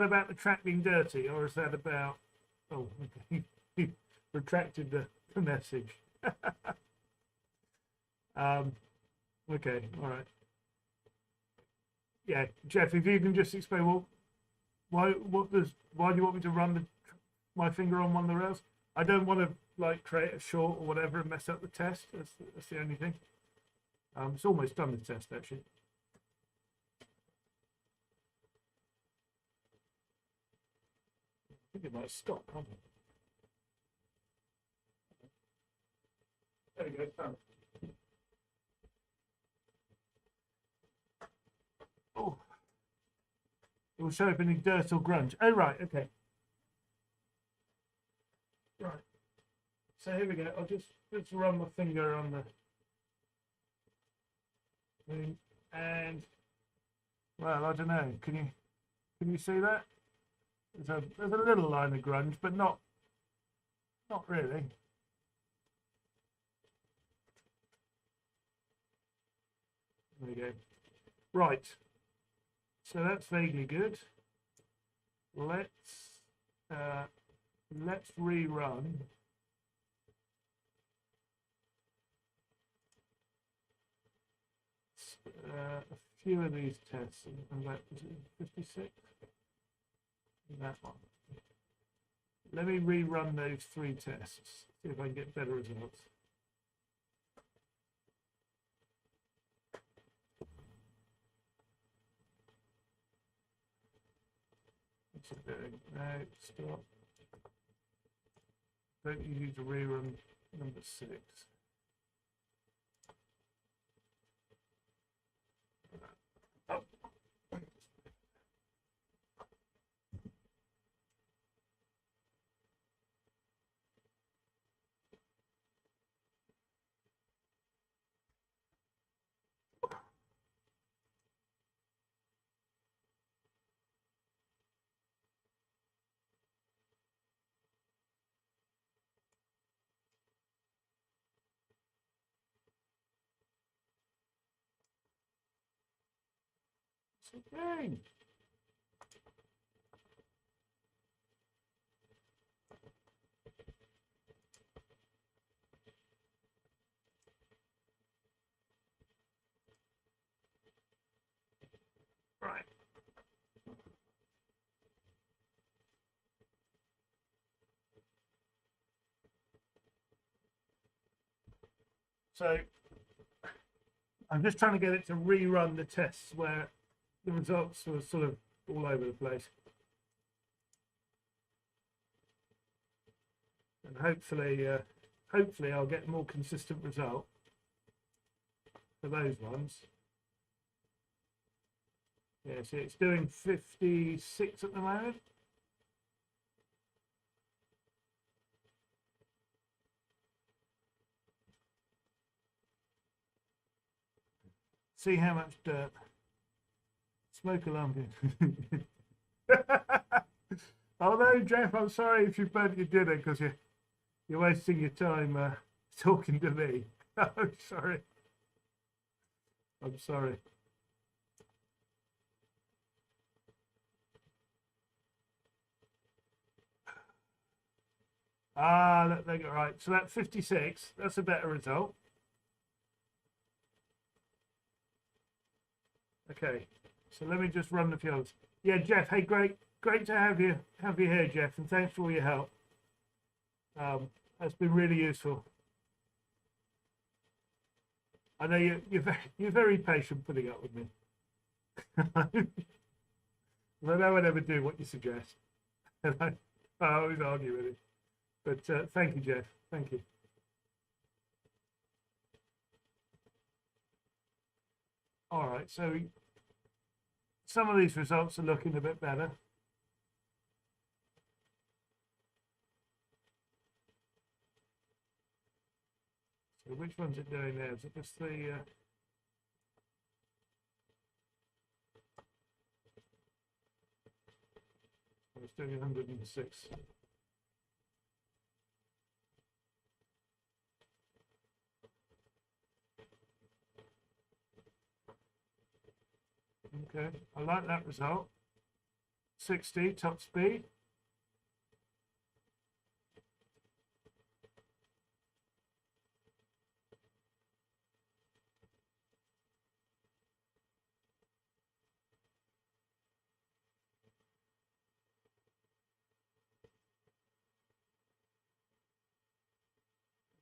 about the track being dirty, or is that about? Oh, okay. He retracted the message. Okay, all right. Yeah, Jeff, if you can just explain why do you want me to run my finger on one of the rails? I don't want to create a short or whatever and mess up the test. That's the only thing. It's almost done the test actually. I think it might stop, can't it? There we go, done. Oh, it will show up any dirt or grunge. Oh, right, okay. Right. So here we go. I'll just run my finger on the thing, and well, I don't know. Can you see that? There's a little line of grunge, but not really. There we go. Right. So that's vaguely good. Let's rerun. A few of these tests, and that was 56. That one. Let me rerun those 3 tests. See if I can get better results. What's it doing? No, stop. Don't you need to rerun number 6? Oh. What's it doing? Right. So I'm just trying to get it to rerun the tests where the results were sort of all over the place. And hopefully I'll get a more consistent result for those ones. Yeah, see, it's doing 56 at the moment. See how much dirt. Smoke alarm. Oh no, Jeff, I'm sorry if you burnt your dinner because you're wasting your time talking to me. Oh, sorry. I'm sorry. Ah, right. So that 56, that's a better result. Okay, so let me just run the fields. Yeah, Jeff. Hey, great to have you here, Jeff, and thanks for all your help. That's been really useful. I know you're very patient putting up with me. I know I never do what you suggest. I always argue with you. But thank you, Jeff. Thank you. All right, so some of these results are looking a bit better. So which one's it doing there? Is it just the... it's doing 106. Okay, I like that result. 60 top speed.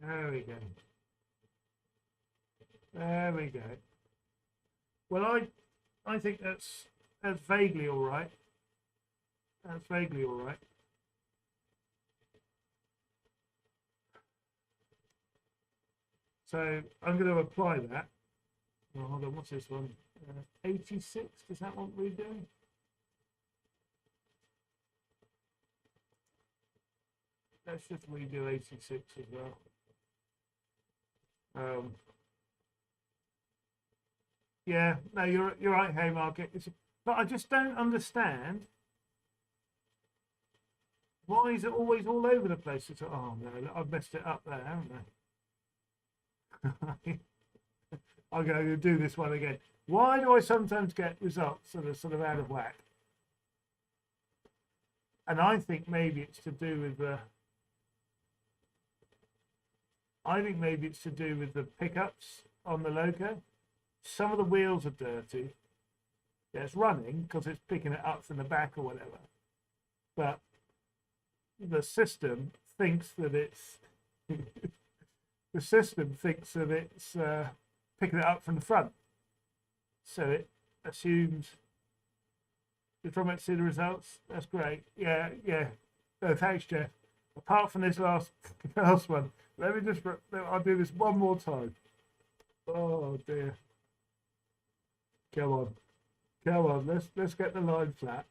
There we go. There we go. Well, I think that's vaguely all right. That's vaguely all right. So I'm going to apply that. Oh, hold on, what's this one? 86. Does that want redoing? Let's just redo 86 as well. Yeah, no, you're right, Haymarket. But I just don't understand why is it always all over the place. It's, oh no, I've messed it up there, haven't I? I'm going to do this one again. Why do I sometimes get results that are sort of out of whack? And I think maybe it's to do with the. I think maybe it's to do with the pickups on the loco. Some of the wheels are dirty. Yeah, it's running because it's picking it up from the back or whatever. But the system thinks that it's the system thinks that it's picking it up from the front. So it assumes Just from it, see the results. That's great. Yeah, yeah. No, thanks, Jeff. Apart from this last one, let me just. I'll do this one more time. Oh dear. Come on, come on. Let's get the line flat.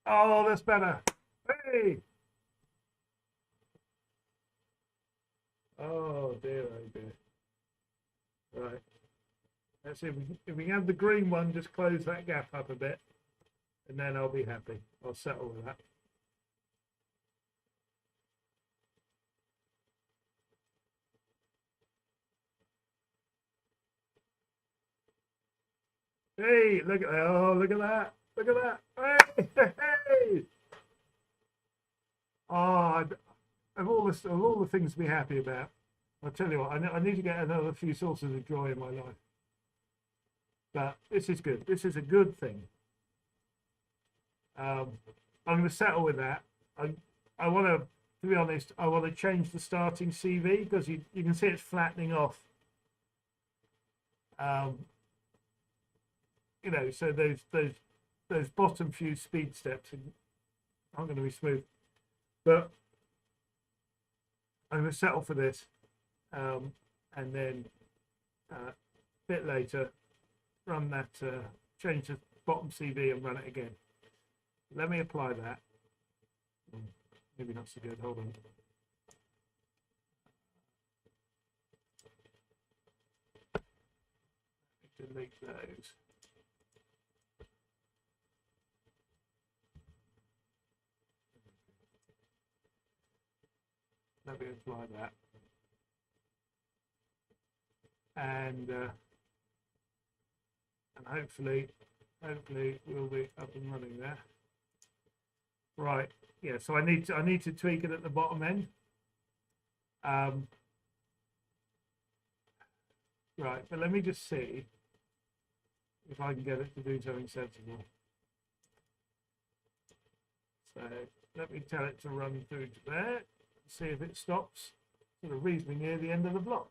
Oh, that's better. Hey. Oh dear, oh dear. Right. Let's see if we can have the green one. Just close that gap up a bit, and then I'll be happy. I'll settle with that. Hey, look at that. Oh, look at that. Look at that. Hey, hey. Oh, of all the things to be happy about, I'll tell you what, I need to get another few sources of joy in my life. But this is good. This is a good thing. I'm going to settle with that. I want to be honest, I want to change the starting CV because you can see it's flattening off. You know, so those bottom few speed steps aren't going to be smooth. But I'm going to settle for this, and then a bit later run that, change the bottom CV and run it again. Let me apply that. Maybe not so good. Hold on. Delete those. Let me apply that. And hopefully we'll be up and running there. Right. Yeah. So I need to tweak it at the bottom end. Right. But let me just see if I can get it to do something sensible. So let me tell it to run through to there. See if it stops sort of reasonably near the end of the block.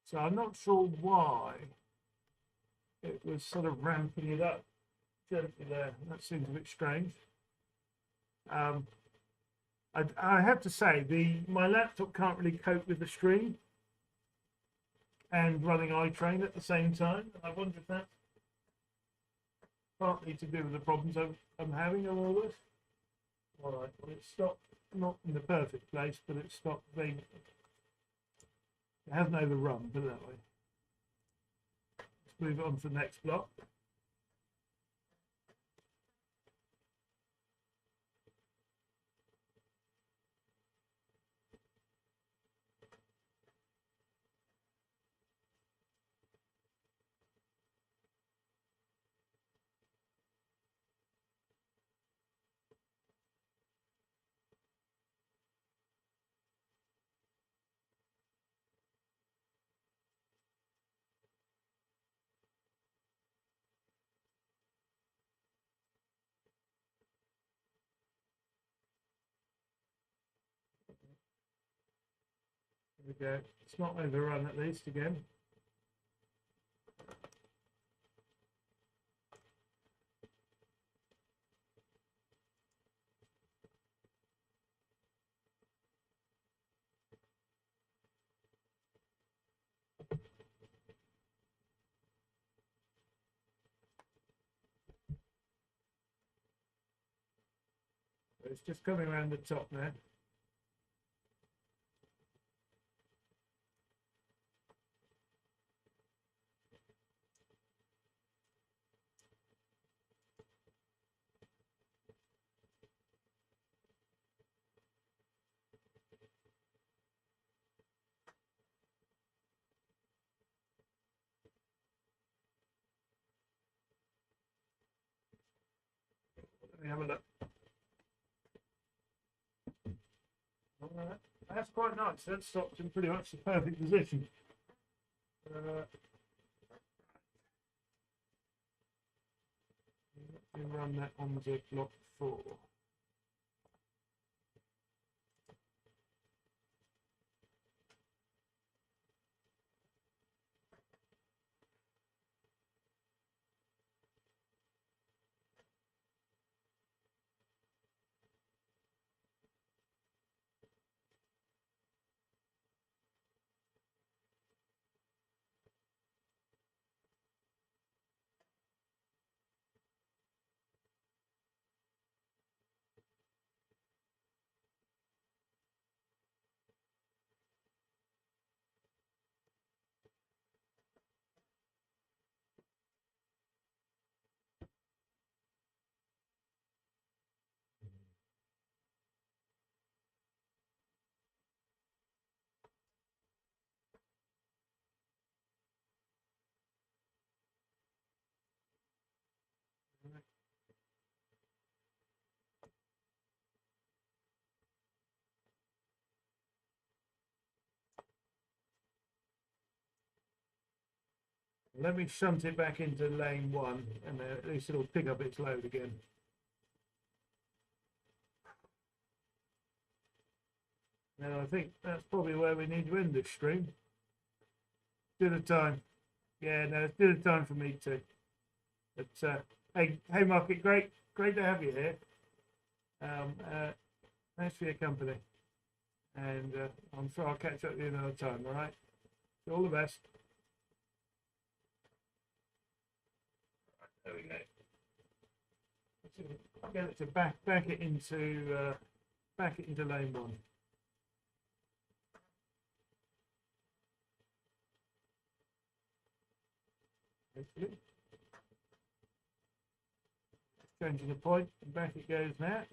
So I'm not sure why it was sort of ramping it up gently there. That seems a bit strange. I have to say, my laptop can't really cope with the stream and running iTrain at the same time. I wonder if that's partly to do with the problems I'm having on all this. All right, well, it stopped, not in the perfect place, but it stopped being. It hasn't overrun, put it that way. Let's move on to the next block. There we go. It's not overrun at least again. It's just coming around the top now. Let me have a look. quite nice. That stopped in pretty much the perfect position. Let me run that on the block 4. Let me shunt it back into lane 1, and then at least it'll pick up its load again. Now I think that's probably where we need to end this stream. Dinner time. Yeah, no, it's dinner time for me too. But hey, Market, great to have you here. Thanks for your company, and I'm sure I'll catch up with you another time. All right, all the best. There we go. Get it to back it into lane 1. Hopefully. Changing the point, and back it goes now.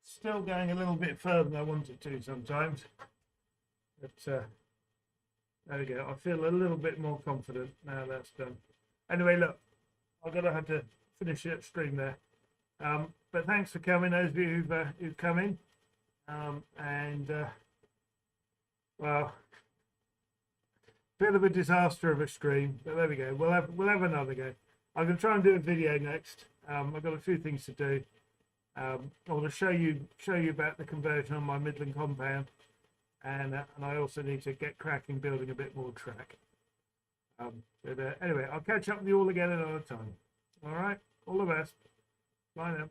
Still going a little bit further than I wanted to sometimes, but there we go. I feel a little bit more confident now that's done. Anyway, look, I'm gonna have to finish the stream there. But thanks for coming, those of you who've come in, well, bit of a disaster of a stream, but there we go. We'll have another go. I'm gonna try and do a video next. I've got a few things to do. I want to show you about the conversion on my Midland compound, and I also need to get cracking building a bit more track. Anyway, I'll catch up with you all again another time. All right, all the best. Bye now.